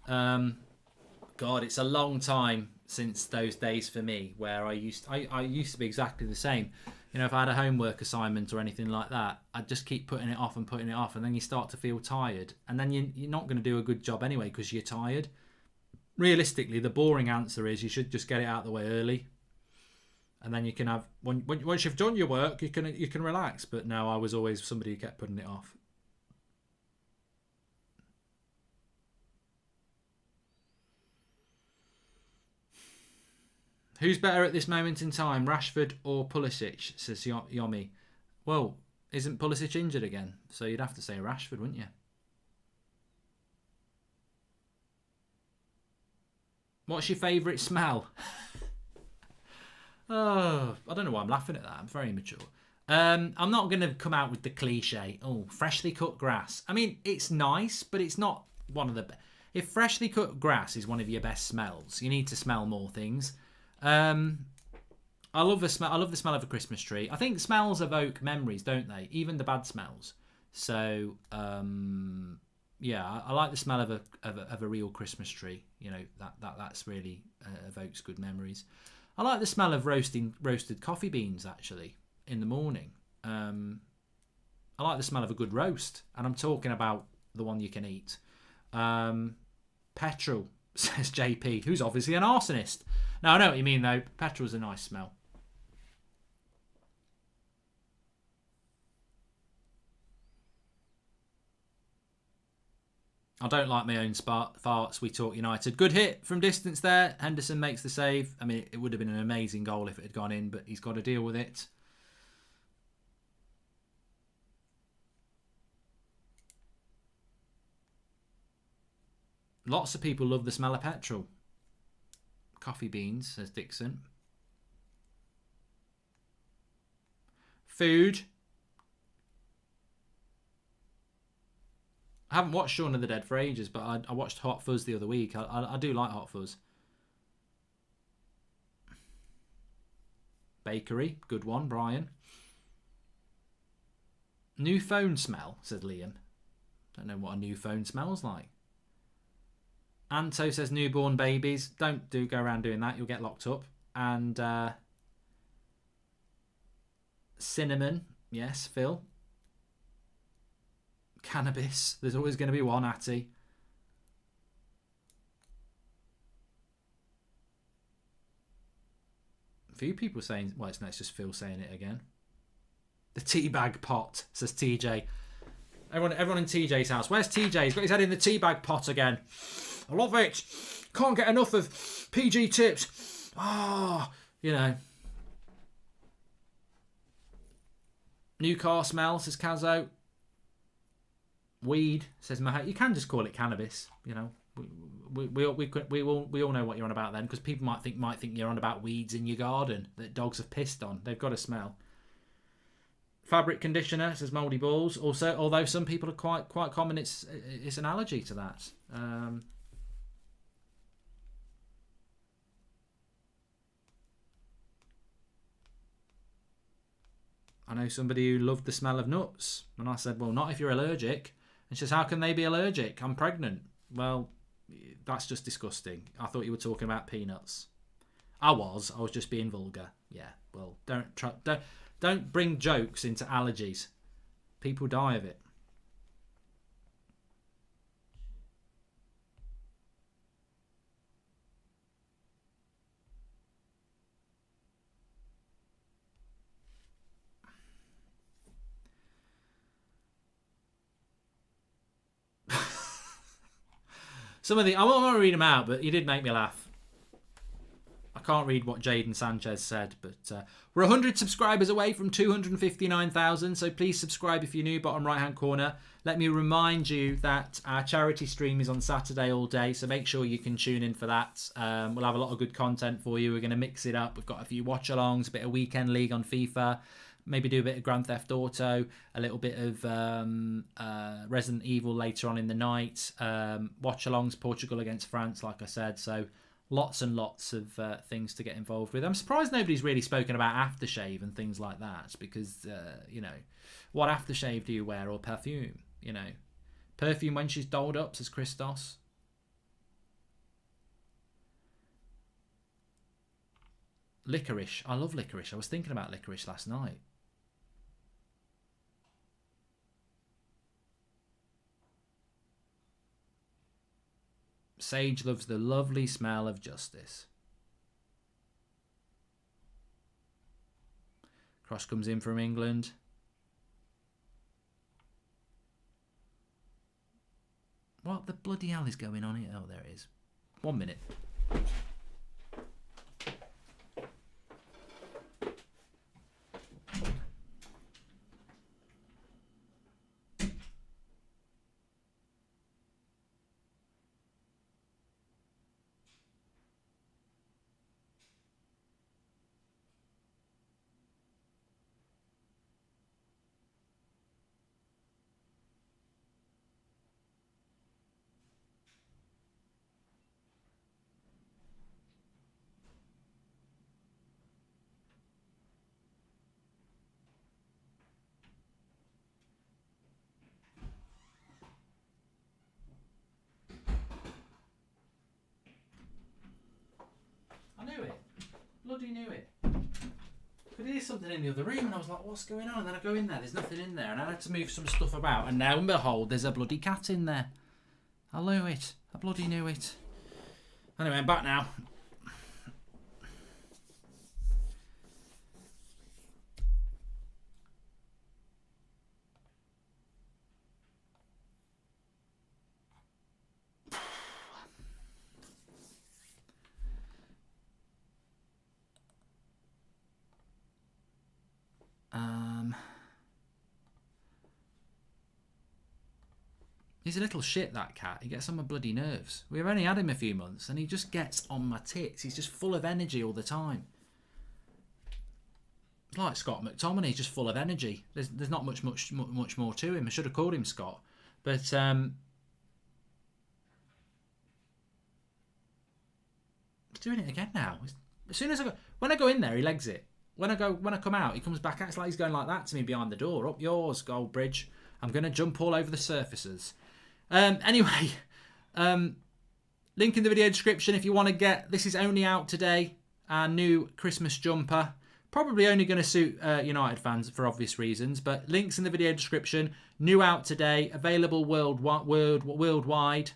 God, it's a long time since those days for me where I used to be exactly the same. You know, if I had a homework assignment or anything like that, I'd just keep putting it off, and then you start to feel tired, and then you're not going to do a good job anyway because you're tired. Realistically, the boring answer is you should just get it out of the way early, and then you can have once you've done your work, you can relax. But no, I was always somebody who kept putting it off. Who's better at this moment in time, Rashford or Pulisic, says Yomi. Well, isn't Pulisic injured again? So you'd have to say Rashford, wouldn't you? What's your favourite smell? Oh, I don't know why I'm laughing at that. I'm very immature. I'm not going to come out with the cliche. Oh, freshly cut grass. I mean, it's nice, but it's not one of the... If freshly cut grass is one of your best smells, you need to smell more things. I love the smell. I love the smell of a Christmas tree. I think smells evoke memories, don't they? Even the bad smells. So yeah, I like the smell of a real Christmas tree. You know, that's really evokes good memories. I like the smell of roasted coffee beans actually in the morning. I like the smell of a good roast, and I'm talking about the one you can eat. Petrol, says JP, who's obviously an arsonist. Now, I know what you mean, though. Petrol's a nice smell. I don't like my own farts. We talk United. Good hit from distance there. Henderson makes the save. I mean, it would have been an amazing goal if it had gone in, but he's got to deal with it. Lots of people love the smell of petrol. Coffee beans, says Dixon. Food. I haven't watched Shaun of the Dead for ages, but I watched Hot Fuzz the other week. I do like Hot Fuzz. Bakery, good one, Brian. New phone smell, says Liam. Don't know what a new phone smells like. Anto says newborn babies. Don't go around doing that. You'll get locked up. And cinnamon. Yes, Phil. Cannabis. There's always going to be one, Atty. A few people saying... Well, it's just Phil saying it again. The teabag pot, says TJ. Everyone in TJ's house. Where's TJ? He's got his head in the teabag pot again. I love it. Can't get enough of PG tips. Ah, you know. New car smell, says Kazo. Weed, says Mahat. You can just call it cannabis. You know, we all know what you're on about then, because people might think you're on about weeds in your garden that dogs have pissed on. They've got a smell. Fabric conditioner, says Mouldy Balls. Also, although some people are quite common, it's an allergy to that. I know somebody who loved the smell of nuts. And I said, well, not if you're allergic. And she says, how can they be allergic? I'm pregnant. Well, that's just disgusting. I thought you were talking about peanuts. I was just being vulgar. Yeah, well, don't bring jokes into allergies. People die of it. Some of the... I won't read them out, but you did make me laugh. I can't read what Jadon Sancho said, but we're 100 subscribers away from 259,000, so please subscribe if you're new, bottom right-hand corner. Let me remind you that our charity stream is on Saturday all day, so make sure you can tune in for that. We'll have a lot of good content for you. We're going to mix it up. We've got a few watch-alongs, a bit of Weekend League on FIFA, maybe do a bit of Grand Theft Auto, a little bit of Resident Evil later on in the night, watch-alongs, Portugal against France, like I said, so... Lots and lots of things to get involved with. I'm surprised nobody's really spoken about aftershave and things like that because, you know, what aftershave do you wear or perfume? You know, perfume when she's dolled up, says Christos. Licorice. I love licorice. I was thinking about licorice last night. Sage loves the lovely smell of justice. Cross comes in from England. What the bloody hell is going on here? Oh, there it is. 1 minute. Bloody knew it. Could hear something in the other room and I was like, what's going on? And then I go in there, there's nothing in there. And I had to move some stuff about. And now and behold, there's a bloody cat in there. I knew it. I bloody knew it. Anyway, I'm back now. He's a little shit, that cat. He gets on my bloody nerves. We've only had him a few months and he just gets on my tits. He's just full of energy all the time. It's like Scott McTominay, he's just full of energy. There's not much more to him. I should have called him Scott. But he's doing it again now. As soon as when I go in there, he legs it. When I come out, he comes back. It's like he's going like that to me behind the door. Up yours, Goldbridge. I'm going to jump all over the surfaces. Anyway, link in the video description if you want to get... This is only out today. Our new Christmas jumper. Probably only going to suit United fans for obvious reasons. But links in the video description. New out today. Available worldwide.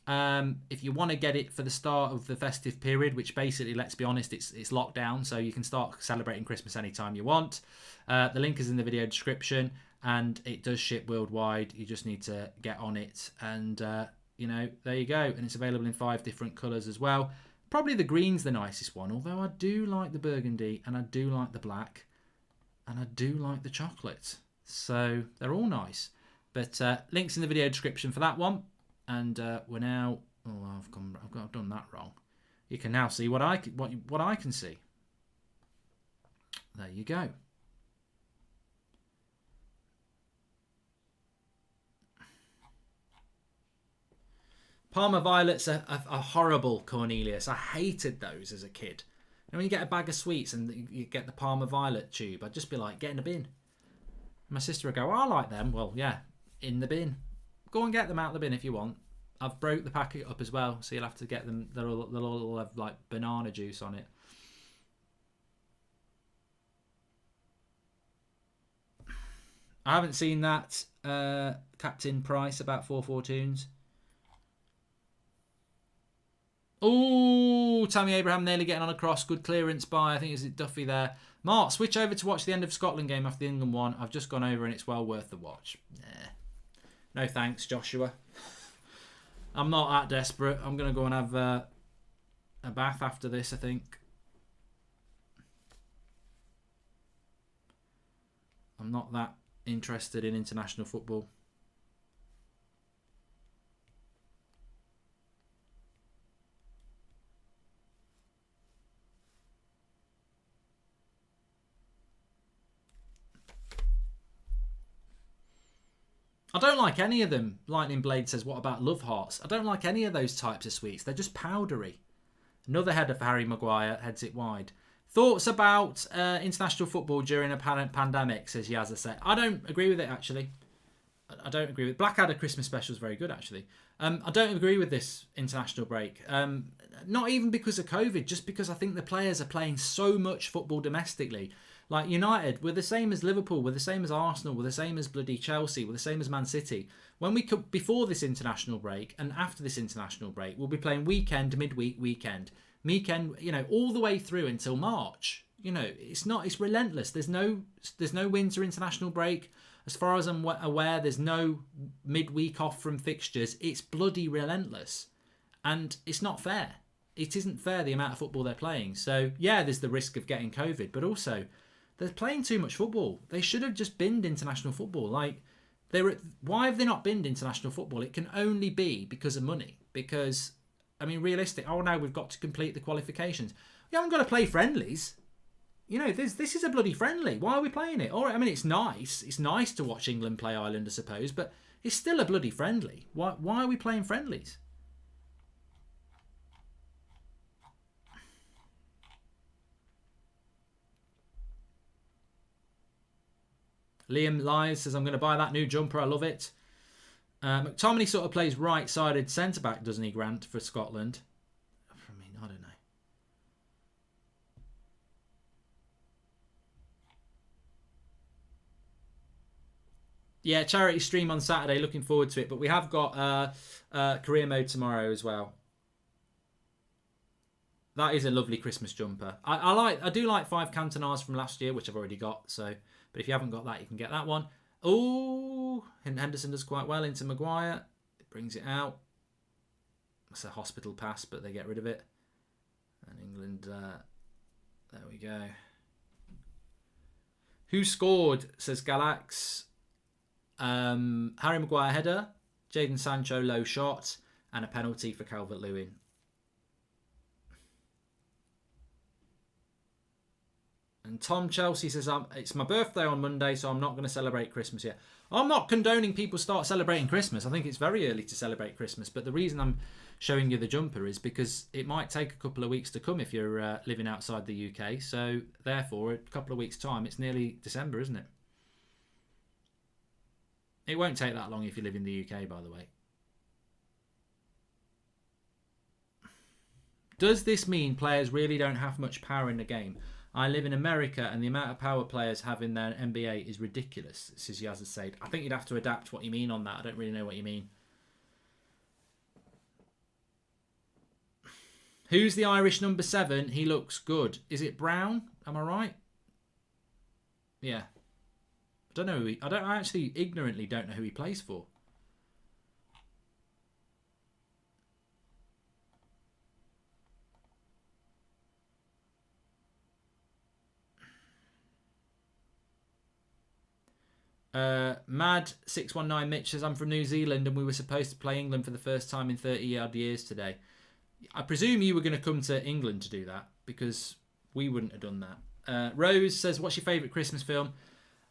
If you want to get it for the start of the festive period, which basically, let's be honest, it's lockdown. So you can start celebrating Christmas anytime you want. The link is in the video description. And it does ship worldwide. You just need to get on it. And, there you go. And it's available in 5 different colours as well. Probably the green's the nicest one. Although I do like the burgundy. And I do like the black. And I do like the chocolate. So they're all nice. But links in the video description for that one. And we're now... Oh, I've done that wrong. You can now see what I can see. There you go. Parma Violets are horrible, Cornelius. I hated those as a kid. And when you get a bag of sweets and you get the Parma Violet tube, I'd just be like, get in the bin. My sister would go, I like them. Well, yeah, in the bin. Go and get them out of the bin if you want. I've broke the packet up as well, so you'll have to get them. They'll all have like banana juice on it. I haven't seen that Captain Price about 442s. Oh, Tammy Abraham nearly getting on a cross. Good clearance by, I think it's Duffy there. Mark, switch over to watch the end of Scotland game after the England one. I've just gone over and it's well worth the watch. Nah. No thanks, Joshua. I'm not that desperate. I'm going to go and have a bath after this, I think. I'm not that interested in international football. I don't like any of them. Lightning Blade says, what about Love Hearts? I don't like any of those types of sweets. They're just powdery. Another header for Harry Maguire. Heads it wide. Thoughts about international football during a pandemic, says Yazza said. I don't agree with it, actually. I don't agree with it. Blackadder Christmas special is very good, actually. I don't agree with this international break. Not even because of COVID, just because I think the players are playing so much football domestically. Like United, we're the same as Liverpool, we're the same as Arsenal, we're the same as bloody Chelsea, we're the same as Man City. When we come before this international break and after this international break, we'll be playing weekend, midweek, weekend, all the way through until March. It's relentless. There's no winter international break. As far as I'm aware, there's no midweek off from fixtures. It's bloody relentless, and it's not fair. It isn't fair, the amount of football they're playing. So yeah, there's the risk of getting COVID, but also they're playing too much football. They should have just binned international football. Why have they not binned international football? It can only be because of money. Because realistic. Oh, now we've got to complete the qualifications. We haven't got to play friendlies. This is a bloody friendly. Why are we playing it? All right, it's nice. It's nice to watch England play Ireland, I suppose, but it's still a bloody friendly. Why are we playing friendlies? Liam Lies says, I'm going to buy that new jumper. I love it. McTominay sort of plays right-sided centre-back, doesn't he, Grant, for Scotland? I don't know. Yeah, charity stream on Saturday. Looking forward to it. But we have got career mode tomorrow as well. That is a lovely Christmas jumper. I do like 5 Cantonars from last year, which I've already got. But if you haven't got that, you can get that one. Oh, Henderson does quite well into Maguire. It brings it out. It's a hospital pass, but they get rid of it. And England, there we go. Who scored, says Galax. Harry Maguire header, Jadon Sancho low shot, and a penalty for Calvert-Lewin. And Tom Chelsea says, it's my birthday on Monday, so I'm not going to celebrate Christmas yet. I'm not condoning people start celebrating Christmas. I think it's very early to celebrate Christmas. But the reason I'm showing you the jumper is because it might take a couple of weeks to come if you're living outside the UK. So therefore, a couple of weeks' time, it's nearly December, isn't it? It won't take that long if you live in the UK, by the way. Does this mean players really don't have much power in the game? I live in America and the amount of power players have in their NBA is ridiculous, says Yazza Said. I think you'd have to adapt what you mean on that. I don't really know what you mean. Who's the Irish number 7? He looks good. Is it Brown? Am I right? Yeah. I don't know. I actually ignorantly don't know who he plays for. Mad619 Mitch says, I'm from New Zealand and we were supposed to play England for the first time in 30-odd years today. I presume you were going to come to England to do that because we wouldn't have done that. Rose says, what's your favourite Christmas film?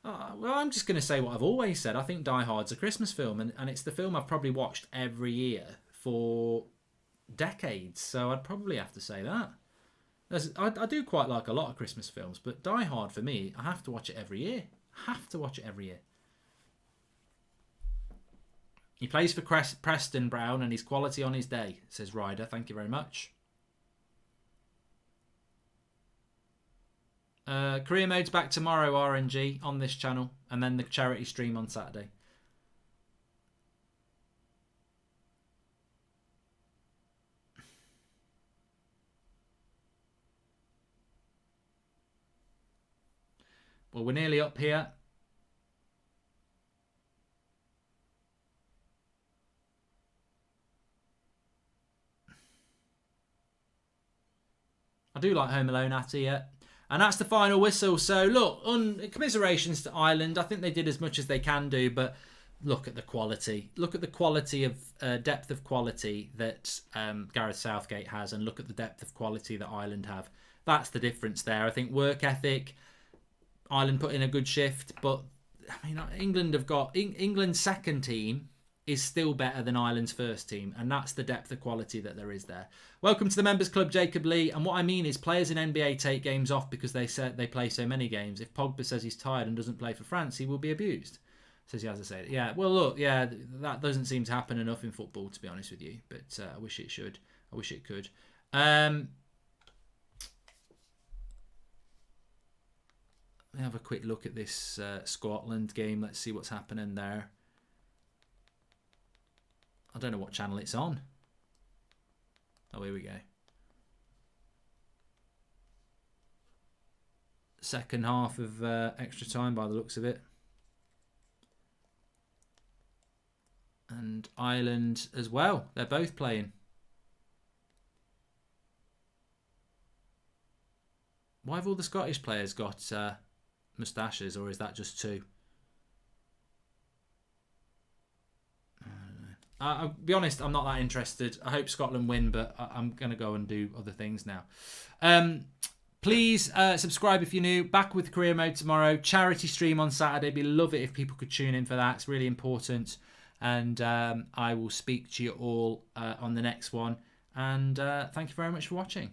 Well, I'm just going to say what I've always said. I think Die Hard's a Christmas film and it's the film I've probably watched every year for decades. So I'd probably have to say that. I do quite like a lot of Christmas films, but Die Hard for me, I have to watch it every year. He plays for Preston Brown and he's quality on his day, says Ryder. Thank you very much. Career mode's back tomorrow, RNG, on this channel, and then the charity stream on Saturday. Well, we're nearly up here. I do like Home Alone Atty, yeah. And that's the final whistle. So, look, commiserations to Ireland. I think they did as much as they can do, but look at the quality. Look at the quality of depth of quality that Gareth Southgate has, and look at the depth of quality that Ireland have. That's the difference there. I think work ethic, Ireland put in a good shift, but I mean, England have got England's second team is still better than Ireland's first team, and that's the depth of quality that there is there. Welcome to the Members Club, Jacob Lee. And what I mean is players in NBA take games off because they said they play so many games. If Pogba says he's tired and doesn't play for France, he will be abused. Says he has to say it. Yeah, well, look, yeah, that doesn't seem to happen enough in football, to be honest with you. But I wish it should. I wish it could. Let me have a quick look at this Scotland game. Let's see what's happening there. I don't know what channel it's on. Oh, here we go. Second half of extra time by the looks of it. And Ireland as well. They're both playing. Why have all the Scottish players got moustaches, or is that just two? I'll be honest, I'm not that interested. I hope Scotland win, but I'm going to go and do other things now. Please subscribe if you're new. Back with Career Mode tomorrow. Charity stream on Saturday. Be love it if people could tune in for that. It's really important. And I will speak to you all on the next one. And thank you very much for watching.